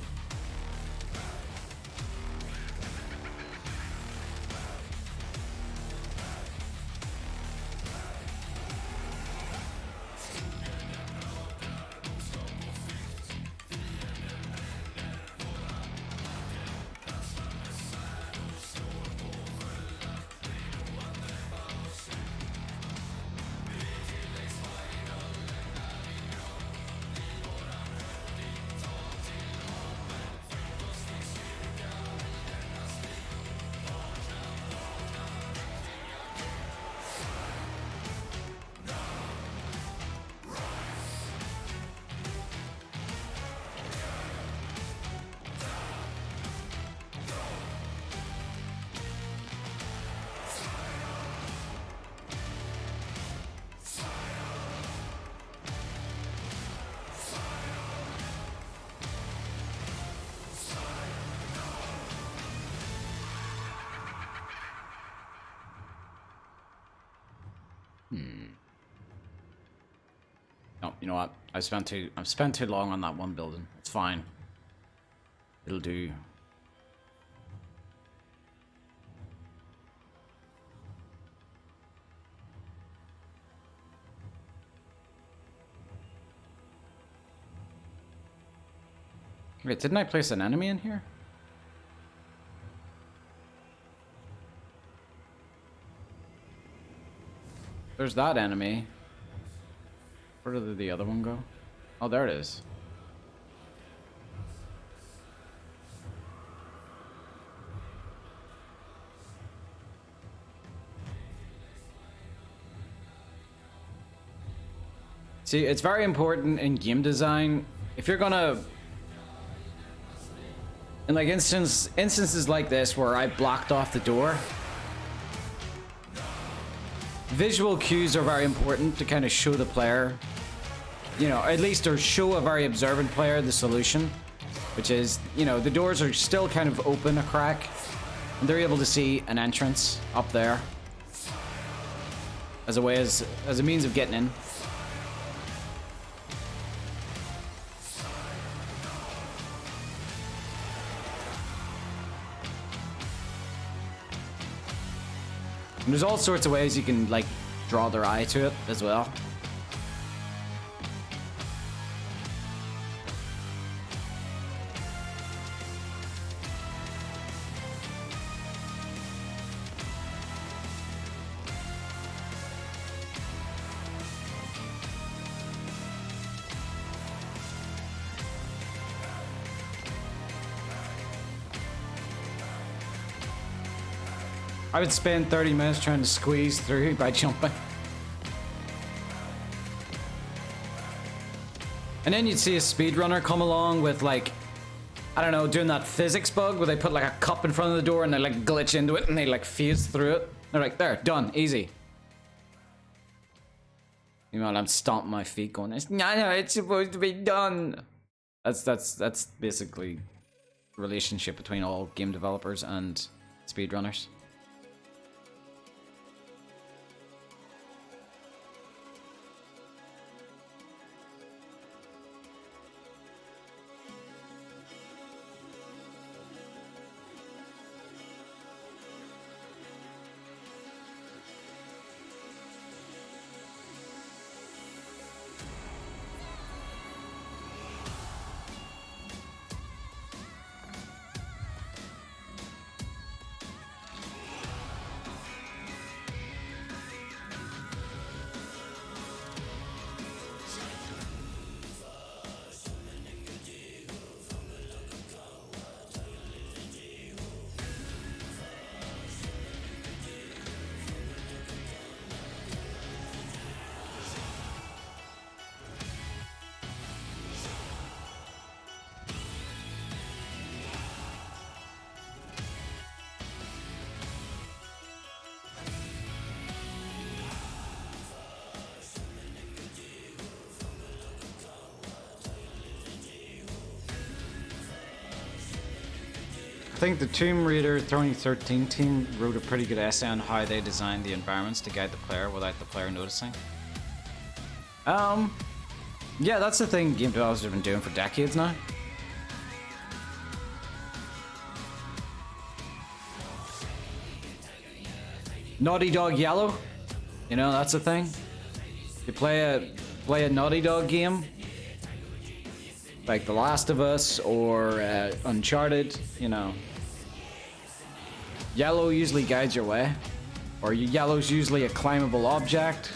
No, you know what? I've spent too long on that one building. It's fine. It'll do. Wait, didn't I place an enemy in here? There's that enemy. Where did the other one go? Oh, there it is. See, it's very important in game design. If you're gonna... In like instances like this where I blocked off the door, visual cues are very important to kind of show the player, you know, at least, or show a very observant player the solution, which is, you know, the doors are still kind of open a crack, and they're able to see an entrance up there as a means of getting in. And there's all sorts of ways you can, like, draw their eye to it as well. I would spend 30 minutes trying to squeeze through by jumping. And then you'd see a speedrunner come along with like I don't know, doing that physics bug where they put like a cup in front of the door and they like glitch into it and they like phase through it. They're like, there, done, easy. You know, I'm stomping my feet going, no, it's supposed to be done. That's basically the relationship between all game developers and speedrunners. I think the Tomb Raider 2013 team wrote a pretty good essay on how they designed the environments to guide the player without the player noticing. Yeah, that's the thing game developers have been doing for decades now. Naughty Dog Yellow, you know, that's the thing. You play a Naughty Dog game, like The Last of Us or Uncharted, you know. Yellow usually guides your way, or yellow's usually a climbable object.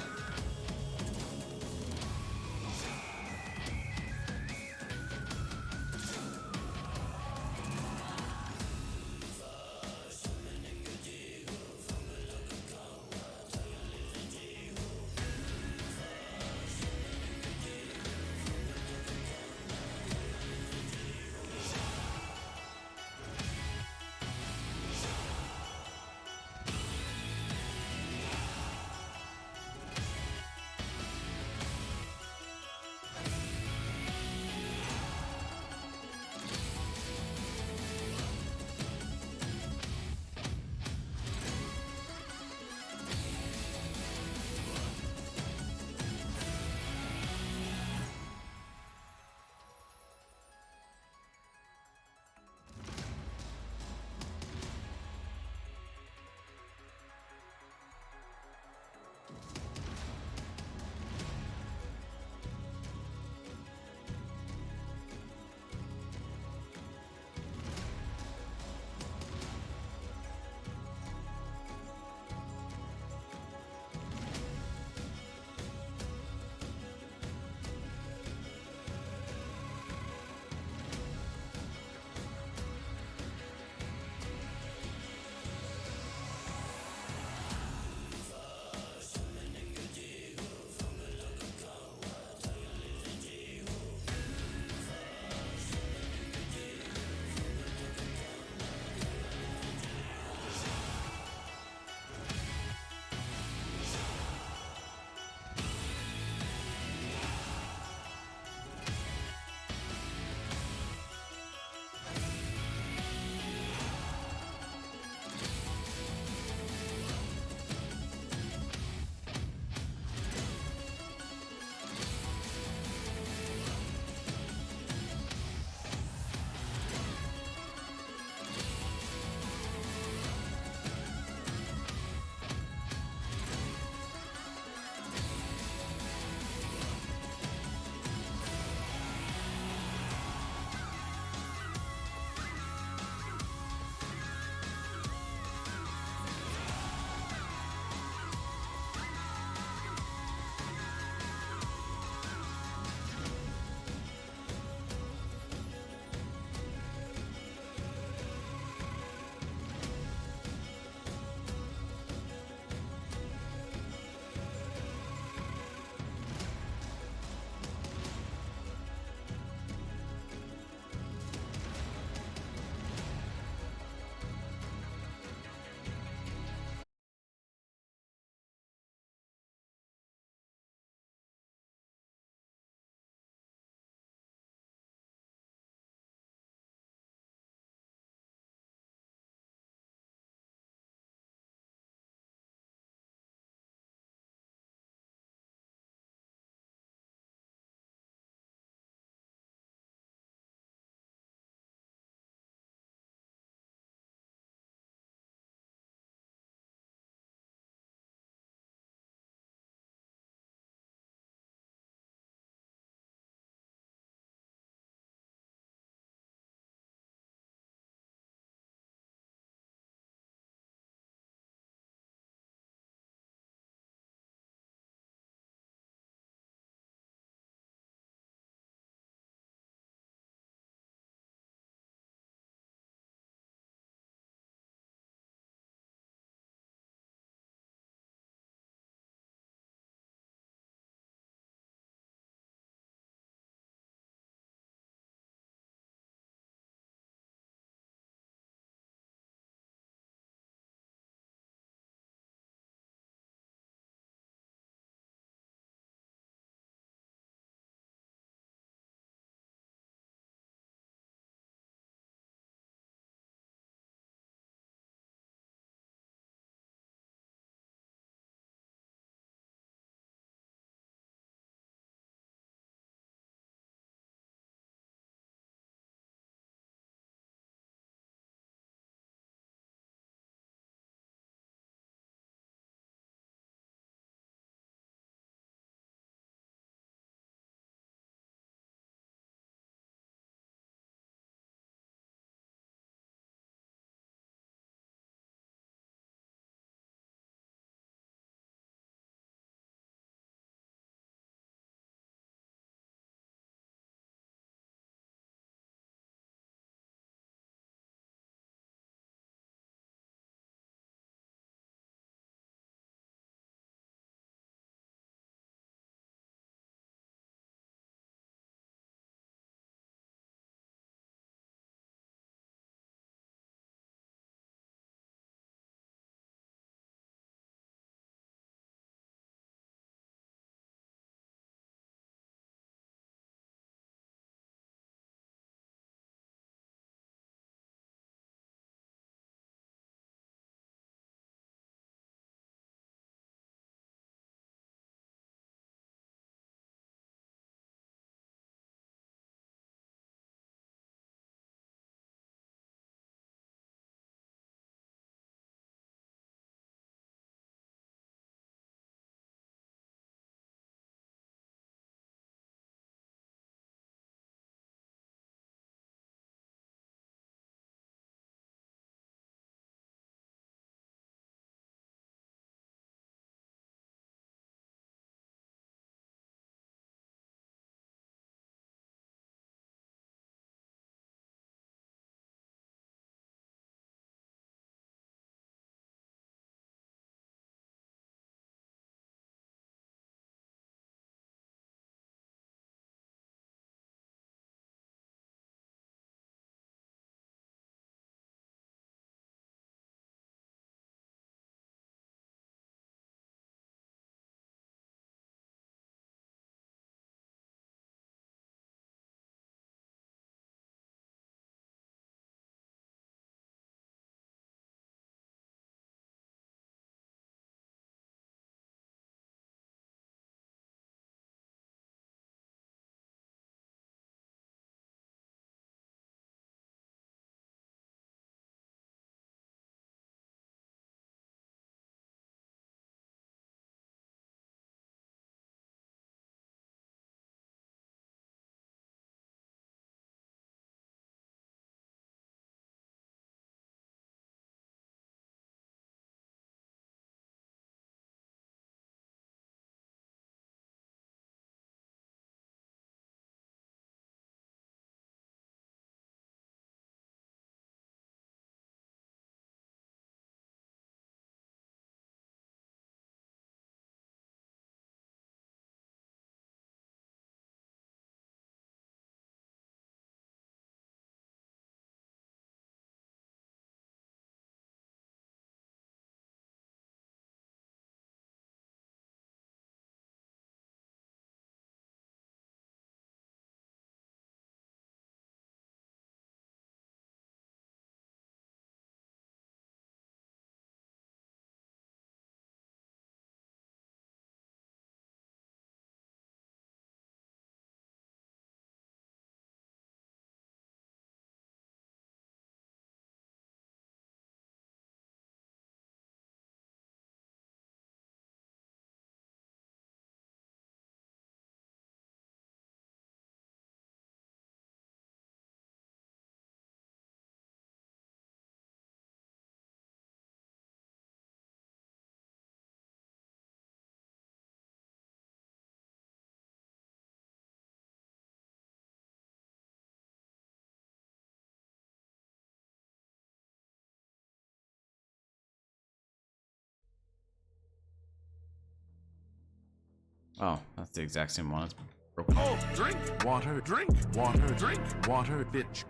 Oh, that's the exact same one. It's broken. Oh, drink water, drink water, drink water, bitch.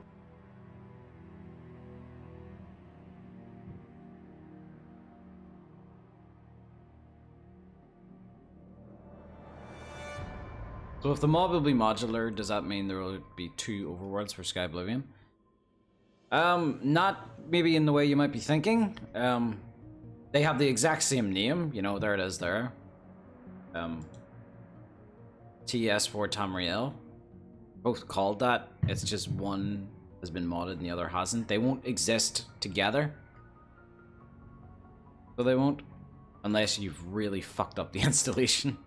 So if the mod will be modular, does that mean there will be 2 overworlds for Skyblivion? Not maybe in the way you might be thinking. They have the exact same name, you know, there it is there. TS4 Tamriel. Both called that. It's just one has been modded and the other hasn't. They won't exist together. So they won't. Unless you've really fucked up the installation.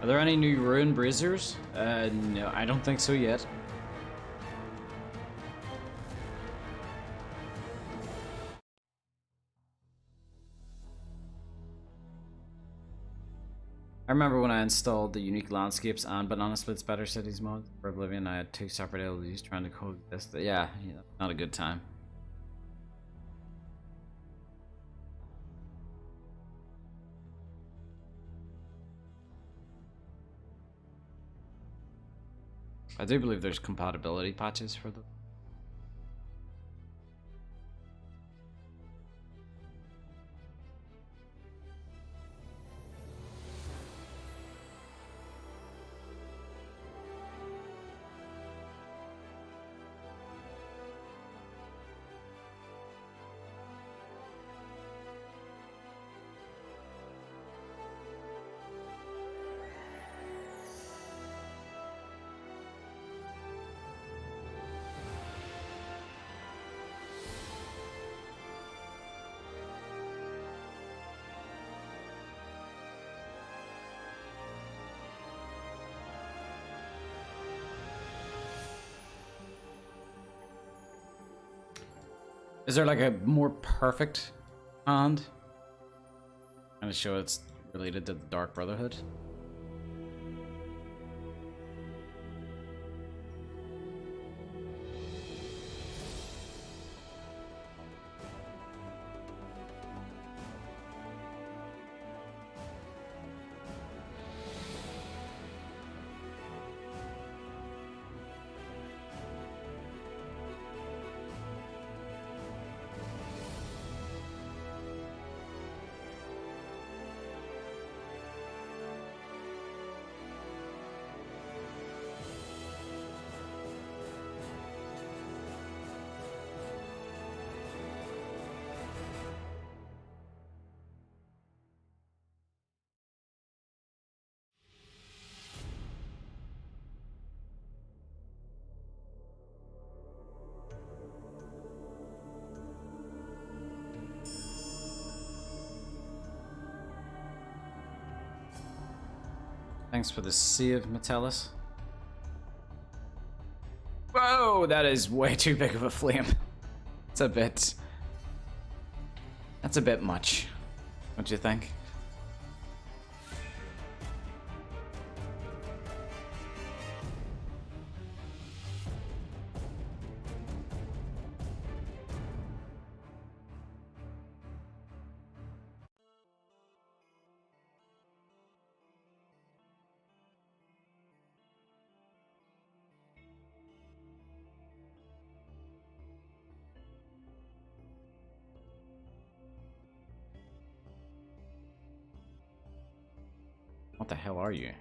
Are there any new Ruin Braziers? No, I don't think so yet. I remember when I installed the Unique Landscapes and Banana Splits Better Cities mod for Oblivion, I had 2 separate LEDs trying to coexist. Yeah, not a good time. I do believe there's compatibility patches for them. Is there like a more perfect hand? Kind of show it's related to the Dark Brotherhood. Thanks for the save, Metellus. Whoa, that is way too big of a flame. It's a bit... That's a bit much. Don't you think? What the hell are you?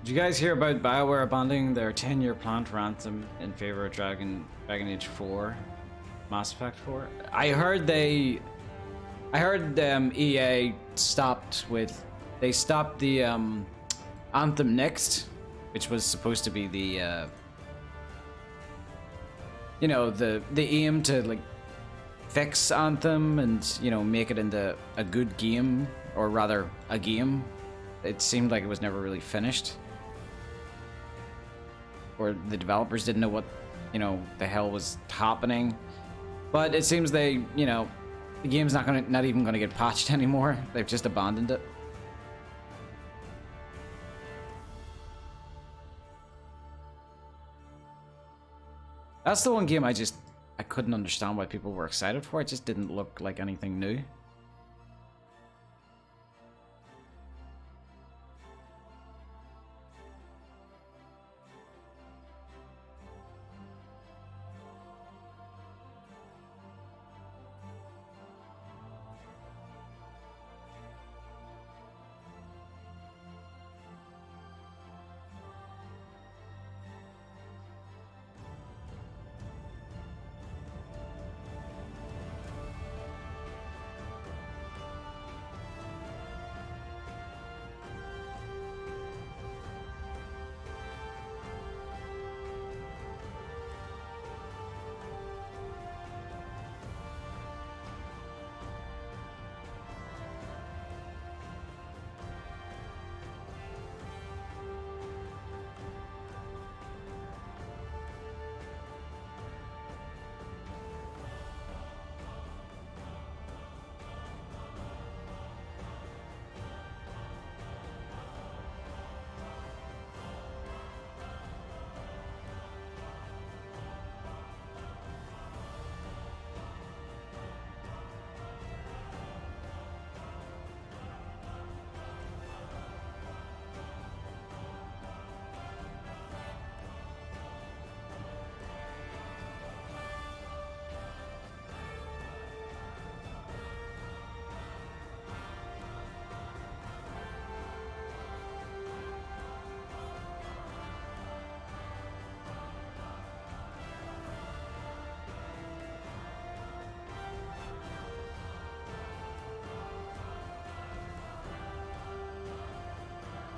Did you guys hear about BioWare abandoning their 10-year plan for Anthem in favor of Dragon Age 4, Mass Effect 4? I heard EA stopped the Anthem Next, which was supposed to be the you know, the aim to like fix Anthem and, you know, make it into a good game, or rather a game. It seemed like it was never really finished, or the developers didn't know what, you know, the hell was happening. But it seems they, you know, the game's not even gonna get patched anymore. They've just abandoned it. That's the one game I couldn't understand why people were excited for. It just didn't look like anything new.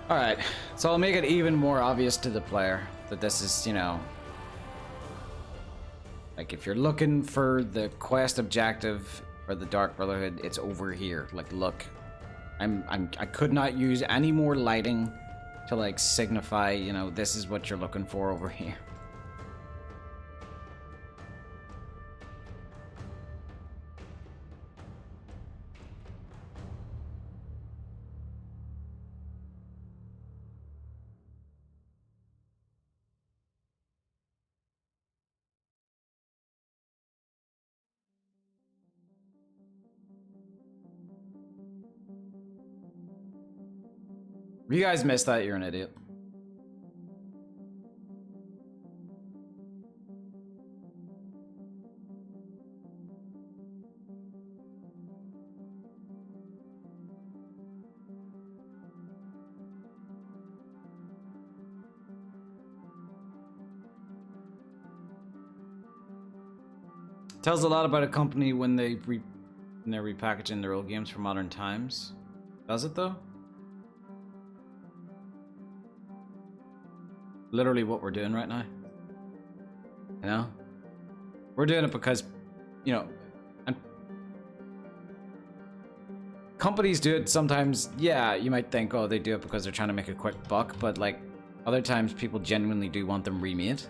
Alright, so I'll make it even more obvious to the player that this is, you know, like if you're looking for the quest objective for the Dark Brotherhood, it's over here. Like, look, I could not use any more lighting to like signify, you know, this is what you're looking for over here. If you guys missed that, you're an idiot. Tells a lot about a company when they're repackaging their old games for modern times. Does it though? Literally what we're doing right now. You know? We're doing it because, you know, and companies do it sometimes. Yeah, you might think, oh, they do it because they're trying to make a quick buck, but like other times people genuinely do want them remade.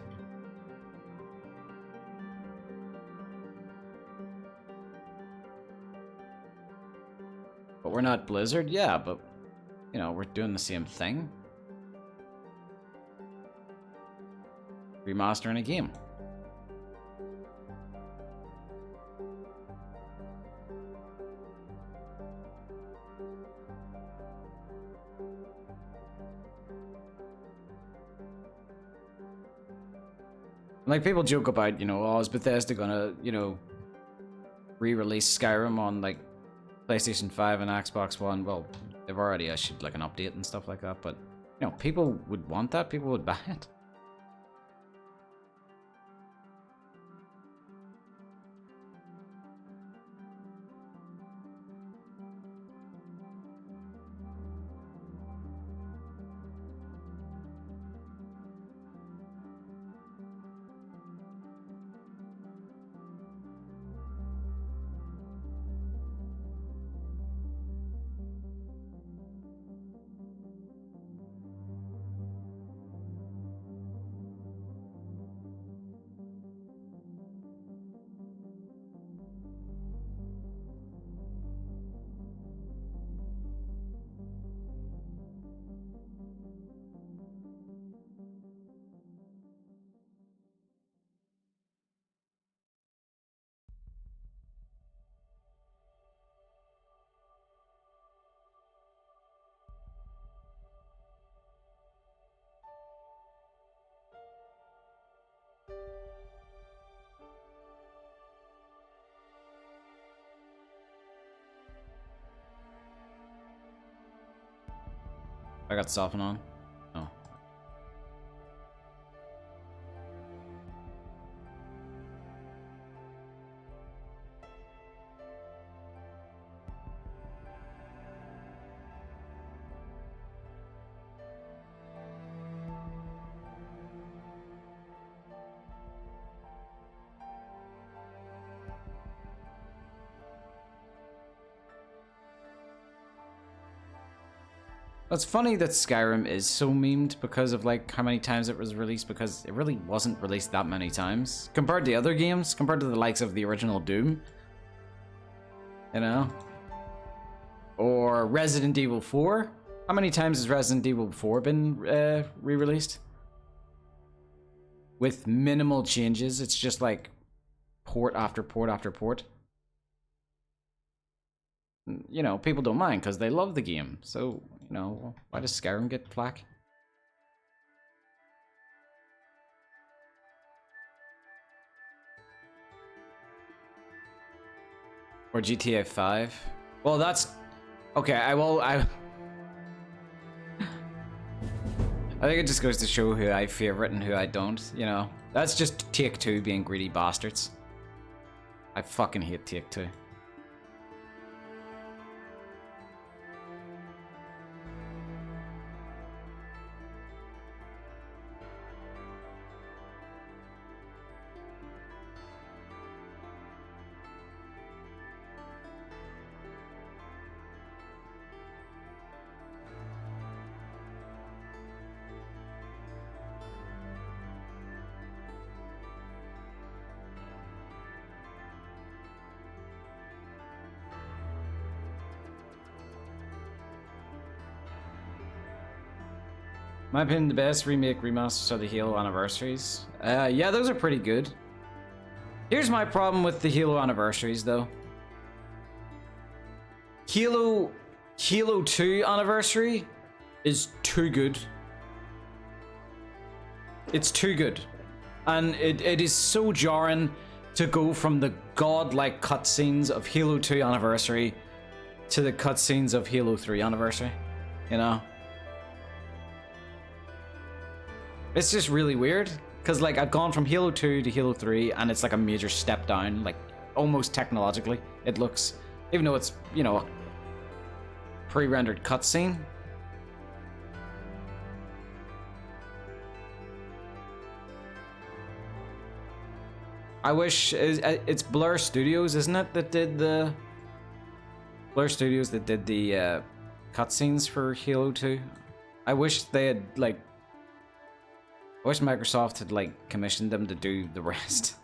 But we're not Blizzard, yeah, but you know, we're doing the same thing. Remastering a game. Like people joke about, you know, oh, is Bethesda gonna, you know, re-release Skyrim on like PlayStation 5 and Xbox One? Well, they've already issued like an update and stuff like that, but You know, people would want that. People would buy it. I got soften on. Oh. It's funny that Skyrim is so memed because of like how many times it was released, because it really wasn't released that many times compared to other games, compared to the likes of the original Doom, you know, or Resident Evil 4. How many times has Resident Evil 4 been re-released with minimal changes? It's just like port after port after port. You know, people don't mind because they love the game. So, you know, why does Skyrim get flack? Or GTA 5? Well, that's... Okay, I think it just goes to show who I favorite and who I don't, you know. That's just Take-Two being greedy bastards. I fucking hate Take-Two. My opinion, the best remake remasters are the Halo anniversaries. Yeah, those are pretty good. Here's my problem with the Halo anniversaries, though. Halo 2 anniversary is too good. It's too good. And it is so jarring to go from the godlike cutscenes of Halo 2 anniversary to the cutscenes of Halo 3 anniversary, you know? It's just really weird, because like I've gone from Halo 2 to Halo 3 and it's like a major step down, like almost technologically it looks, even though it's, you know, a pre-rendered cutscene. I wish it's Blur Studios, isn't it, that did the cutscenes for Halo 2. I wish they had like, I wish Microsoft had like commissioned them to do the rest.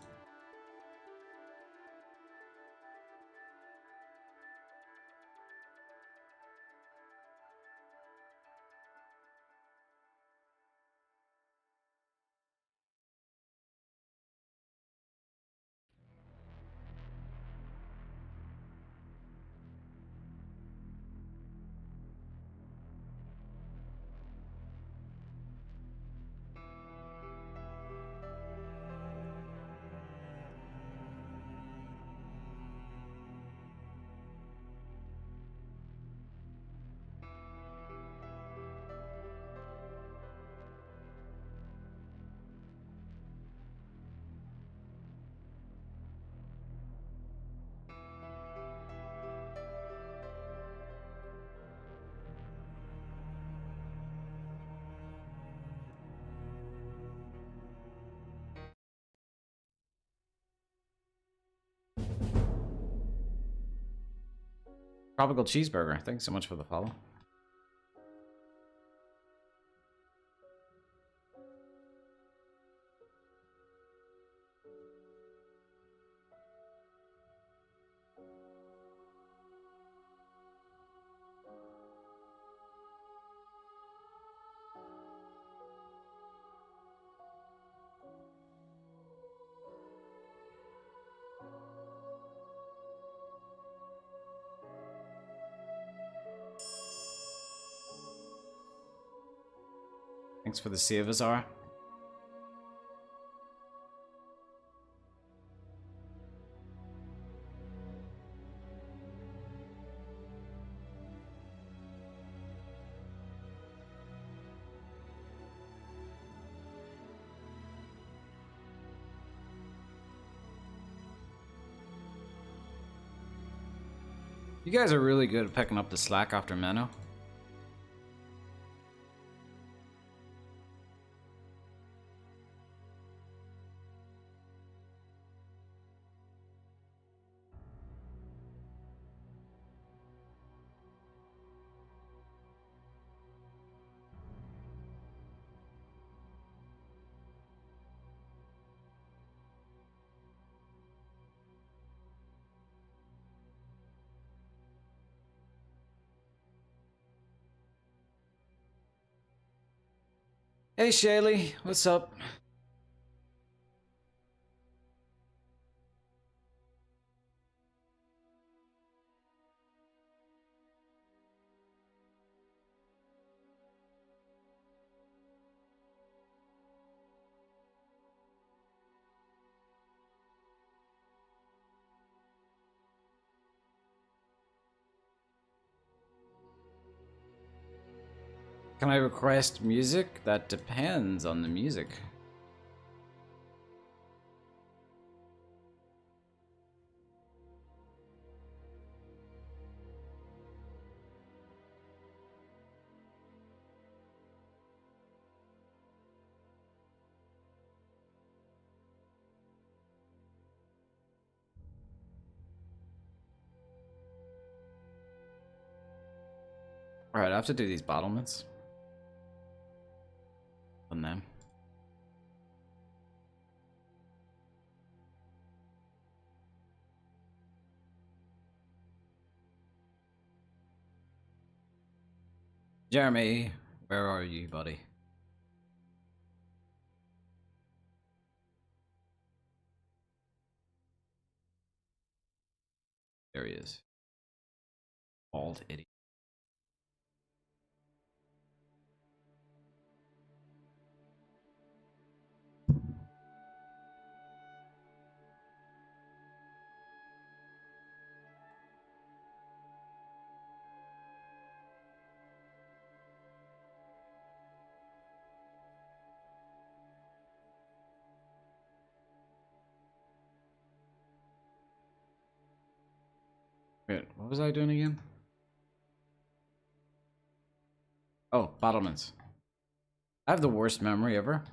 Tropical Cheeseburger, thanks so much for the follow. Thanks for the save, Azara. You guys are really good at picking up the slack after Menno. Hey Shaylee, what's up? Can I request music? That depends on the music. Alright, I have to do these battlements. On them. Jeremy, where are you, buddy? There he is. Bald idiot. Wait, what was I doing again? Oh, battlements. I have the worst memory ever.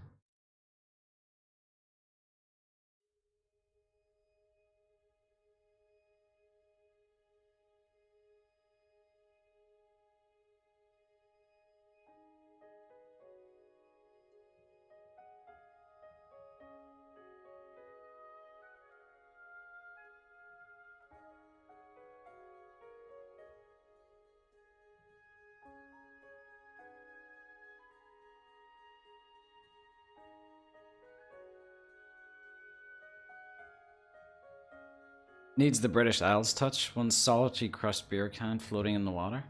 Needs the British Isles touch. One salty crushed beer can floating in the water.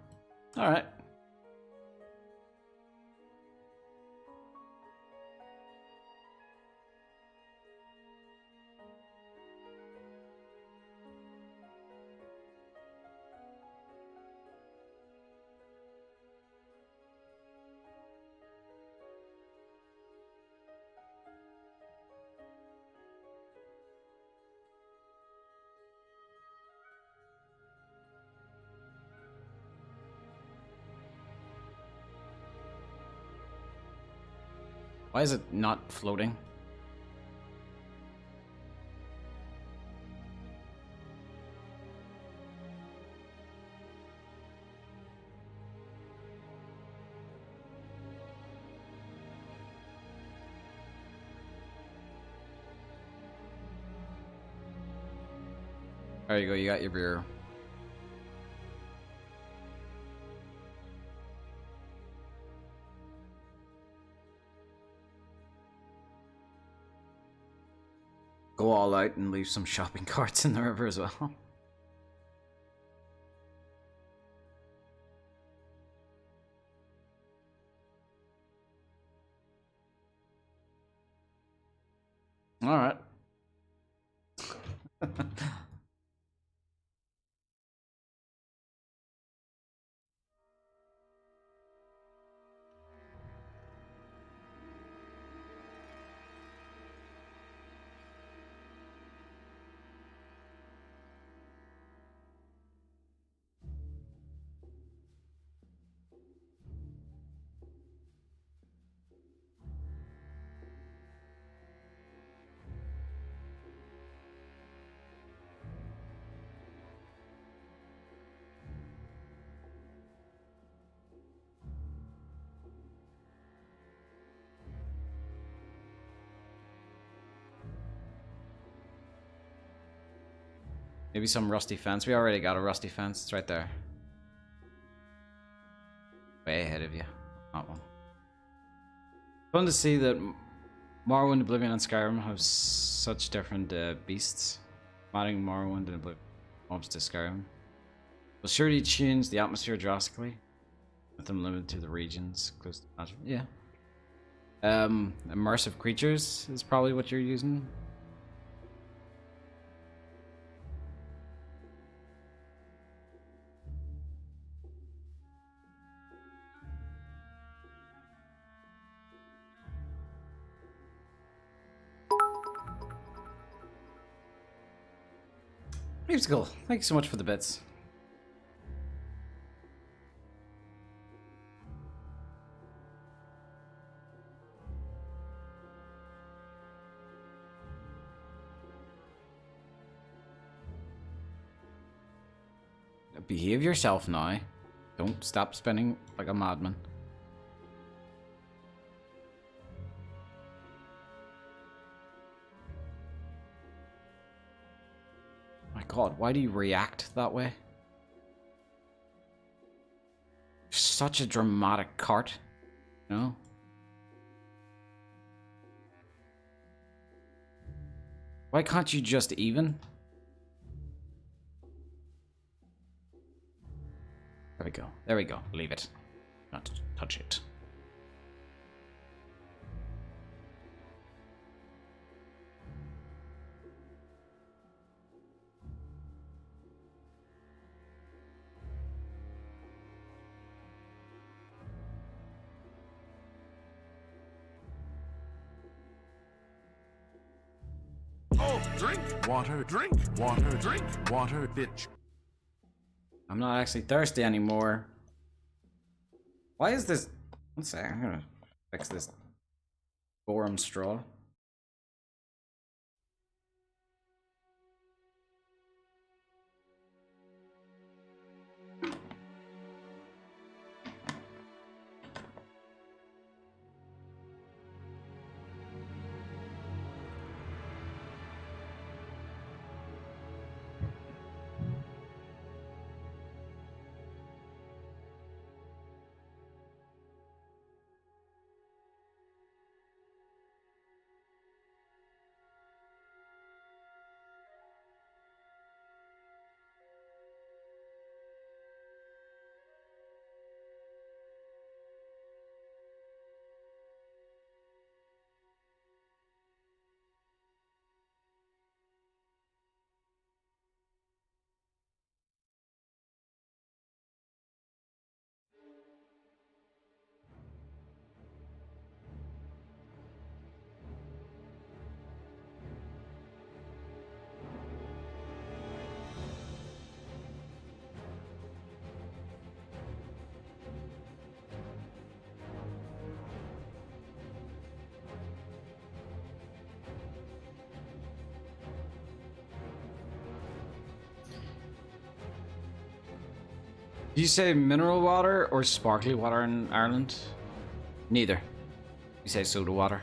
Alright. Why is it not floating? There you go, you got your beer. Go all out and leave some shopping carts in the river as well. All right. Maybe some rusty fence. We already got a rusty fence. It's right there. Way ahead of you. That one. Fun to see that Morrowind, Oblivion, and Skyrim have such different beasts. Adding Morrowind and Oblivion mobs to Skyrim will surely change the atmosphere drastically, with them limited to the regions close to magic. Yeah. Immersive creatures is probably what you're using. Musical, thank you so much for the bits. Behave yourself now. Don't stop spinning like a madman. My God, why do you react that way? Such a dramatic cart, you know? Why can't you just even? There we go. There we go. Leave it. Not touch it. Oh, drink water, drink water, drink water, bitch. I'm not actually thirsty anymore. Why is this? One sec, I'm gonna fix this borum straw. Do you say mineral water or sparkly water in Ireland? Neither. You say soda water.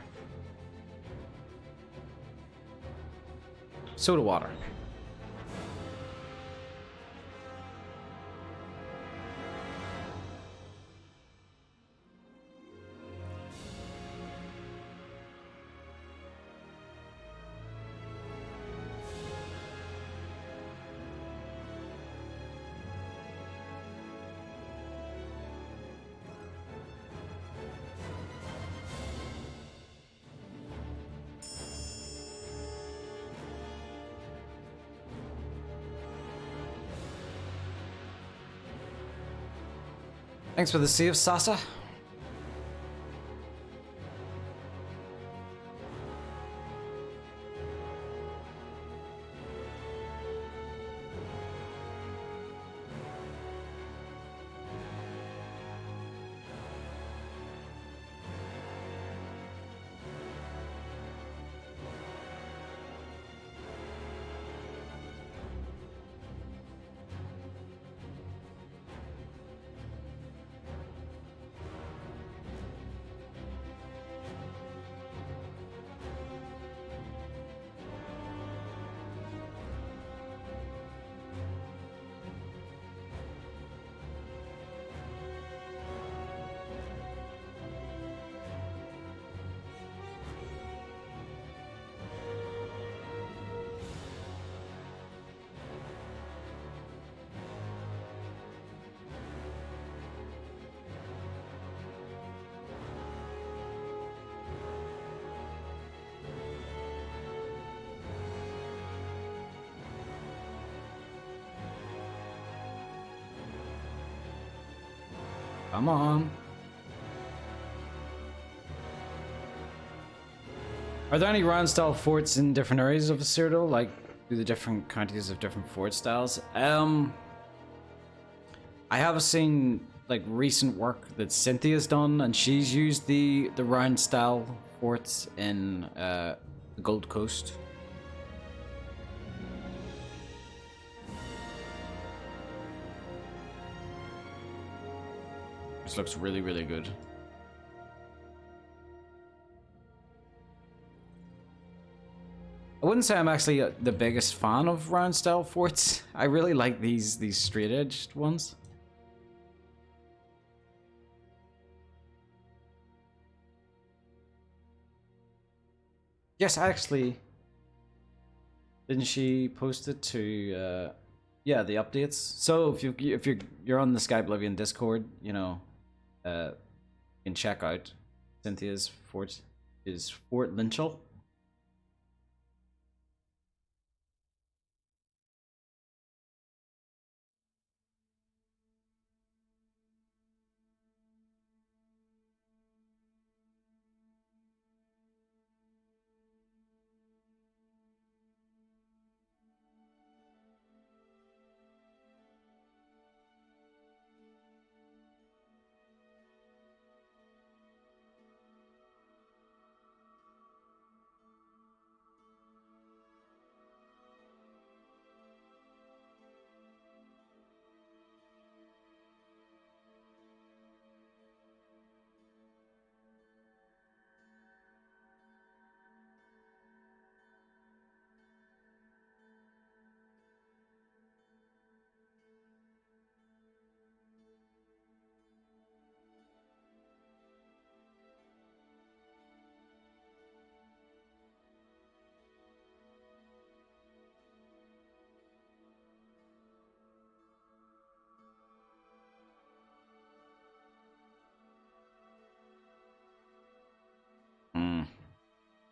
Soda water. Thanks for the save, Sasa. Come on. Are there any round style forts in different areas of Cyrodiil? Like, do the different counties have different fort styles? I have seen like recent work that Cynthia's done, and she's used the round style forts in the Gold Coast. This looks really, really good. I wouldn't say I'm actually the biggest fan of round style forts. I really like these straight edged ones. Yes, actually, didn't she post it to yeah, the updates? So if you're on the Skyblivion Discord, you know, you can check out Cynthia's fort. Is Fort Lynchel.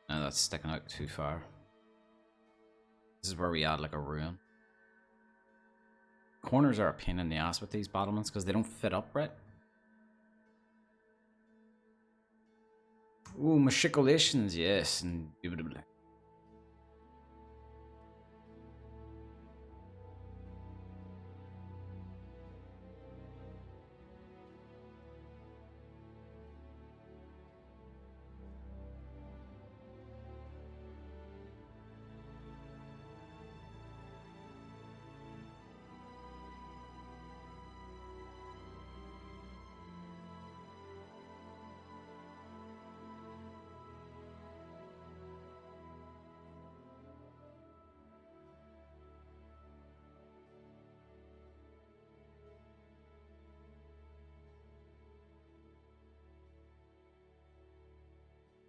No, that's sticking out too far. This is where we add like a ruin. Corners are a pain in the ass with these battlements because they don't fit up right. Ooh, machicolations, yes, indubitably.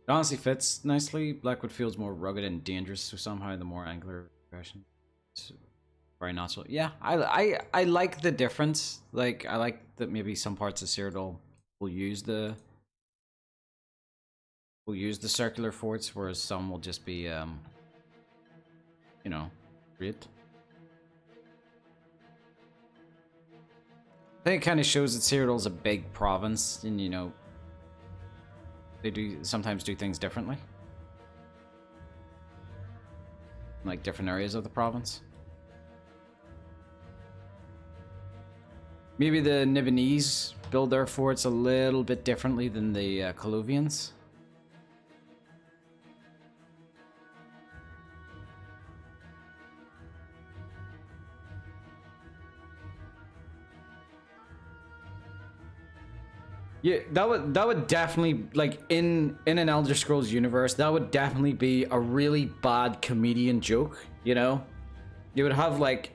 It honestly fits nicely. Blackwood feels more rugged and dangerous, so somehow the more angular version. It's very natural. Yeah, I like the difference. Like, I like that maybe some parts of Cyrodiil will use the circular forts, whereas some will just be you know, straight. think it kind of shows that Cyrodiil's a big province, and you know, they do sometimes do things differently, like different areas of the province. Maybe the Nibonese build their forts a little bit differently than the Coluvians. Yeah, that would definitely, like, in an Elder Scrolls universe, that would definitely be a really bad comedian joke, you know? You would have like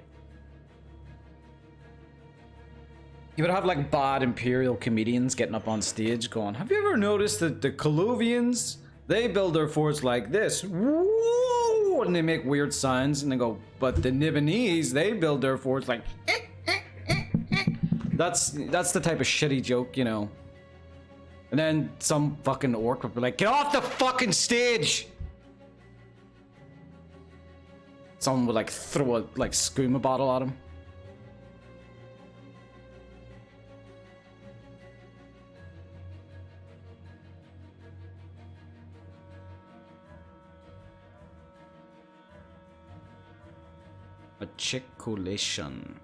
bad Imperial comedians getting up on stage going, have you ever noticed that the Coluvians, they build their forts like this? Woo! And they make weird sounds, and they go, but the Nibonese, they build their forts like That's the type of shitty joke, you know. And then some fucking orc would be like, get off the fucking stage! Someone would like throw a like skooma bottle at him. A chick-collation.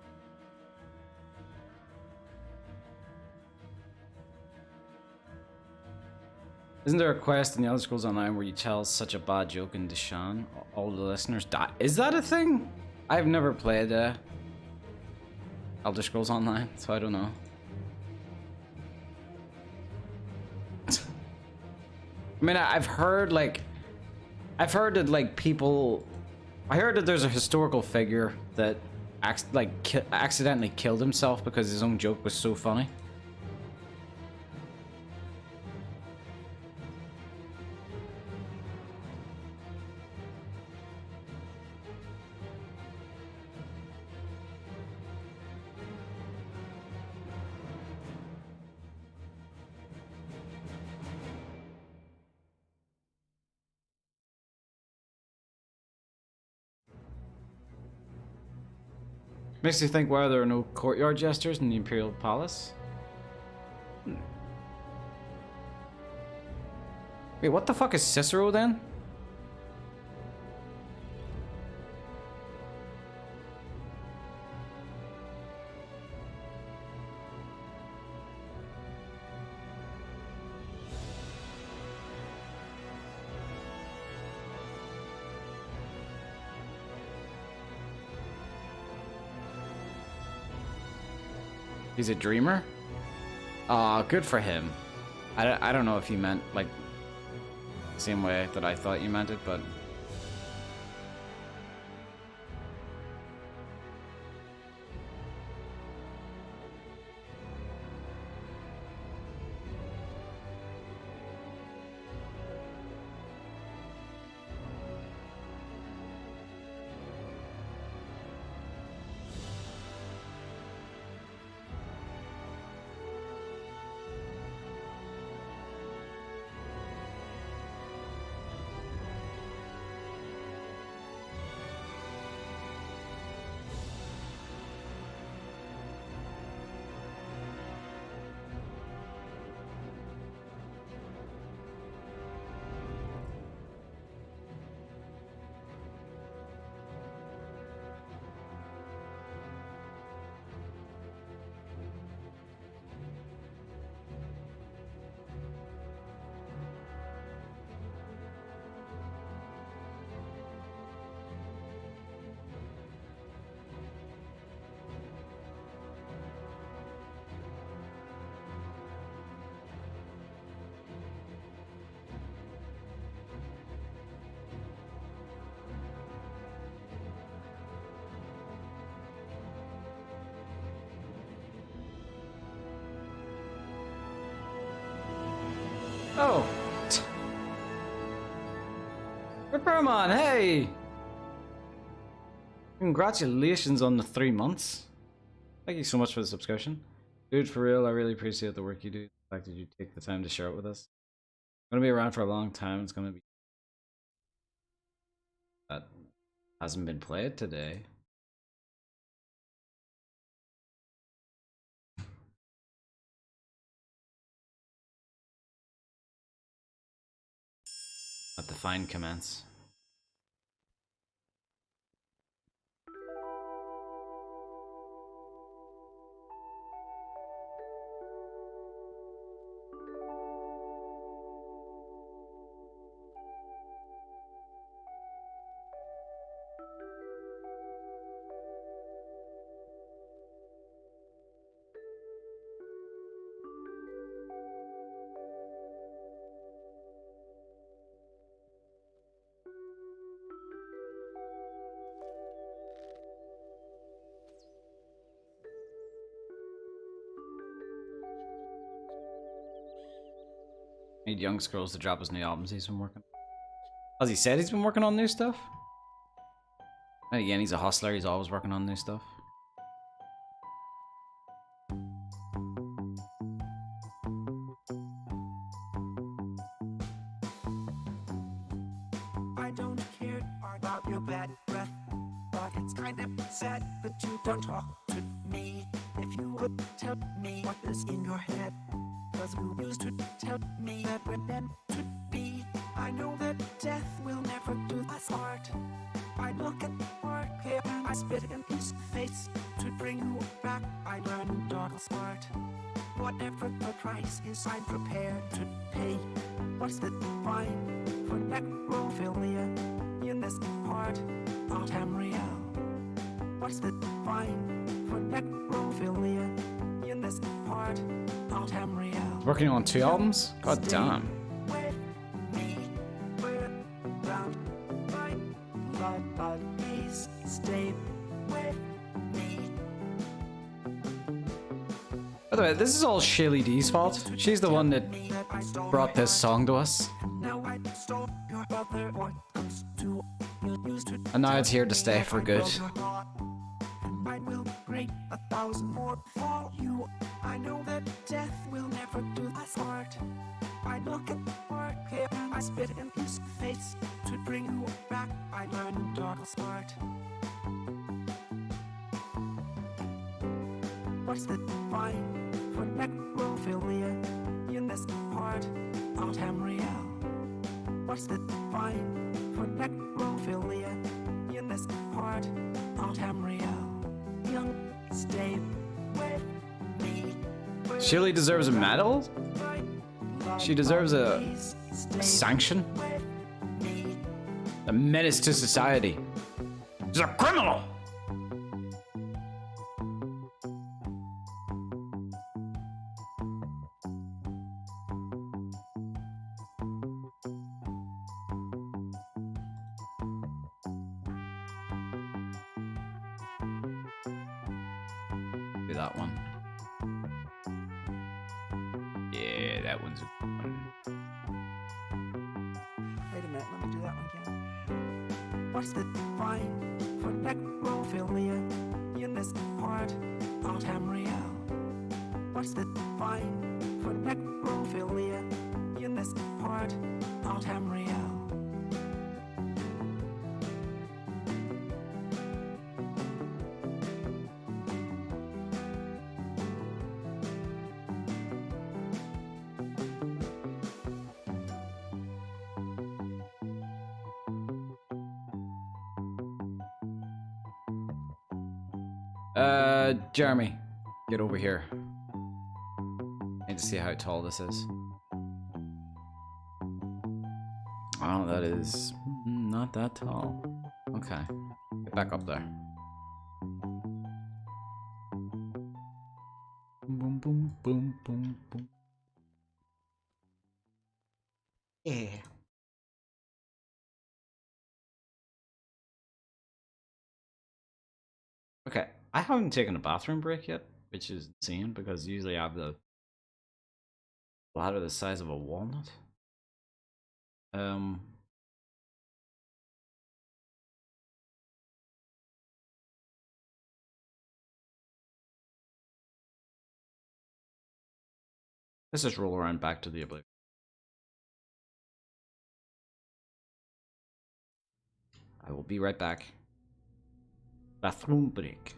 Isn't there a quest in the Elder Scrolls Online where you tell such a bad joke in Deshaan, all the listeners die? Is that a thing? I've never played Elder Scrolls Online, so I don't know. I mean, I've heard that like people. I heard that there's a historical figure that accidentally killed himself because his own joke was so funny. Makes you think why there are no courtyard jesters in the Imperial Palace. Wait, what the fuck is Cicero then? He's a dreamer? Aw, good for him. I don't know if you meant, like, the same way that I thought you meant it, but... Oh! Repairman, hey! Congratulations on the 3 months. Thank you so much for the subscription. Dude, for real, I really appreciate the work you do. The fact that you take the time to share it with us. I'm gonna be around for a long time. It's gonna be... That hasn't been played today. Let the fine commence. Need young scrolls to drop his new albums he's been working. Has he said he's been working on new stuff? And again, he's a hustler, he's always working on new stuff. I don't care about your bad breath, but it's kind of sad that you don't talk to me. If you would tell me what is in your head, 'cause you used to tell me that we're meant to be. I know that death will never do us part. I look at art here, I spit in his face to bring you back. I learned dark smart. Whatever the price is, I'm prepared to pay. What's the fine for necrophilia in this part of Tamriel? What's the fine for necrophilia in this part of Tamriel? Working on 2 albums? God damn. With me, without my blood, but please stay with me. By the way, this is all Shaylee D's fault. She's the one that brought this song to us. Now I stole your other what comes to you used to And now it's here to stay for good. I will break 1,000 more for you. I know that death will never do us part. I look at art here, I spit in his face to bring you back. I learned dark smart. What's the fine for necrophilia in this part of Tamriel? What's the fine for necrophilia in this part of Tamriel? Young, stay with me. Shaylee deserves a medal? She deserves a sanction? A menace to society. She's a criminal! Do that one. Yeah, that one's a good one. Wait a minute, let me do that one again. What's the fine for necrophilia in this part of Tamriel? What's the fine for necrophilia in this part of Tamriel? Jeremy, get over here. I need to see how tall this is. Oh, that is not that tall. Okay, get back up there. Boom, boom, boom, boom, boom. Yeah. Okay, I haven't taken a bathroom break yet, which is insane because usually I have the bladder the size of a walnut. Let's just roll around back to the Oblivion. I will be right back. Bathroom break.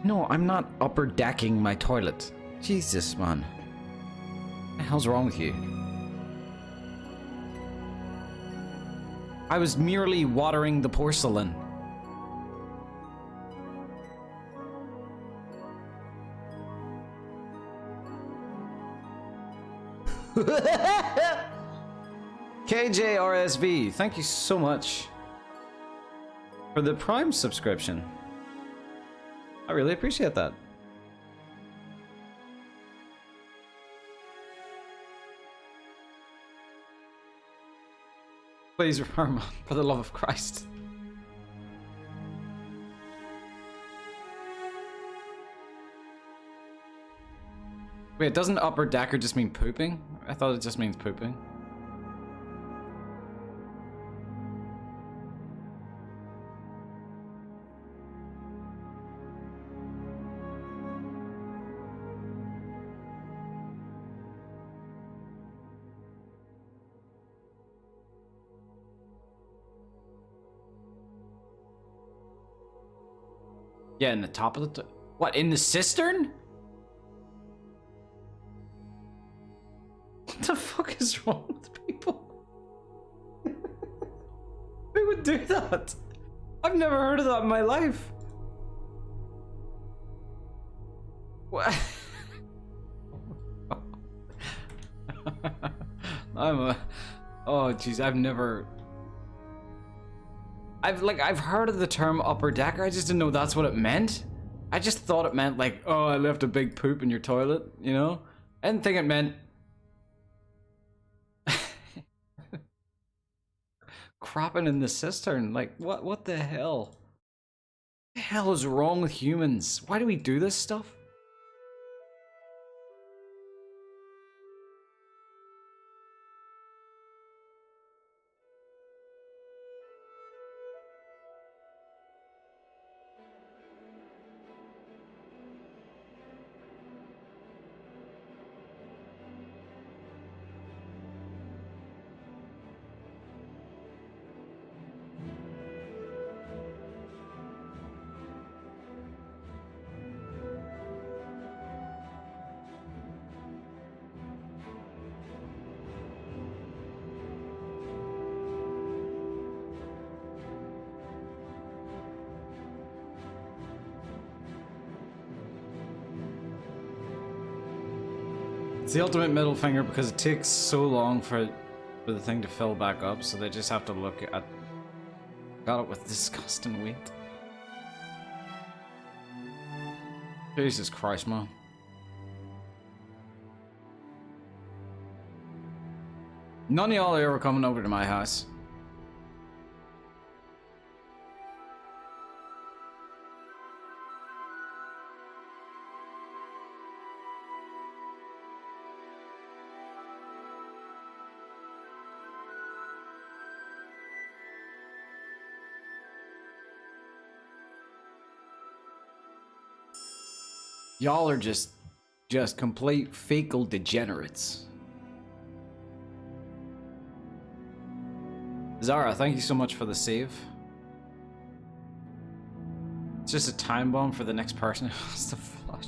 No, I'm not upper decking my toilet. Jesus, man. What the hell's wrong with you? I was merely watering the porcelain. KJRSV, thank you so much for the Prime subscription. I really appreciate that. Please, Herman, for the love of Christ. Wait, doesn't upper decker just mean pooping? I thought it just means pooping. Yeah, in the top of the... What, in the cistern? What the fuck is wrong with people? Who would do that? I've never heard of that in my life. What? Oh, jeez, I've heard of the term upper decker. I just didn't know that's what it meant. I just thought it meant like, oh, I left a big poop in your toilet, you know? I didn't think it meant crapping in the cistern. Like, what the hell? What the hell is wrong with humans? Why do we do this stuff? It's the ultimate middle finger because it takes so long for the thing to fill back up, so they just have to look at... Got it with disgusting weight. Jesus Christ, man. None of y'all are ever coming over to my house. Y'all are just complete fecal degenerates. Zara, thank you so much for the save. It's just a time bomb for the next person who wants to flush.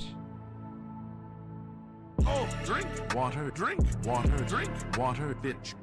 Oh, drink water, drink water, drink water, bitch.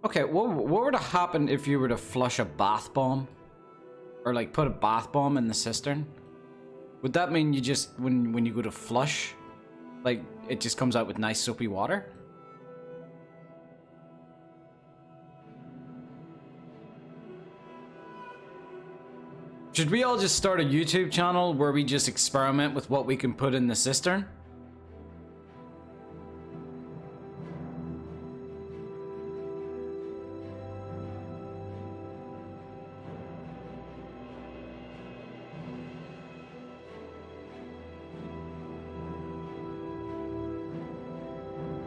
Okay, what would have happened if you were to flush a bath bomb? Or like put a bath bomb in the cistern? Would that mean you just, when you go to flush, like it just comes out with nice soapy water? Should we all just start a YouTube channel where we just experiment with what we can put in the cistern?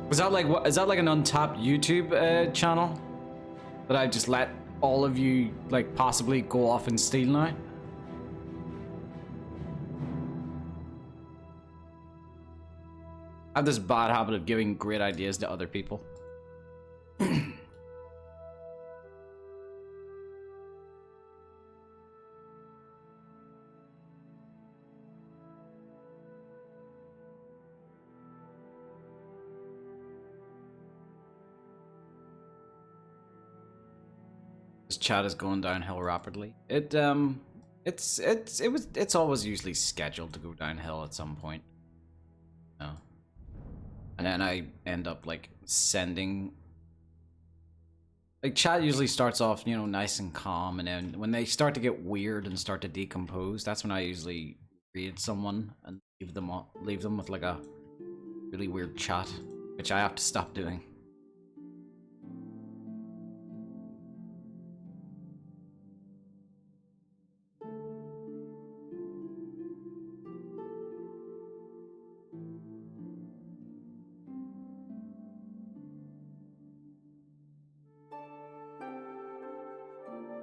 Is that like what? Is that like an untapped YouTube channel that I just let all of you like possibly go off and steal now? I have this bad habit of giving great ideas to other people. This chat is going downhill rapidly. It's always usually scheduled to go downhill at some point. No. And then I end up like sending, like, chat usually starts off, you know, nice and calm, and then when they start to get weird and start to decompose, that's when I usually read someone and leave them with like a really weird chat, which I have to stop doing.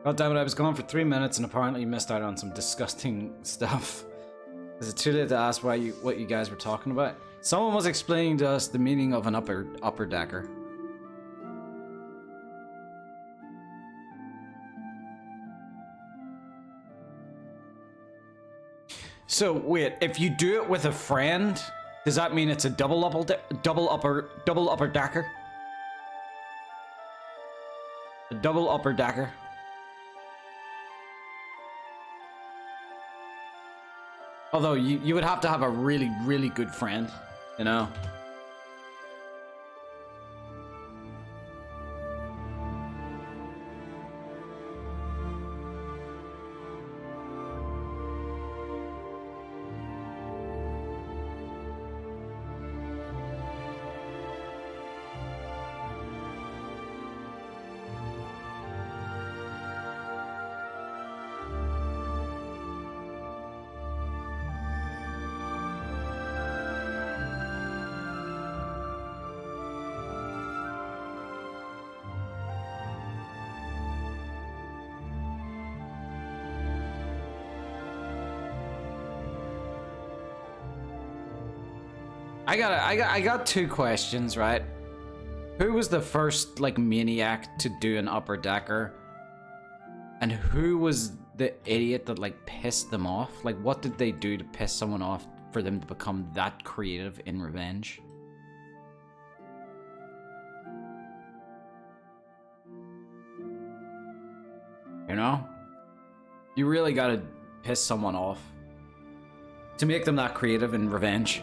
God damn it, I was gone for 3 minutes and apparently missed out on some disgusting stuff. Is it too late to ask what you guys were talking about? Someone was explaining to us the meaning of an upper decker. So wait, if you do it with a friend, does that mean it's a double upper decker? A double upper decker. Although you would have to have a really, really good friend, you know? I got two questions, right? Who was the first like maniac to do an upper decker? And who was the idiot that like pissed them off? Like, what did they do to piss someone off for them to become that creative in revenge? You know? You really gotta piss someone off to make them that creative in revenge.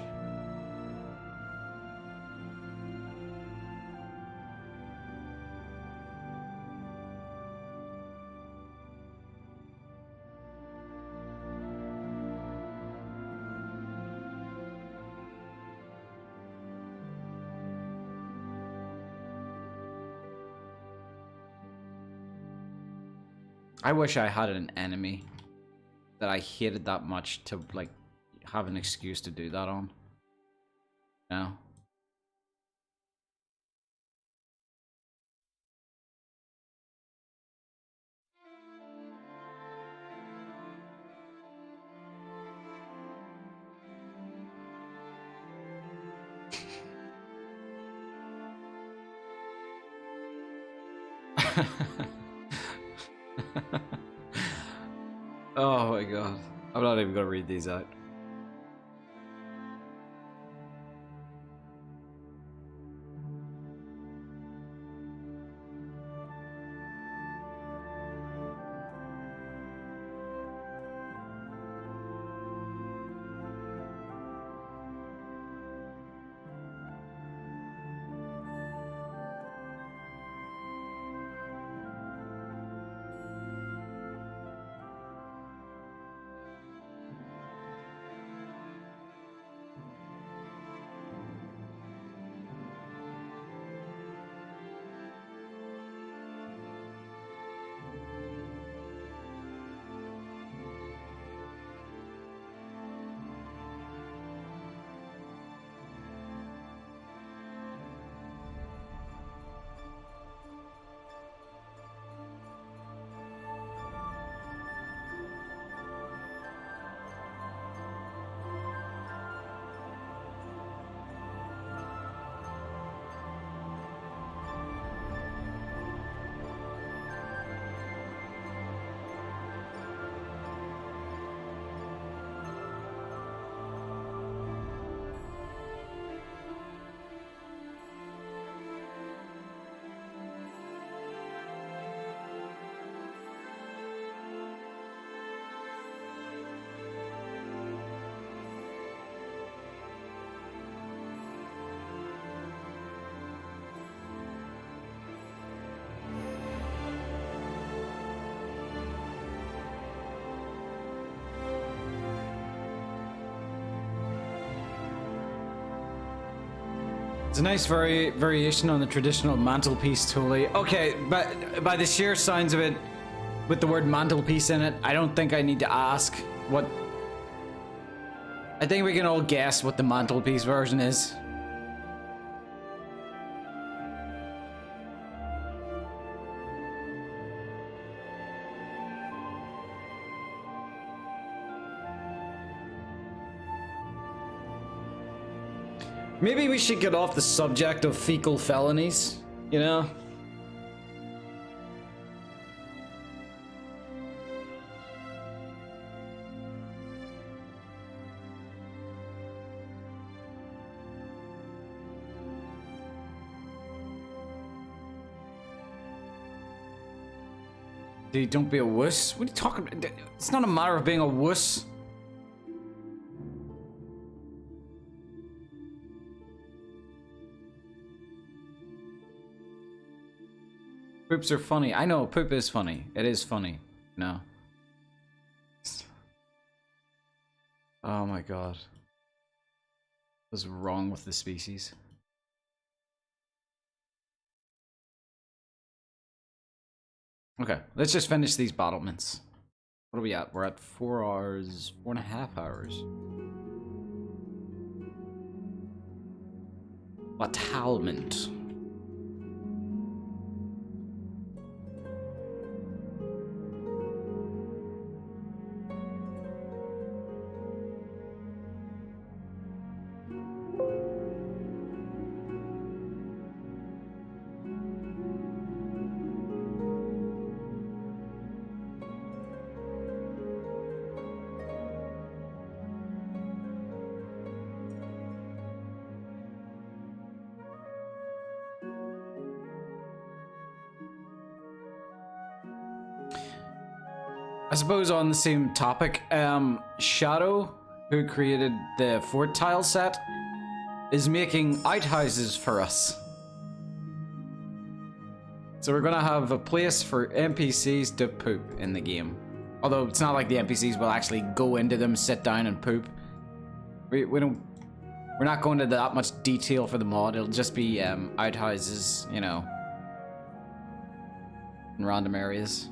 I wish I had an enemy that I hated that much to like have an excuse to do that on. You know? Oh my god. I'm not even gonna read these out. It's a nice variation on the traditional mantelpiece, totally. Okay, but by the sheer signs of it, with the word mantelpiece in it, I don't think I need to ask what... I think we can all guess what the mantelpiece version is. Maybe we should get off the subject of fecal felonies, you know? Dude, don't be a wuss. What are you talking about? It's not a matter of being a wuss. Poops are funny. I know, poop is funny. It is funny. No. Oh my god. What's wrong with the species? Okay, let's just finish these battlements. What are we at? We're at 4 hours, 4.5 hours. Battlement. I suppose on the same topic, Shadow, who created the fort tile set, is making outhouses for us. So we're gonna have a place for NPCs to poop in the game. Although it's not like the NPCs will actually go into them, sit down and poop. We're not going into that much detail for the mod. It'll just be outhouses, you know, in random areas.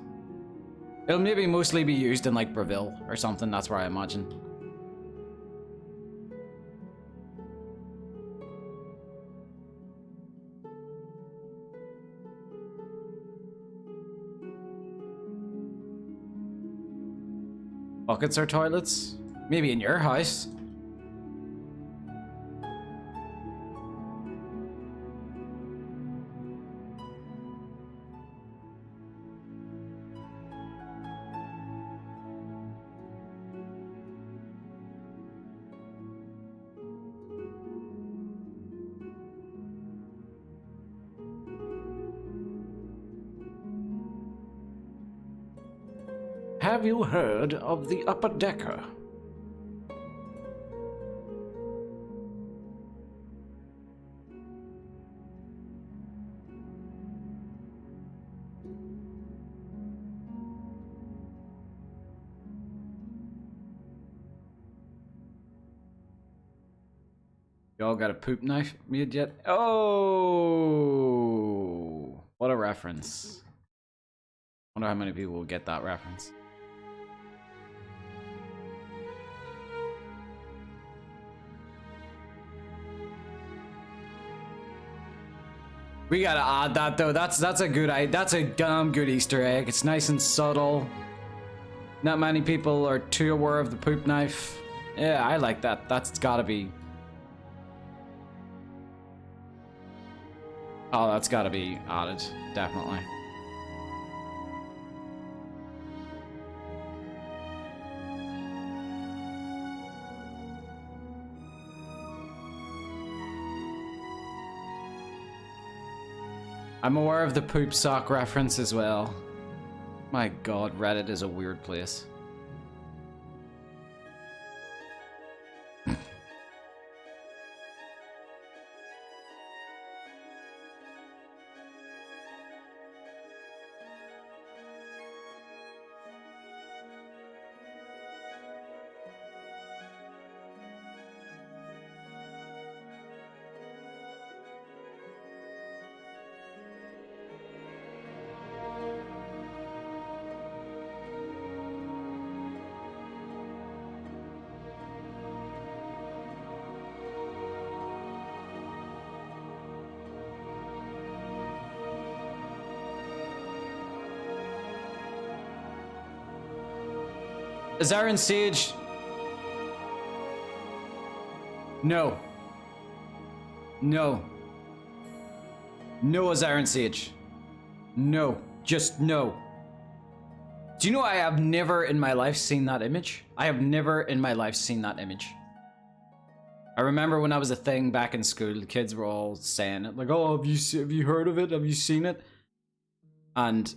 It'll maybe mostly be used in like Breville or something, that's where I imagine. Buckets are toilets? Maybe in your house. Have you heard of the upper decker? Y'all got a poop knife made yet? Oh, what a reference. Wonder how many people will get that reference. We gotta add that though. That's a damn good Easter egg. It's nice and subtle. Not many people are too aware of the poop knife. Yeah, I like that. That's gotta be. Oh, that's gotta be added, definitely. I'm aware of the poop sock reference as well. My god, Reddit is a weird place. Azarin Sage. No. No. No, Azarin Sage. No. Just no. Do you know I have never in my life seen that image? I have never in my life seen that image. I remember when I was a thing back in school, the kids were all saying it, like, "Oh, have you heard of it? Have you seen it?" And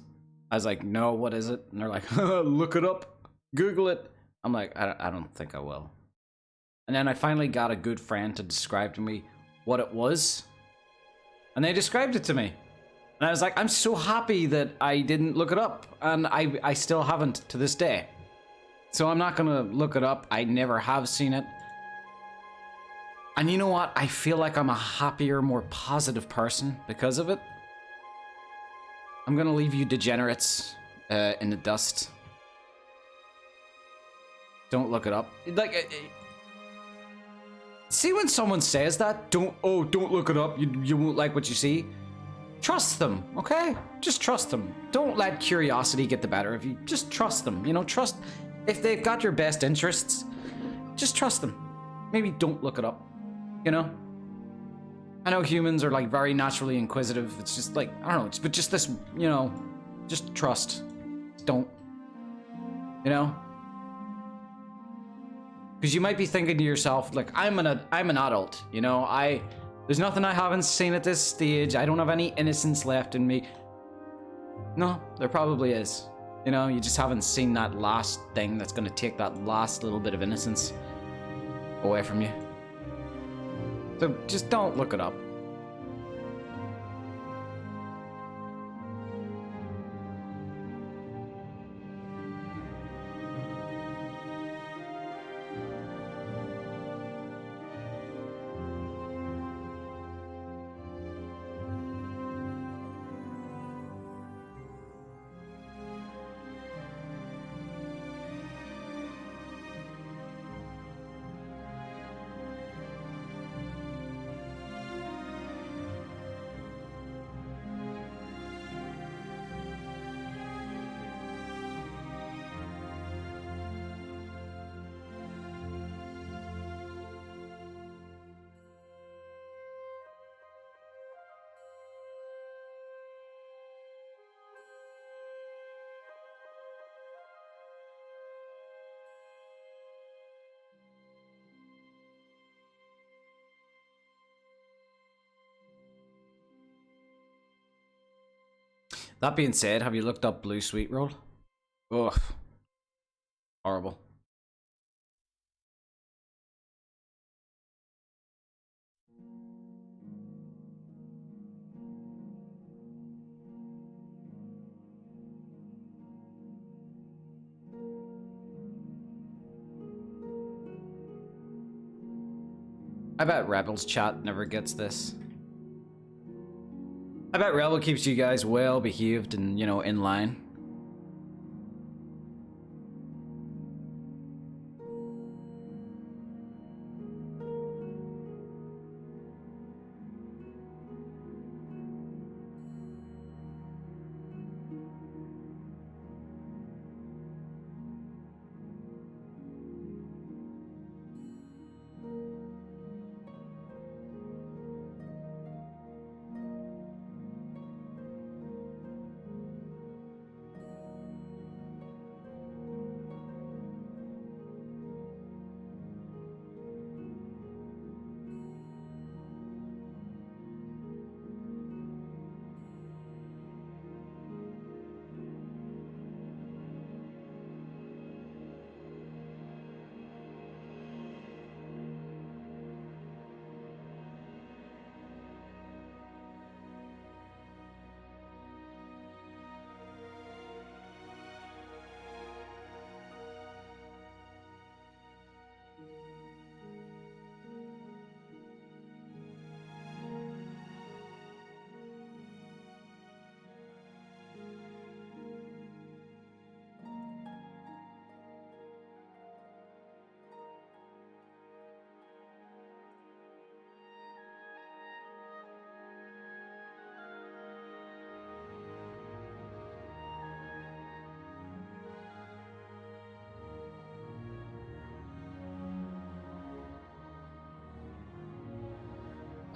I was like, "No, what is it?" And they're like, "Look it up, Google it." I'm like, I don't think I will. And then I finally got a good friend to describe to me what it was, and they described it to me. And I was like, I'm so happy that I didn't look it up, and I still haven't to this day. So I'm not gonna look it up. I never have seen it. And you know what? I feel like I'm a happier, more positive person because of it. I'm gonna leave you degenerates in the dust. Don't look it up. Like, see when someone says that? Don't look it up. You won't like what you see. Trust them, okay? Just trust them. Don't let curiosity get the better of you. Just trust them, you know, trust. If they've got your best interests, just trust them. Maybe don't look it up, you know? I know humans are like very naturally inquisitive. It's just like, I don't know, but just this, you know, just trust. Don't, you know? Because you might be thinking to yourself, like, I'm an adult, you know? There's nothing I haven't seen at this stage. I don't have any innocence left in me. No, there probably is. You know, you just haven't seen that last thing that's gonna take that last little bit of innocence away from you. So just don't look it up. That being said, have you looked up Blue Sweet Roll? Ugh. Horrible. I bet Rebels chat never gets this. I bet Rebel keeps you guys well behaved and, you know, in line.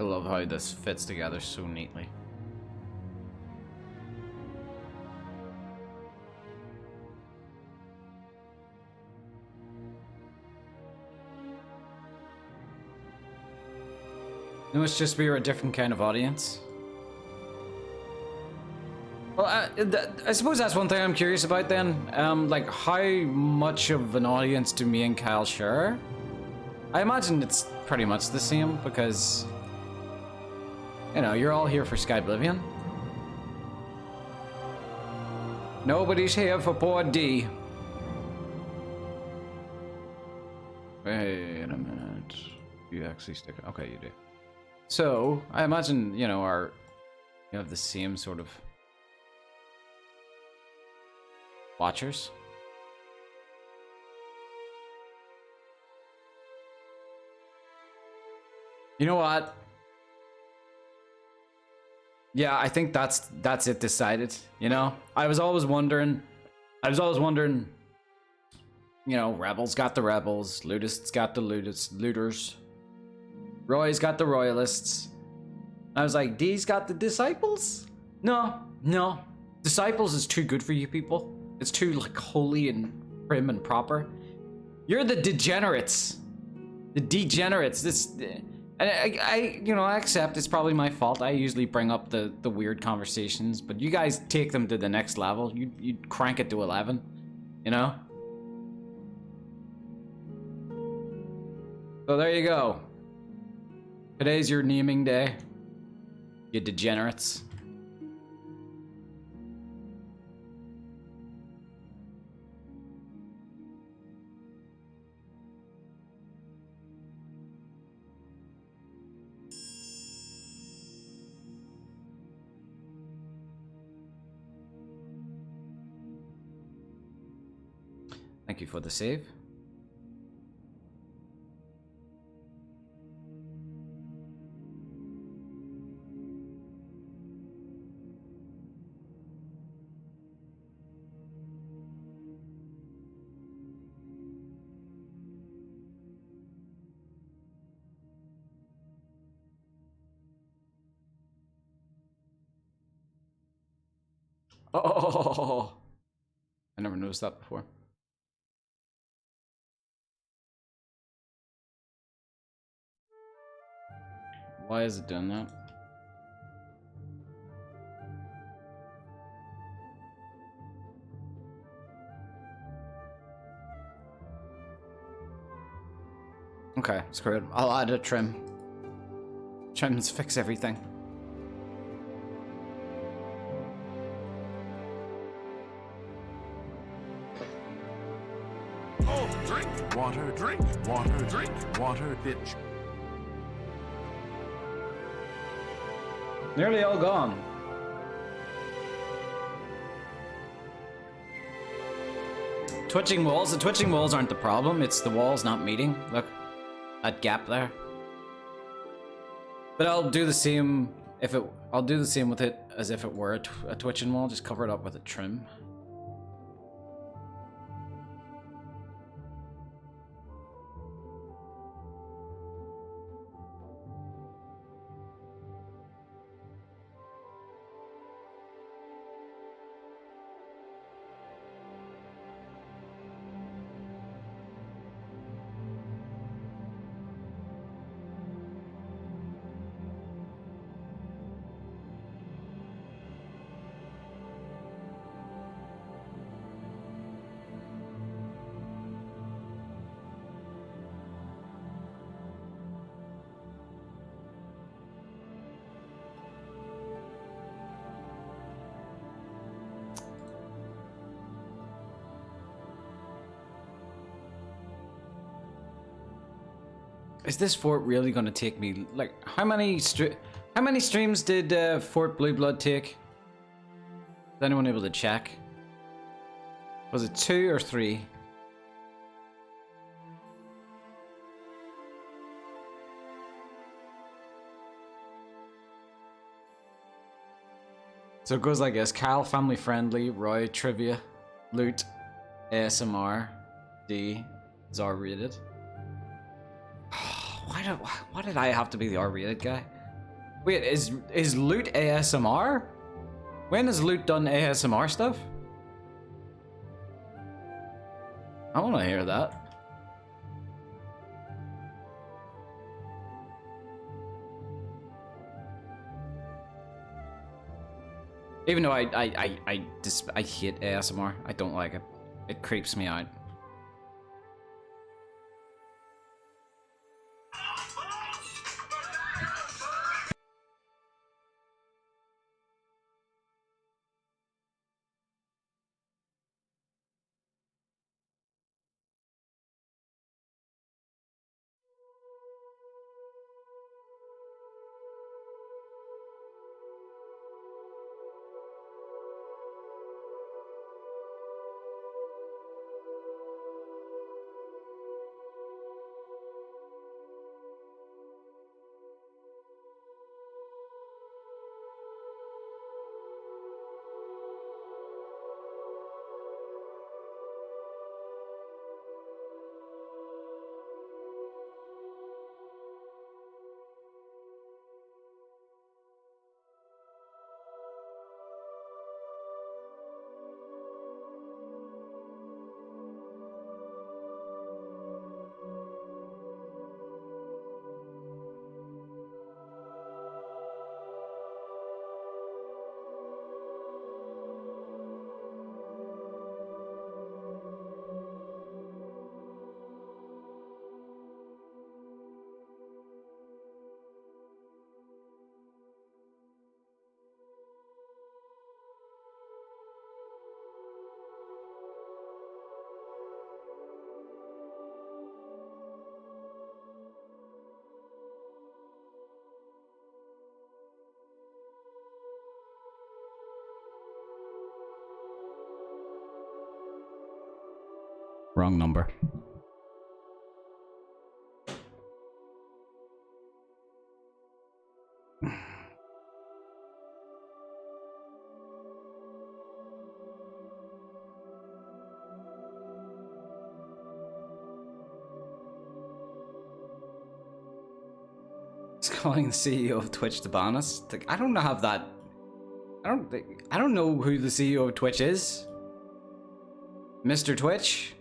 I love how this fits together so neatly. It must just be a different kind of audience. Well, I suppose that's one thing I'm curious about then. Like, how much of an audience do me and Kyle share? I imagine it's pretty much the same because, you know, you're all here for Skyblivion. Nobody's here for poor D. Wait a minute. You actually stick it? Okay, you do. So, I imagine, you know, you have the same sort of watchers. You know what? Yeah, I think that's it decided, you know? I was always wondering, you know, Rebels got the Rebels, Lutists got the looters, Roy's got the Royalists. I was like, D's got the Disciples? No. Disciples is too good for you people. It's too, like, holy and prim and proper. You're the degenerates. The degenerates. And I you know, I accept it's probably my fault. I usually bring up the weird conversations, but you guys take them to the next level. You crank it to 11, you know? So there you go. Today's your naming day. You degenerates. Thank you for the save. Oh, I never noticed that before. Why is it doing that? Okay, screw it. I'll add a trim. Trims fix everything. Oh, drink water, drink water, drink water, bitch. Nearly all gone. Twitching walls. The twitching walls aren't the problem. It's the walls not meeting. Look, that gap there. But I'll do the same if it. I'll do the same with it as if it were a twitching wall. Just cover it up with a trim. Is this fort really going to take me, like, how many streams did Fort Blue Blood take? Is anyone able to check? Was it 2 or 3? So it goes like this: Kyle, family friendly; Roy, trivia; Loot, ASMR; D, is R rated. Why did I have to be the R-rated guy? Wait, is Loot ASMR? When has Loot done ASMR stuff? I want to hear that. Even though I hate ASMR. I don't like it. It creeps me out. Wrong number. It's calling the CEO of Twitch to ban us. Like, I don't have that. I don't know who the CEO of Twitch is. Mr. Twitch?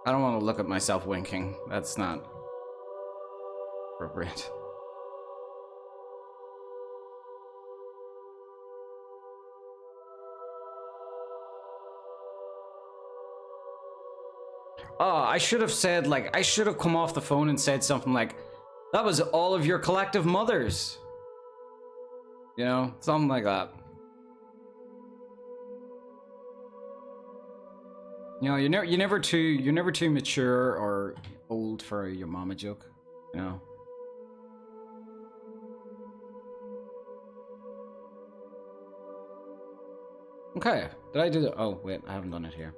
I don't want to look at myself winking. That's not appropriate. Oh, I should have said, like, I should have come off the phone and said something like, that was all of your collective mothers. You know, something like that. You know, you're never too mature or old for your mama joke, you know. Okay, did I do that? Oh wait, I haven't done it here.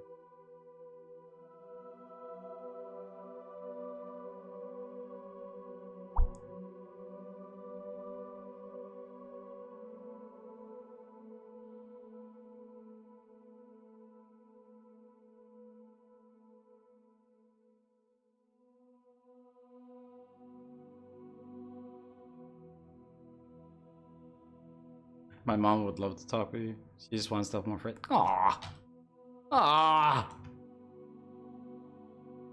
My mom would love to talk with you. She just wants to have more friends. Aww. Aww.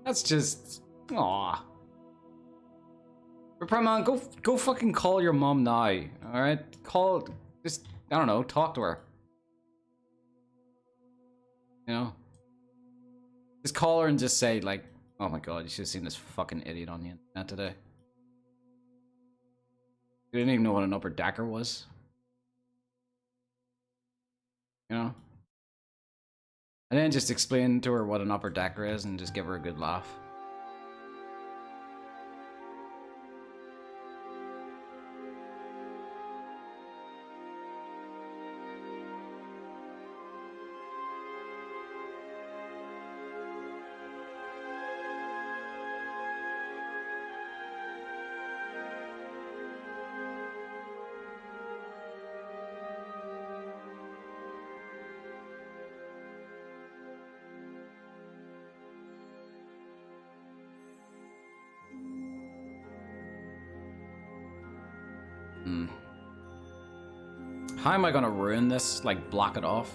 That's just... Aww. But Prime, go fucking call your mom now. Alright? Call... Just, I don't know, talk to her. You know? Just call her and just say, like, oh my god, you should have seen this fucking idiot on the internet today. You didn't even know what an upper decker was. You know? And then just explain to her what an upper decker is and just give her a good laugh. How am I gonna ruin this? Like, block it off?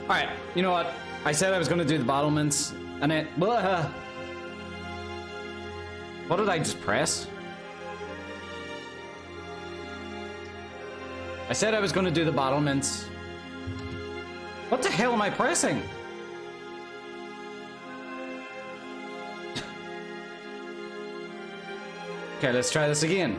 Alright, you know what? I said I was gonna do the battlements, and it... Blah. What did I just press? I said I was gonna do the battlements. What the hell am I pressing? Okay, let's try this again.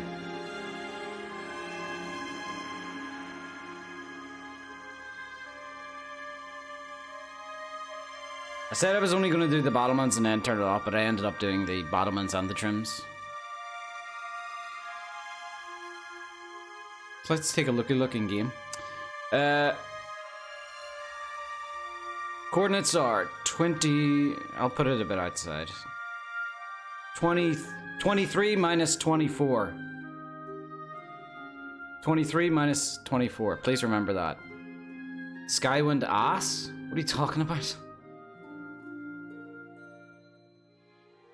I said I was only going to do the battlements and then turn it off, but I ended up doing the battlements and the trims. So let's take a looking game. Coordinates are 20... I'll put it a bit outside. 23 minus 24. 23 minus 24. Please remember that. Skywind ass? What are you talking about?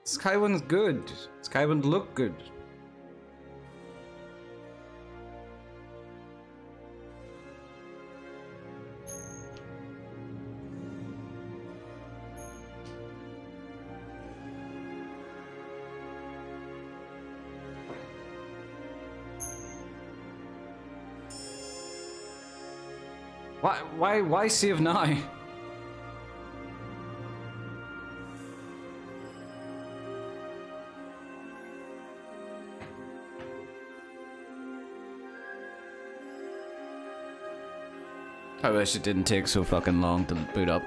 Skywind's good. Skywind look good. Why save now? I wish it didn't take so fucking long to boot up.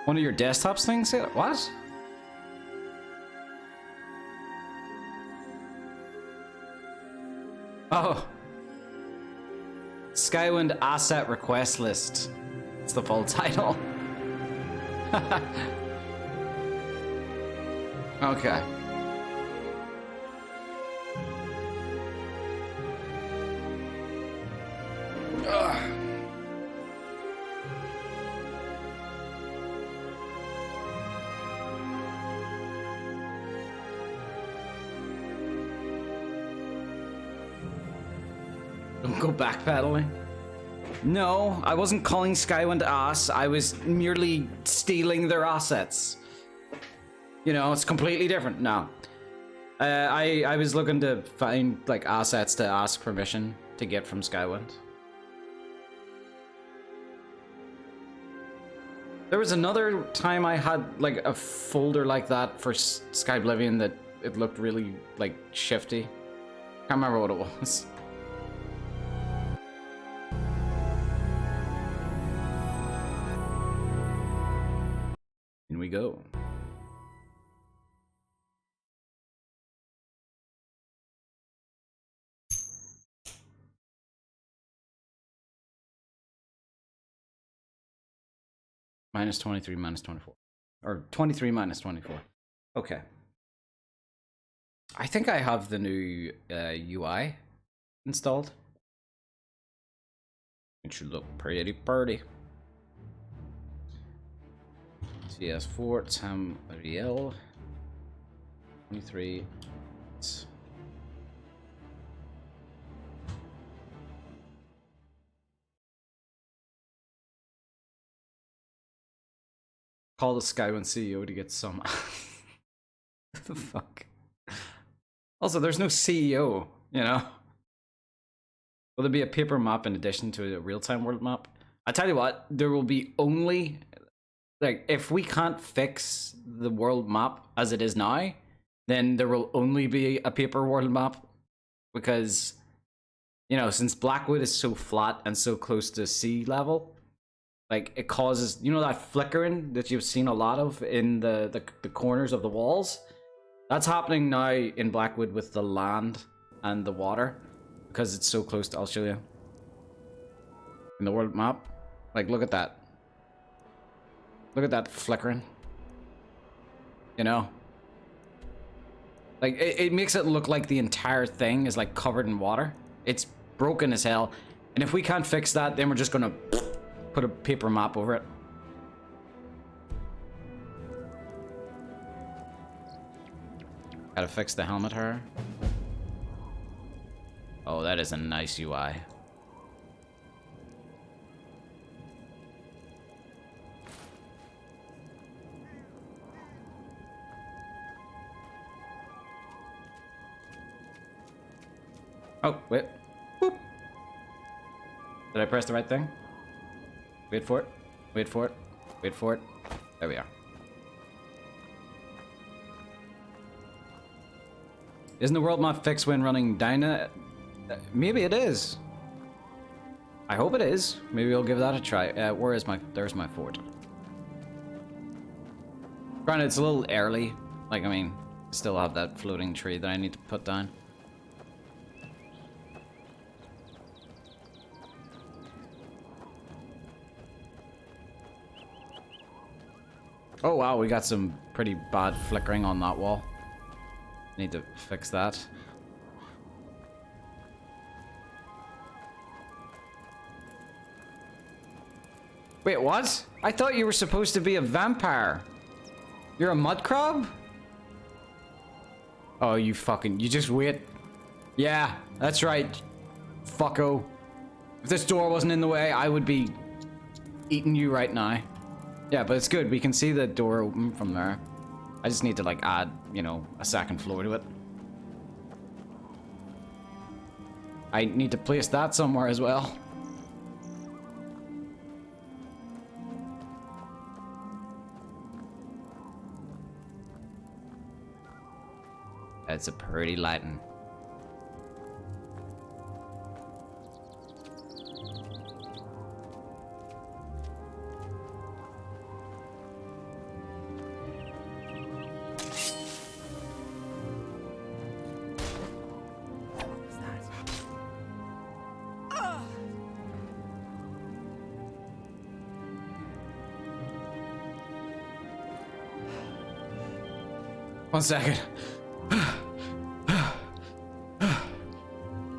One of your desktops things? What? Oh. Skywind Asset Request List. It's the full title. Okay. Ugh. Don't go backpedaling. No, I wasn't calling Skywind ass. I was merely stealing their assets. You know, it's completely different. No. I was looking to find, like, assets to ask permission to get from Skywind. There was another time I had, like, a folder like that for Skyblivion that it looked really, like, shifty. Can't remember what it was. In we go. Minus 23, minus 24. Or 23 minus 24. Okay. I think I have the new UI installed. It should look pretty. CS4 Tamriel 23. Call the Skywind CEO to get some. What the fuck? Also, there's no CEO, you know? Will there be a paper map in addition to a real-time world map? I tell you what, there will be only... Like, if we can't fix the world map as it is now, then there will only be a paper world map. Because, you know, since Blackwood is so flat and so close to sea level, like, it causes, you know, that flickering that you've seen a lot of in the corners of the walls? That's happening now in Blackwood with the land and the water, because it's so close to, I'll show you. In the world map. Like, look at that. Look at that flickering. You know? Like, it makes it look like the entire thing is, like, covered in water. It's broken as hell. And if we can't fix that, then we're just gonna put a paper map over it. Gotta fix the helmet her. Oh, that is a nice UI. Oh, wait. Boop. Did I press the right thing? Wait for it. Wait for it. Wait for it. There we are. Isn't the world map fixed when running Dyna? Maybe it is. I hope it is. Maybe I'll give that a try. Where is my... There's my fort. Granted, it's a little early. Like, I mean, still have that floating tree that I need to put down. Oh wow, we got some pretty bad flickering on that wall. Need to fix that. Wait, what? I thought you were supposed to be a vampire. You're a mud crab? Oh, you just wait. Yeah, that's right. Fucko. If this door wasn't in the way, I would be eating you right now. Yeah, but it's good. We can see the door open from there. I just need to, like, add, you know, a second floor to it. I need to place that somewhere as well. That's a pretty lighting. One second.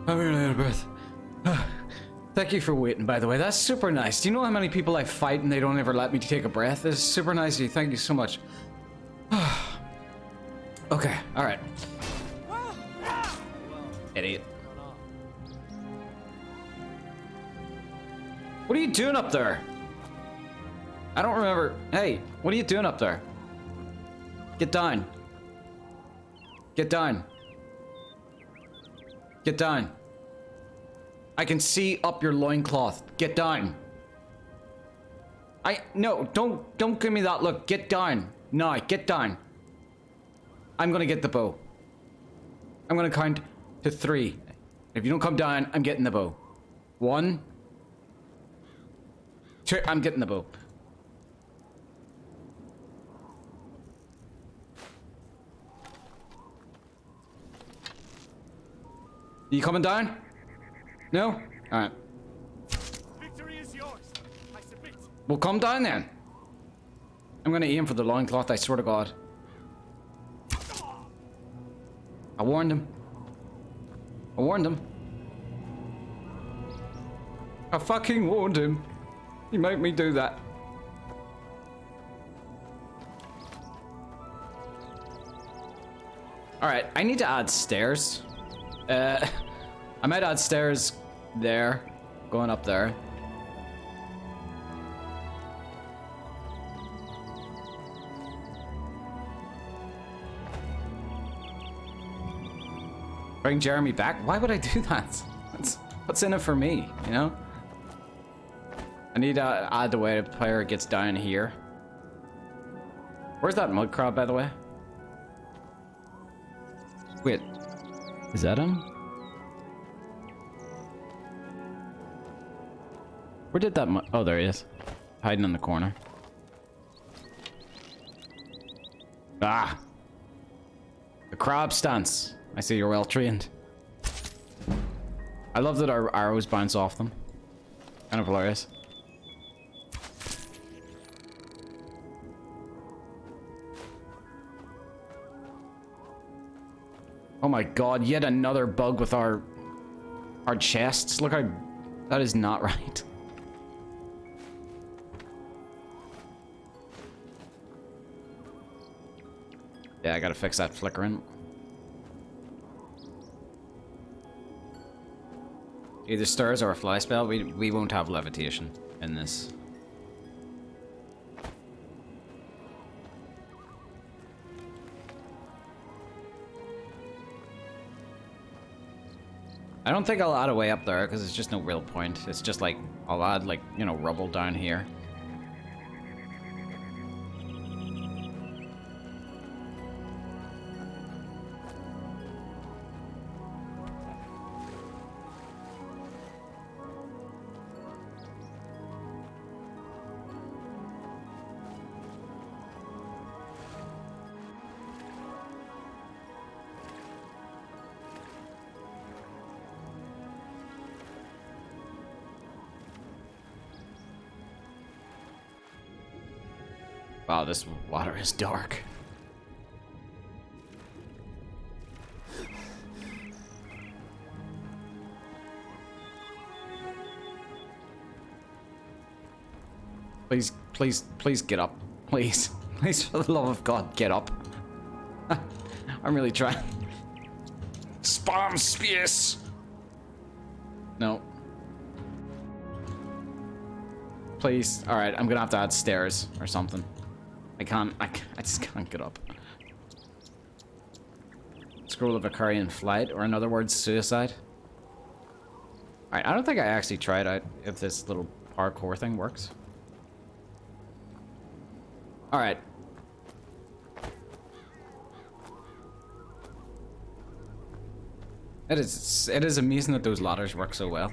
I'm really out of breath. Thank you for waiting, by the way. That's super nice. Do you know how many people I fight and they don't ever let me take a breath? It's super nice of you. Thank you so much. Okay, alright. Idiot. What are you doing up there? I don't remember. Hey, what are you doing up there? Get down. Get down. Get down. I can see up your loincloth. Get down. No, don't give me that look. Get down. No, get down. I'm gonna get the bow. I'm gonna count to 3. If you don't come down, I'm getting the bow. 1, 2, I'm getting the bow. You coming down? No? Alright. Victory is yours. I submit. Well, come down then. I'm gonna aim for the loincloth, I swear to God. I warned him. I warned him. I fucking warned him. He made me do that. Alright, I need to add stairs. I might add stairs there, going up there. Bring Jeremy back? Why would I do that? What's in it for me, you know? I need to add the way the player gets down here. Where's that mud crab, by the way? Wait, is that him? Where did that oh, there he is. Hiding in the corner. Ah! The crab stance. I see you're well trained. I love that our arrows bounce off them. Kind of hilarious. Oh my god, yet another bug with our chests. Look how... That is not right. Yeah, I gotta fix that flickering. Either stairs or a fly spell. We won't have levitation in this. I don't think I'll add a way up there because it's just no real point. It's just like I'll add like, you know, rubble down here. Wow, this water is dark. Please, please, please get up. Please. Please, for the love of God, get up. I'm really trying. Spam space! No. Please. Alright, I'm gonna have to add stairs or something. I just can't get up. Scroll of Vicarian Flight, or in other words, suicide. Alright, I don't think I actually tried out if this little parkour thing works. Alright. It is amazing that those ladders work so well.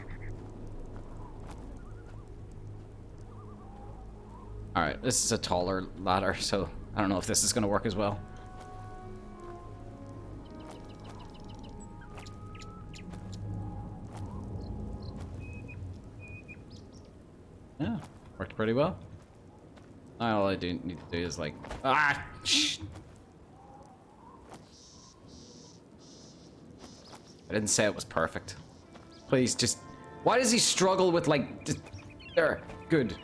Alright, this is a taller ladder, so I don't know if this is gonna work as well. Yeah, worked pretty well. Now all I do need to do is like... Ah! Shh. I didn't say it was perfect. Please, just... Why does he struggle with like... Just, there, good.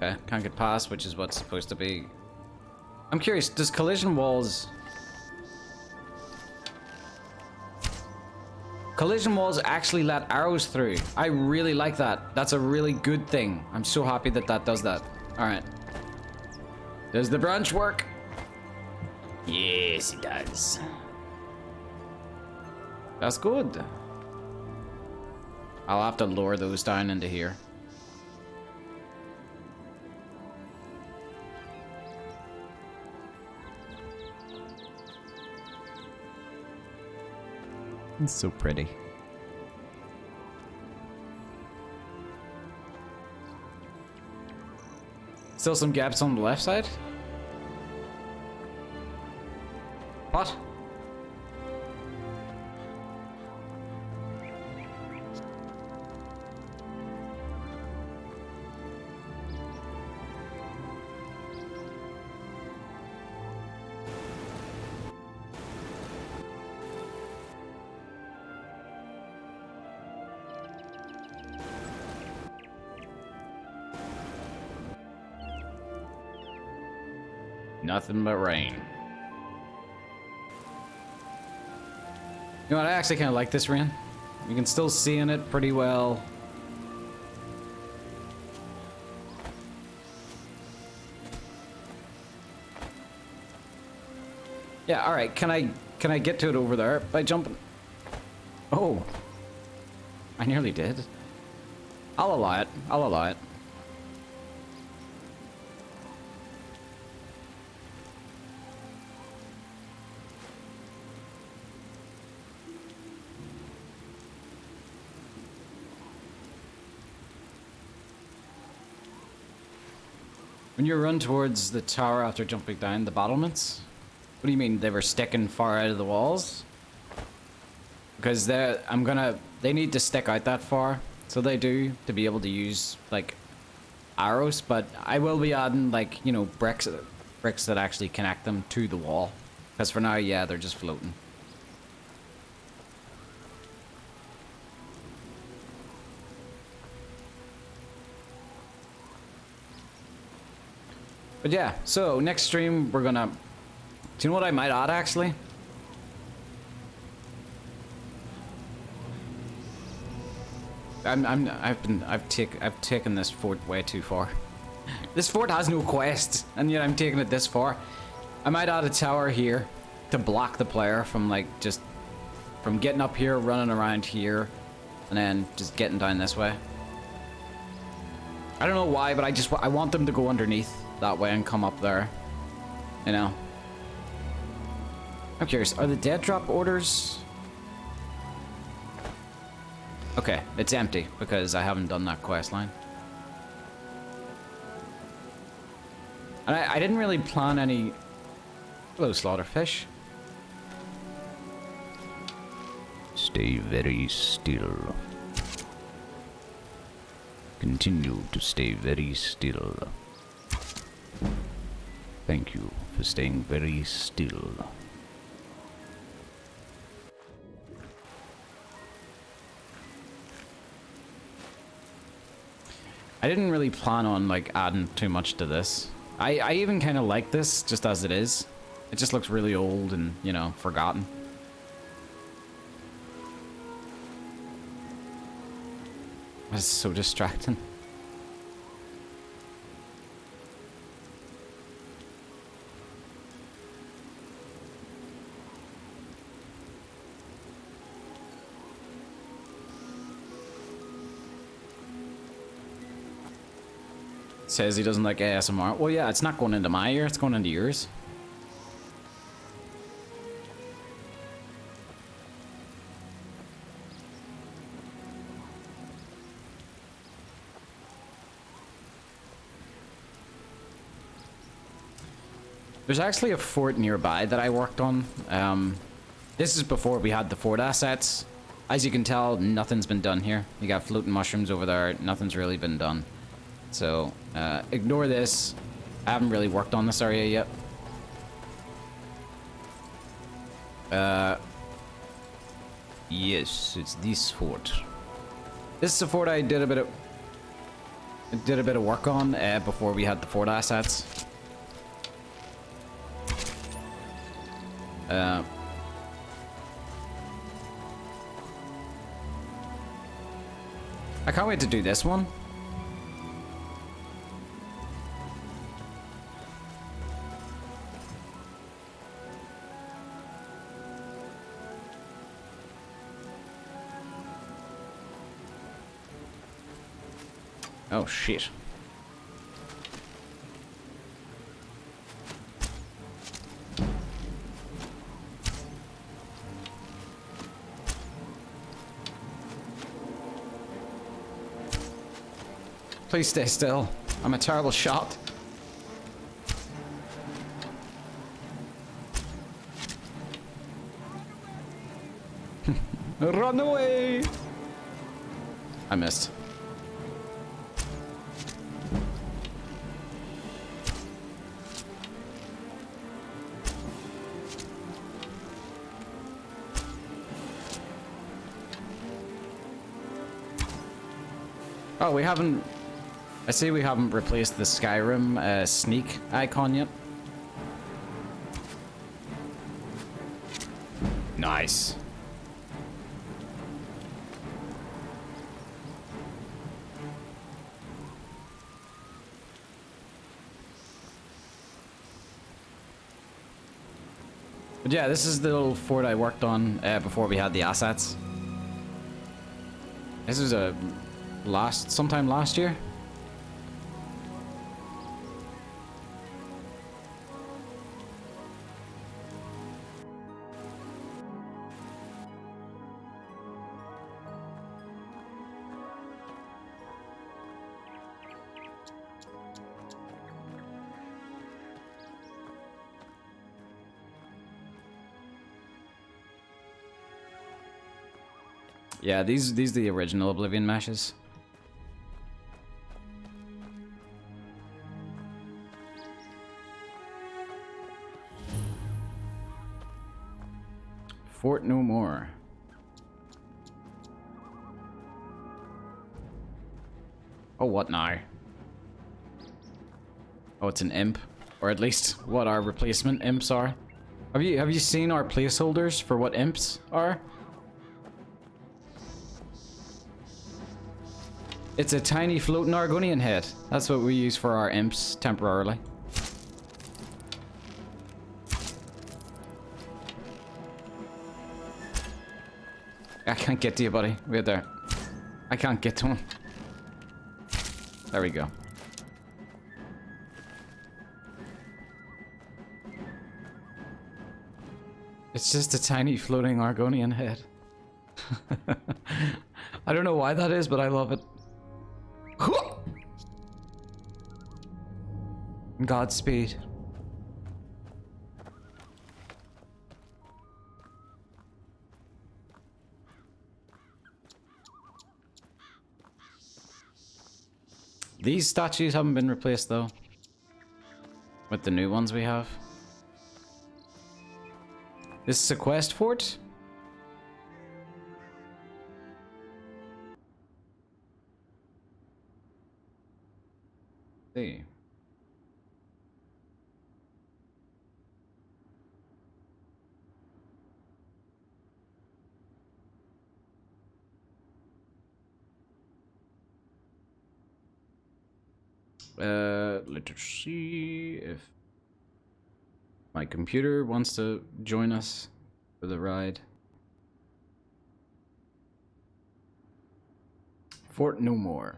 Okay, can't get past, which is what's supposed to be. I'm curious, does collision walls... Collision walls actually let arrows through? I really like that. That's a really good thing. I'm so happy that that does that. Alright. Does the branch work? Yes, it does. That's good. I'll have to lower those down into here. It's so pretty. Still some gaps on the left side? What? Nothing but rain. You know what? I actually kind of like this rain. You can still see in it pretty well. Yeah, all right. Can I get to it over there by jumping? Oh. I nearly did. I'll allow it. I'll allow it. When you run towards the tower after jumping down the battlements, what do you mean they were sticking far out of the walls? Because they need to stick out that far, so they do, to be able to use like arrows. But I will be adding like, you know, bricks that actually connect them to the wall. Because for now, yeah, they're just floating. But yeah, so next stream we're gonna. Do you know what I might add actually? I've taken this fort way too far. This fort has no quest, and yet I'm taking it this far. I might add a tower here to block the player from like just from getting up here, running around here, and then just getting down this way. I don't know why, but I want them to go underneath that way and come up there. You know. I'm curious, are the dead drop orders? Okay, it's empty because I haven't done that quest line. And I didn't really plan any. Hello, Slaughterfish. Stay very still. Continue to stay very still. Thank you for staying very still. I didn't really plan on like adding too much to this. I even kind of like this just as it is. It just looks really old and, you know, forgotten. It's so distracting. Says he doesn't like ASMR. Well, yeah, it's not going into my ear, it's going into yours. There's actually a fort nearby that I worked on. This is before we had the fort assets. As you can tell, nothing's been done here. You got floating mushrooms over there. Nothing's really been done. So, ignore this. I haven't really worked on this area yet. Yes, it's this fort. This is a fort I did a bit of work on before we had the fort assets. I can't wait to do this one. Oh shit. Please stay still. I'm a terrible shot. Run away! I missed. Oh, we haven't... I see we haven't replaced the Skyrim sneak icon yet. Nice. But yeah, this is the little fort I worked on before we had the assets. This is sometime last year. Yeah, these are the original Oblivion meshes. Fort no more. Oh, what now? Oh, it's an imp, or at least what our replacement imps are. Have you seen our placeholders for what imps are? It's a tiny floating Argonian head. That's what we use for our imps temporarily. I can't get to you, buddy. Wait there. I can't get to him. There we go. It's just a tiny floating Argonian head. I don't know why that is, but I love it. Godspeed. These statues haven't been replaced though, with the new ones we have. This is a quest fort? See. Let's see if my computer wants to join us for the ride. Fort no more.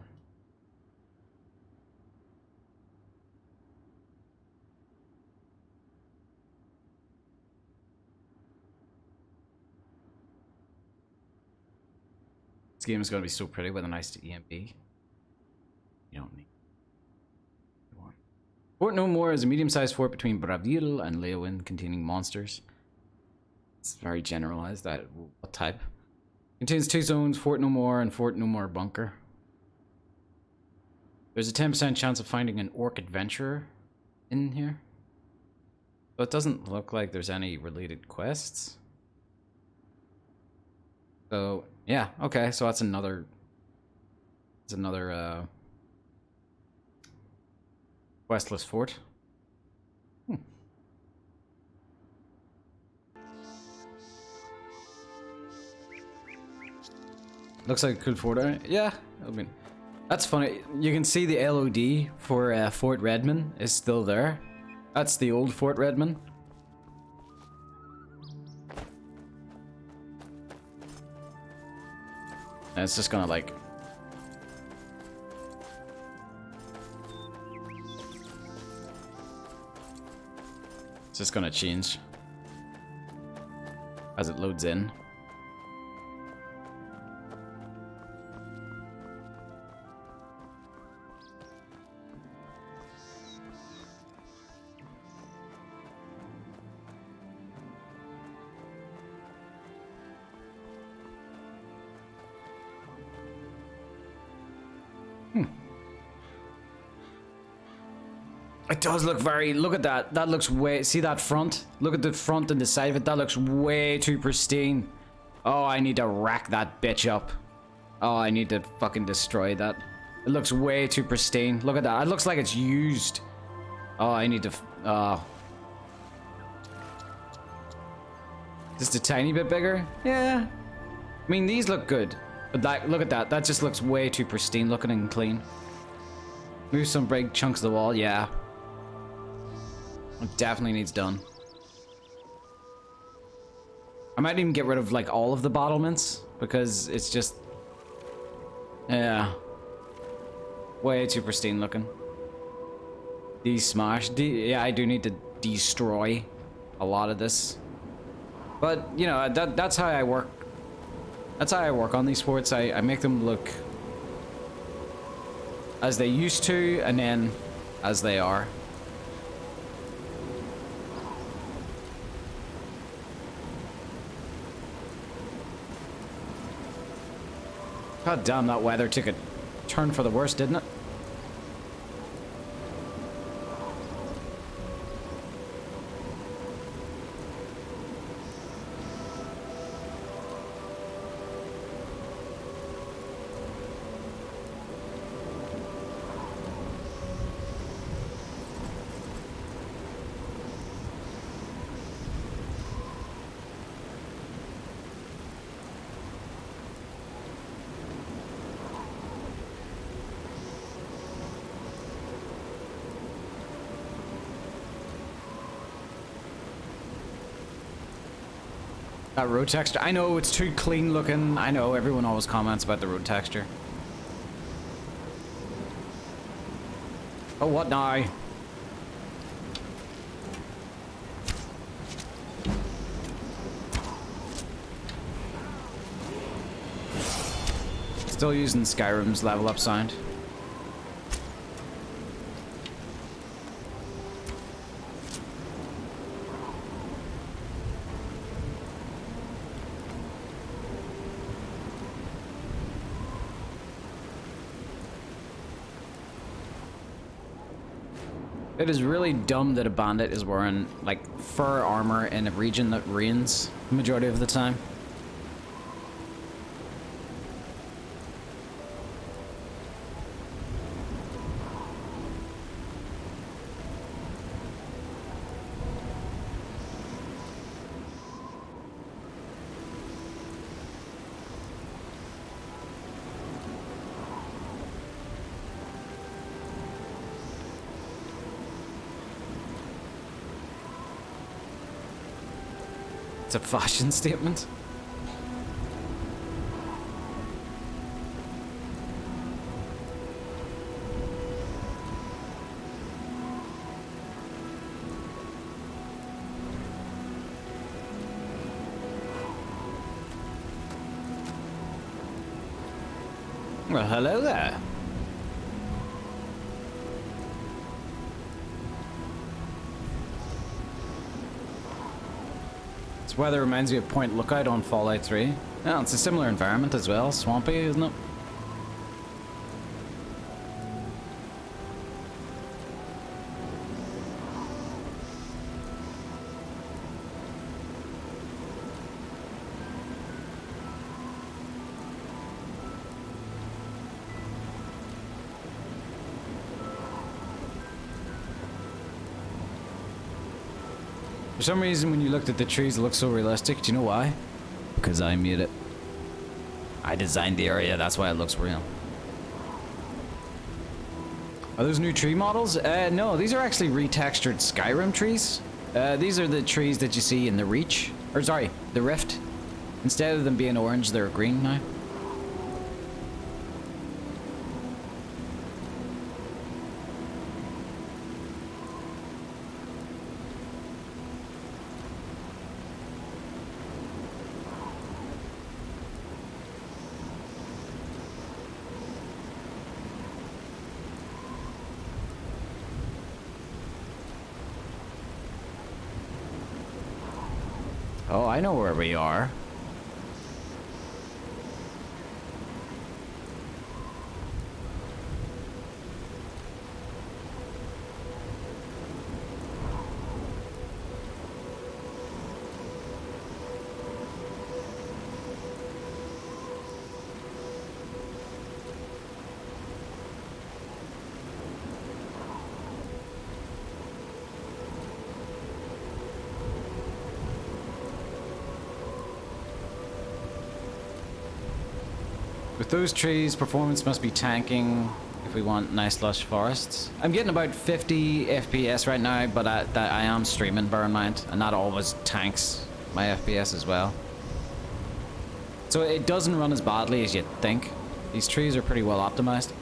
This game is going to be so pretty with a nice EMP. You don't need one. Fort No More is a medium-sized fort between Bravil and Leeuwin containing monsters. It's very generalized. What type? Contains 2 zones, Fort No More and Fort No More Bunker. There's a 10% chance of finding an orc adventurer in here. So it doesn't look like there's any related quests. So yeah, okay, so that's another questless fort. Looks like a cool fort. Yeah, I mean, that's funny. You can see the LOD for Fort Redman is still there. That's the old Fort Redman. And it's just gonna like... It's just gonna change as it loads in. It does look very... Look at that. That looks way... See that front? Look at the front and the side of it. That looks way too pristine. Oh, I need to rack that bitch up. Oh, I need to fucking destroy that. It looks way too pristine. Look at that. It looks like it's used. Oh, I need to... Oh. Just a tiny bit bigger? Yeah. I mean, these look good. But that, look at that. That just looks way too pristine looking and clean. Move some big chunks of the wall. Yeah. It definitely needs done. I might even get rid of like all of the battlements because it's just, yeah, way too pristine looking. Smash. Yeah, I do need to destroy a lot of this. But you know, that's how I work. That's how I work on these forts. I make them look as they used to, and then as they are. God damn, that weather took a turn for the worse, didn't it? That road texture. I know it's too clean looking. I know everyone always comments about the road texture. Oh, what now? Still using Skyrim's level up sound. It is really dumb that a bandit is wearing, like, fur armor in a region that rains the majority of the time. It's a fashion statement. Well, hello there. Weather reminds me of Point Lookout on Fallout 3. Yeah, it's a similar environment as well. Swampy, isn't it? For some reason, when you looked at the trees, it looked so realistic. Do you know why? Because I made it. I designed the area, that's why it looks real. Are those new tree models? No, these are actually retextured Skyrim trees. These are the trees that you see in the Reach. Or sorry, the Rift. Instead of them being orange, they're green now. Oh, I know where we are. With those trees, performance must be tanking if we want nice lush forests. I'm getting about 50 FPS right now, but I am streaming, bear in mind, and that always tanks my FPS as well. So it doesn't run as badly as you'd think. These trees are pretty well optimized.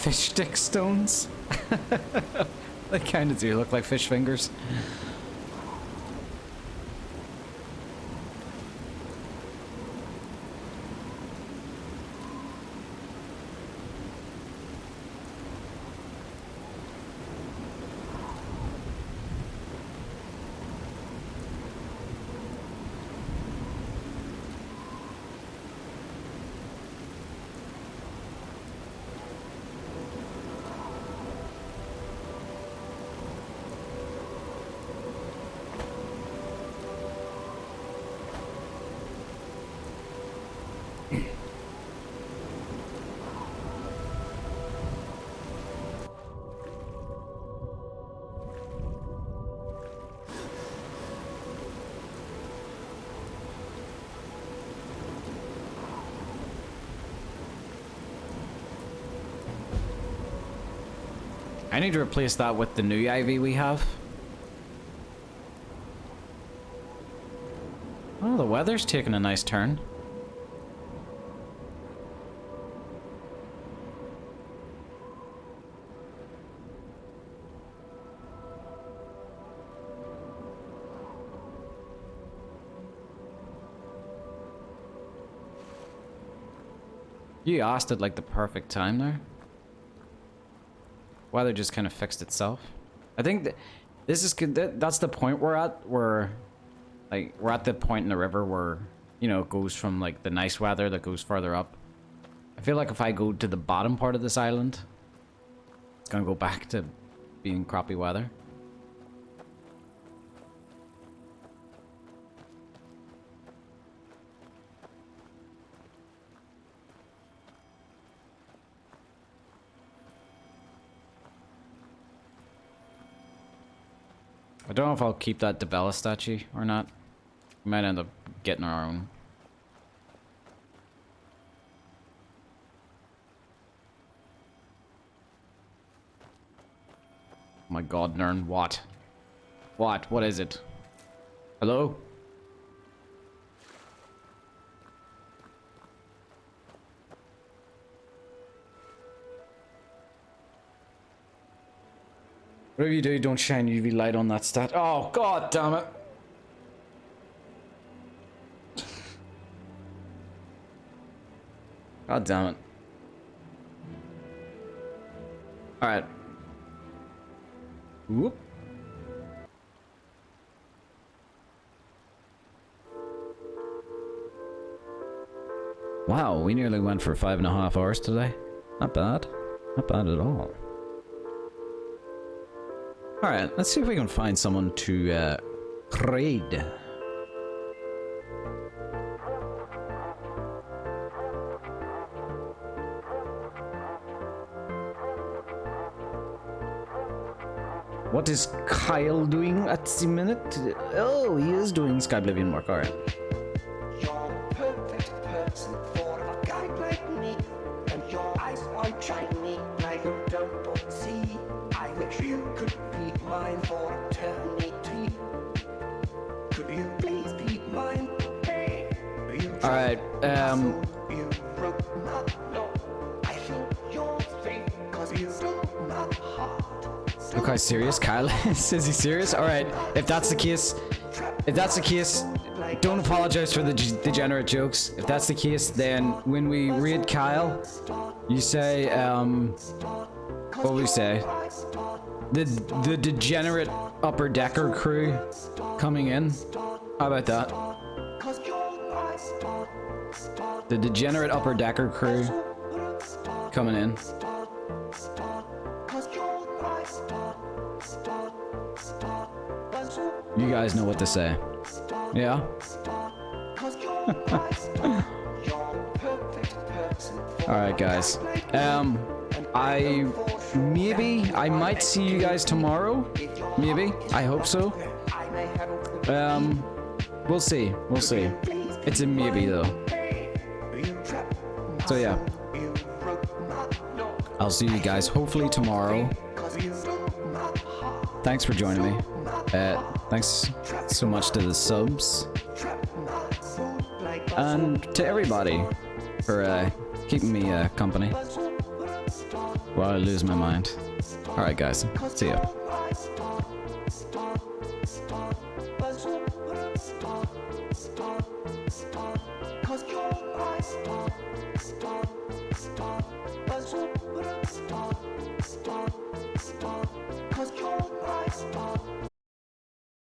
Fish stick stones? They kind of do look like fish fingers. I need to replace that with the new ivy we have. Oh, the weather's taking a nice turn. You asked at like the perfect time there. Weather just kind of fixed itself. I think that this is good. That's the point we're at. We're at the point in the river where, you know, it goes from like the nice weather that goes further up. I feel like if I go to the bottom part of this island, it's gonna go back to being crappy weather. I don't know if I'll keep that Debella statue or not. We might end up getting our own. Oh my god, Nern, what? What? What is it? Hello? Whatever you do, don't shine UV light on that stat. Oh, god damn it. God damn it. Alright. Whoop. Wow, we nearly went for 5.5 hours today. Not bad. Not bad at all. Alright, let's see if we can find someone to raid. What is Kyle doing at the minute? Oh, he is doing Skyblivion work, alright. You're the perfect person for a guy like me, and your eyes are shiny like a dump of sea. I wish you could be mine for eternity. All right. You broke my law. I feel your faith, 'cause you broke my heart. Look how serious Kyle is. Is he serious? All right. If that's the case, don't apologize for the degenerate jokes. If that's the case, then when we raid Kyle, you say, what will we say? The degenerate upper decker crew coming in. How about that? The degenerate upper decker crew coming in. You guys know what to say. Yeah? Alright guys. I might see you guys tomorrow. Maybe. I hope so. We'll see. We'll see. It's a maybe though. So yeah. I'll see you guys hopefully tomorrow. Thanks for joining me. Thanks so much to the subs. And to everybody for keeping me company while I lose my mind. Alright guys, see ya.